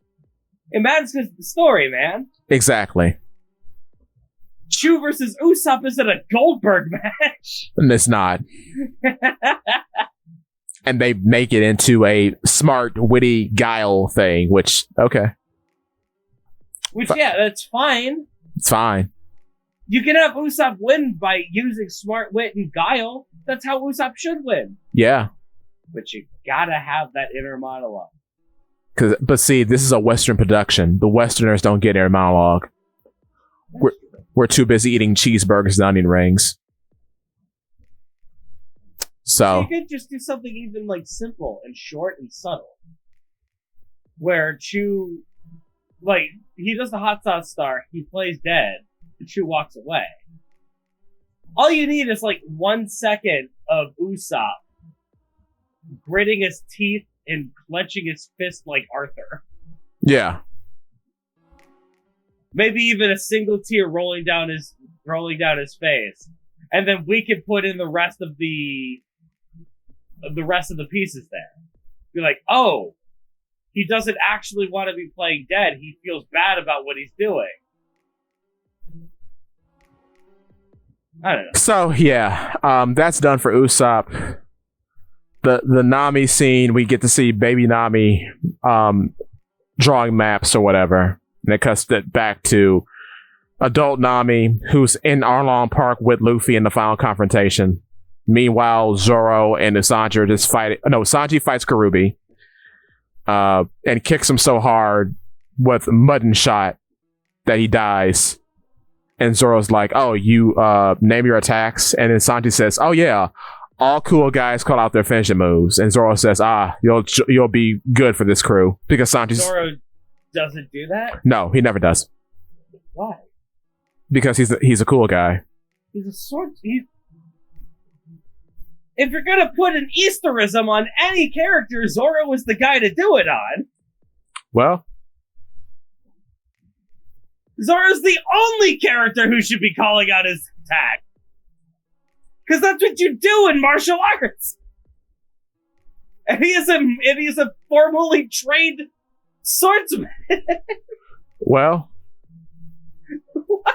It matters because of the story, man. Exactly. Chu versus Usopp isn't a Goldberg match. And it's not. And they make it into a smart, witty guile thing, which, okay. Yeah, that's fine. It's fine. You can have Usopp win by using smart wit and guile. That's how Usopp should win. Yeah. But you gotta have that inner monologue. But see, this is a Western production. The Westerners don't get inner monologue. We're too busy eating cheeseburgers and onion rings. So you could just do something even simple and short and subtle. Where Chu, he does the hot sauce star, he plays dead, and Chu walks away. All you need is 1 second of Usopp gritting his teeth and clenching his fist like Arthur. Yeah. Maybe even a single tear rolling down his face. And then we can put in the rest of the pieces there. Be like, oh, he doesn't actually want to be playing dead. He feels bad about what he's doing. I don't know. So yeah, that's done for Usopp. The Nami scene, we get to see baby Nami drawing maps or whatever, and it cuts it back to adult Nami, who's in Arlong Park with Luffy in the final confrontation. Meanwhile, Zoro and Sanji are just fighting. No, Sanji fights Karubi and kicks him so hard with Mudden shot that he dies. And Zoro's like, "Oh, you name your attacks." And then Sanji says, "Oh yeah, all cool guys call out their finishing moves." And Zoro says, you'll be good for this crew." Because Zoro doesn't do that? No, he never does. Why? Because he's a cool guy. He's a sort. If you're gonna put an Easterism on any character, Zoro is the guy to do it on. Well, Zoro's the only character who should be calling out his attack. Because that's what you do in martial arts. And he is a formally trained swordsman. Well. What?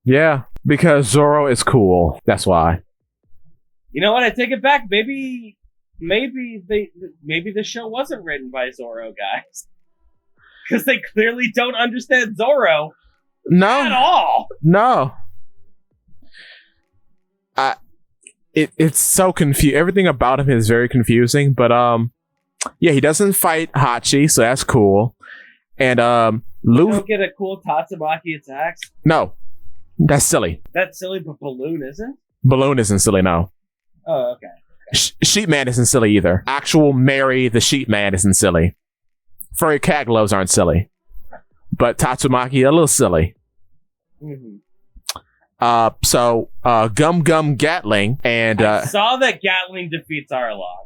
Yeah, because Zoro is cool. That's why. You know what? I take it back. Maybe the show wasn't written by Zoro guys. Because they clearly don't understand Zoro at all. No. It's so confusing. Everything about him is very confusing. But yeah, he doesn't fight Hachi, so that's cool. And You don't get a cool Tatsumaki attacks? No. That's silly. That's silly, but Balloon isn't? Balloon isn't silly, no. Oh, okay. Sheep Man isn't silly either. Actual Mary the Sheep Man isn't silly. Furry cat gloves aren't silly. But Tatsumaki, a little silly. Mm-hmm. So Gum Gum Gatling and... I saw that Gatling defeats Arlong.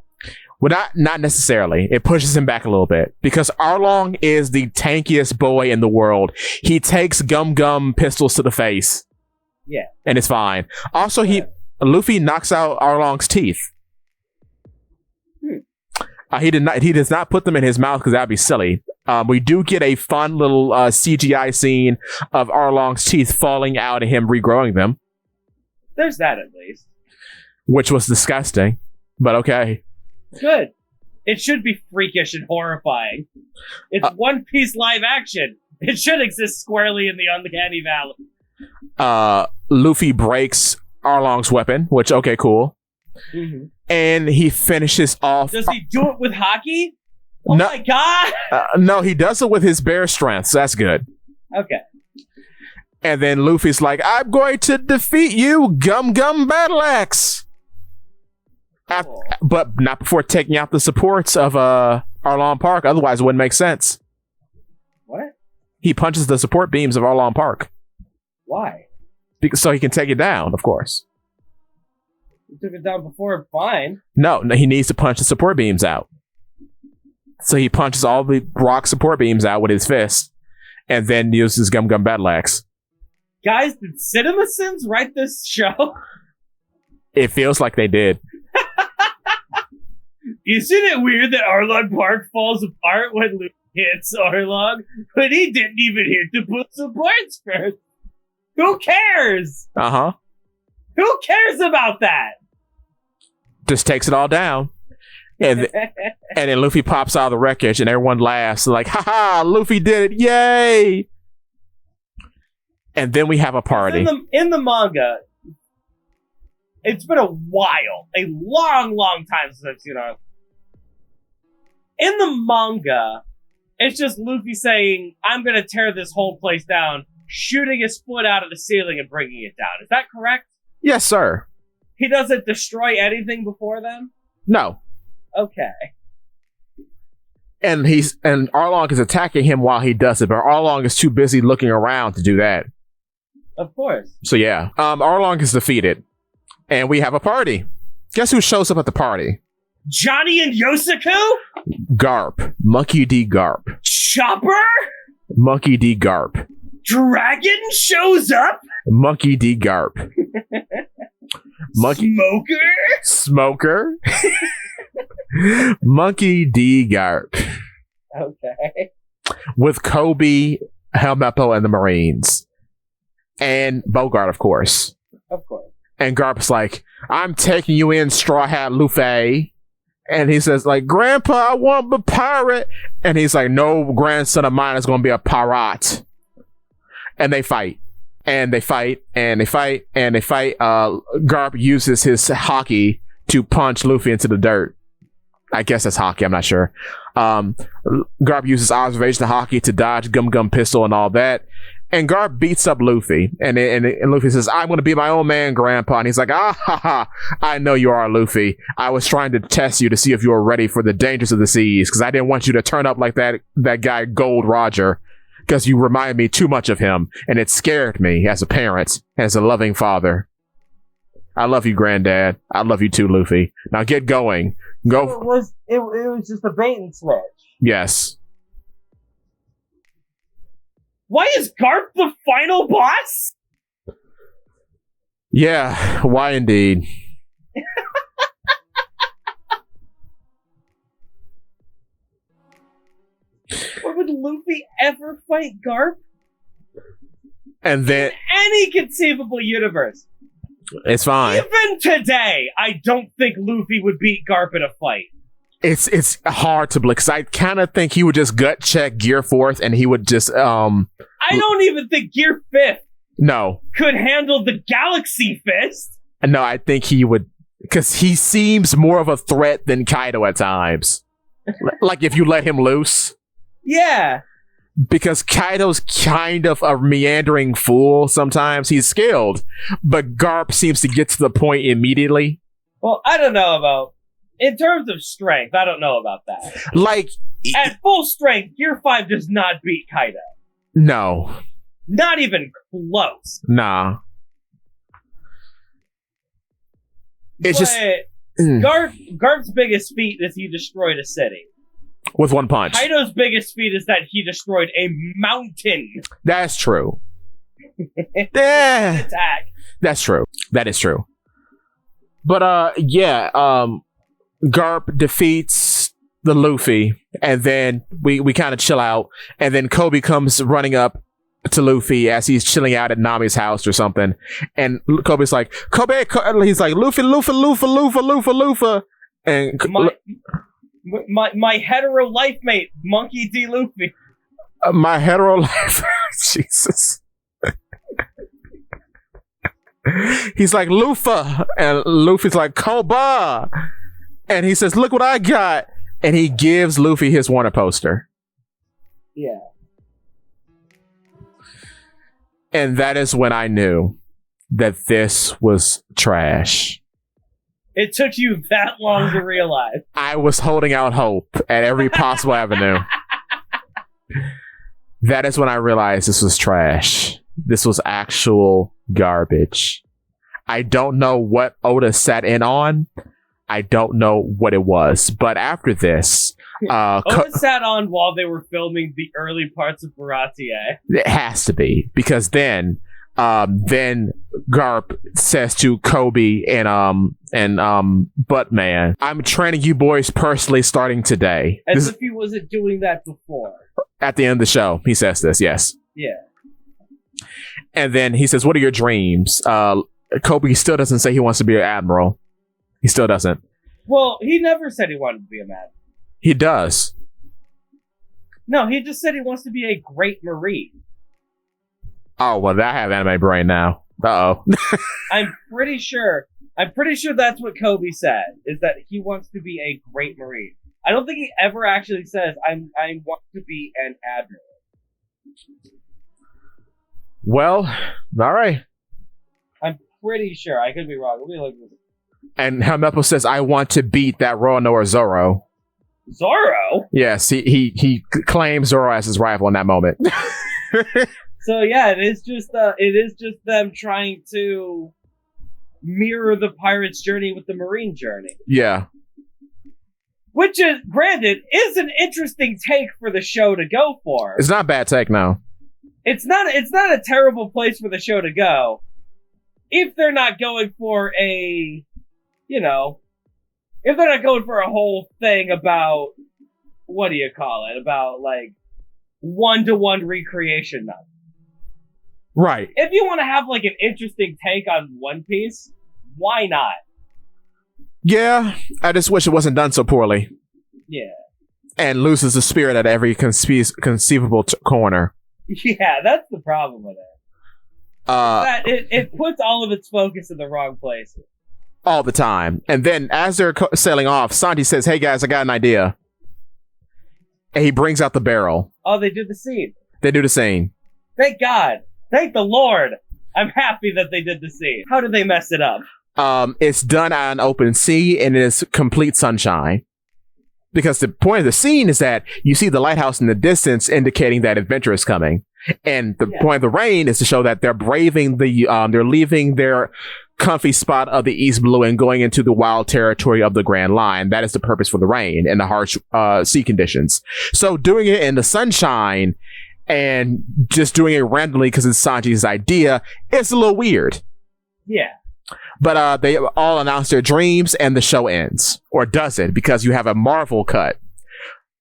Well, not necessarily. It pushes him back a little bit. Because Arlong is the tankiest boy in the world. He takes Gum Gum pistols to the face. Yeah. And it's fine. Also, Luffy knocks out Arlong's teeth. He does not put them in his mouth because that'd be silly. We do get a fun little CGI scene of Arlong's teeth falling out and him regrowing them. There's that at least. Which was disgusting. But okay. Good. It should be freakish and horrifying. It's One Piece live action. It should exist squarely in the Uncanny Valley. Luffy breaks Arlong's weapon, which, okay, cool. Mm-hmm. And he finishes off... Does he do it with hockey? Oh no, my god! No, he does it with his bare strength, so that's good. Okay. And then Luffy's like, "I'm going to defeat you, Gum Gum Battle Axe!" Cool. But not before taking out the supports of Arlong Park, otherwise it wouldn't make sense. What? He punches the support beams of Arlong Park. Why? So he can take it down, of course. He took it down before, fine. No, he needs to punch the support beams out. So he punches all the rock support beams out with his fist, and then uses Gum Gum Battle Axe. Guys, did CinemaSins write this show? It feels like they did. Isn't it weird that Arlong Park falls apart when Luke hits Arlong, but he didn't even hit the put supports first? Who cares? Uh-huh. Who cares about that? Just takes it all down. And then Luffy pops out of the wreckage and everyone laughs. Like, haha, Luffy did it. Yay! And then we have a party. In the manga, it's been a while. A long, long time since I've seen Arlong. In the manga, it's just Luffy saying, "I'm going to tear this whole place down," shooting his foot out of the ceiling and bringing it down. Is that correct? Yes, sir. He doesn't destroy anything before then? No. Okay. And Arlong is attacking him while he does it, but Arlong is too busy looking around to do that. Of course. So yeah, Arlong is defeated, and we have a party. Guess who shows up at the party? Johnny and Yosaku? Garp. Monkey D. Garp. Chopper? Monkey D. Garp. Dragon shows up? Monkey D. Garp. Smoker. Monkey D. Garp. Okay. With Kobe, Helmeppo, and the Marines. And Bogart, of course. Of course. And Garp's like, I'm taking you in, Straw Hat Luffy. And he says, like, Grandpa, I want to be pirate. And he's like, no grandson of mine is going to be a pirate. And they fight. And they fight. And they fight. And they fight. Garp uses his hockey to punch Luffy into the dirt. I guess that's hockey. I'm not sure. Garp uses observation hockey to dodge Gum Pistol and all that. And Garp beats up Luffy. And Luffy says, I'm going to be my own man, Grandpa. And he's like, ah, ha, ha. I know you are, Luffy. I was trying to test you to see if you were ready for the dangers of the seas. Because I didn't want you to turn up like that guy, Gold Roger. Because you remind me too much of him. And it scared me as a parent, as a loving father. I love you, Granddad. I love you too, Luffy. Now get going. Go. It was just a bait and switch. Yes. Why is Garp the final boss? Yeah, why indeed? Why would Luffy ever fight Garp? And then... In any conceivable universe. It's fine. Even today, I don't think Luffy would beat Garp in a fight. It's hard to believe, because I kind of think he would just gut check Gear 4th, and he would just, I don't even think Gear 5th could handle the Galaxy Fist. No, I think he would, because he seems more of a threat than Kaido at times. Like, if you let him loose. Yeah. Because Kaido's kind of a meandering fool sometimes. He's skilled, but Garp seems to get to the point immediately. Well, I don't know about... In terms of strength, I don't know about that. Like... At full strength, Gear 5 does not beat Kaido. No. Not even close. Nah. It's just... Garp's biggest feat is he destroyed a city. With one punch. Kaido's biggest feat is that he destroyed a mountain. That's true. Yeah. Attack. That's true. That is true. But, Garp defeats the Luffy, and then we kind of chill out, and then Kobe comes running up to Luffy as he's chilling out at Nami's house or something, and Kobe's like, he's like, Luffy, and my hetero life mate, Monkey D. Luffy. My hetero life, Jesus. He's like, Luffy, and Luffy's like, Koba. And he says, look what I got. And he gives Luffy his Warner poster. Yeah. And that is when I knew that this was trash. It took you that long to realize. I was holding out hope at every possible avenue. That is when I realized this was trash. This was actual garbage. I don't know what Oda sat in on. I don't know what it was, but after this, Oda sat on while they were filming the early parts of Baratie. It has to be, because then Garp says to Kobe and Buttman, I'm training you boys personally starting today. As if he wasn't doing that before. At the end of the show, he says this, yes. Yeah. And then he says, what are your dreams? Kobe still doesn't say he wants to be an admiral. He still doesn't. Well, he never said he wanted to be a man. He does. No, he just said he wants to be a great Marine. Oh, well, I have anime brain now. Uh-oh. I'm pretty sure that's what Kobe said, is that he wants to be a great Marine. I don't think he ever actually says, I want to be an admiral. Well, all right. I'm pretty sure. I could be wrong. Let me look at this. And Helmeppo says, I want to beat that Roronoa Zoro. Zoro? Yes, he claims Zoro as his rival in that moment. So yeah, it is just them trying to mirror the pirate's journey with the Marine journey. Yeah. Which is, granted, is an interesting take for the show to go for. It's not a bad take, no. It's not a terrible place for the show to go. if they're not going for a, if they're not going for a whole thing about, what do you call it? About, like, one-to-one recreation of it. Right. If you want to have, like, an interesting take on One Piece, why not? Yeah, I just wish it wasn't done so poorly. Yeah. And loses the spirit at every conceivable corner. Yeah, that's the problem with it. It puts all of its focus in the wrong places. All the time. And then as they're sailing off, Sanji says, hey guys, I got an idea. And he brings out the barrel. Oh, they did the scene. They do the scene. Thank God. Thank the Lord. I'm happy that they did the scene. How did they mess it up? It's done on open sea and it's complete sunshine. Because the point of the scene is that you see the lighthouse in the distance indicating that adventure is coming. And the point of the rain is to show that they're braving they're leaving their comfy spot of the East Blue and going into the wild territory of the Grand Line. That is the purpose for the rain and the harsh sea conditions. So doing it in the sunshine and just doing it randomly because it's Sanji's idea, it's a little weird. Yeah. But they all announce their dreams and the show ends. Or does it? Because you have a Marvel cut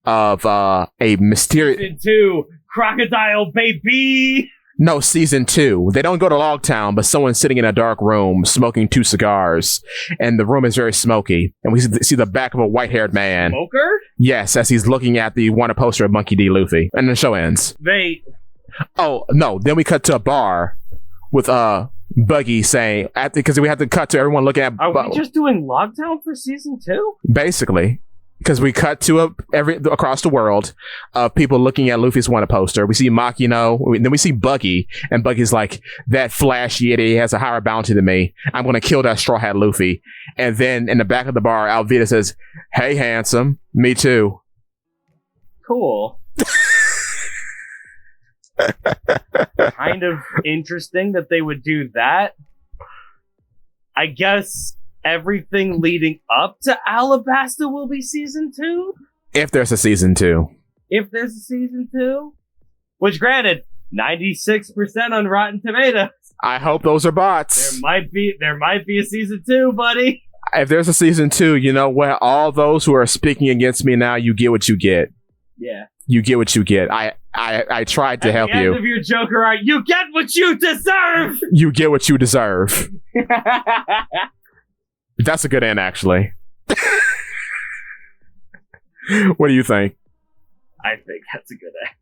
of a mysterious... Season 2, Crocodile Baby! No, season 2. They don't go to Logtown, but someone's sitting in a dark room smoking 2 cigars. And the room is very smoky. And we see the back of a white-haired man. Smoker? Yes, as he's looking at the wanted poster of Monkey D. Luffy. And the show ends. Oh, no. Then we cut to a bar with Buggy saying... Because we have to cut to everyone looking at... Are we just doing Logtown for season 2? Basically. Because we cut to across the world of people looking at Luffy's wanted poster. We see Makino, then we see Buggy, and Buggy's like, that Flash Yeti has a higher bounty than me. I'm going to kill that Straw Hat Luffy. And then in the back of the bar, Alvida says, hey, handsome, me too. Cool. Kind of interesting that they would do that. I guess... everything leading up to Alabasta will be season 2? If there's a season 2. If there's a season 2? Which, granted, 96% on Rotten Tomatoes. I hope those are bots. There might be a season 2, buddy. If there's a season 2, you know what? All those who are speaking against me now, you get what you get. Yeah. You get what you get. I tried to help you. At the end of your Joker art, you get what you deserve! You get what you deserve. That's a good end, actually. What do you think? I think that's a good end.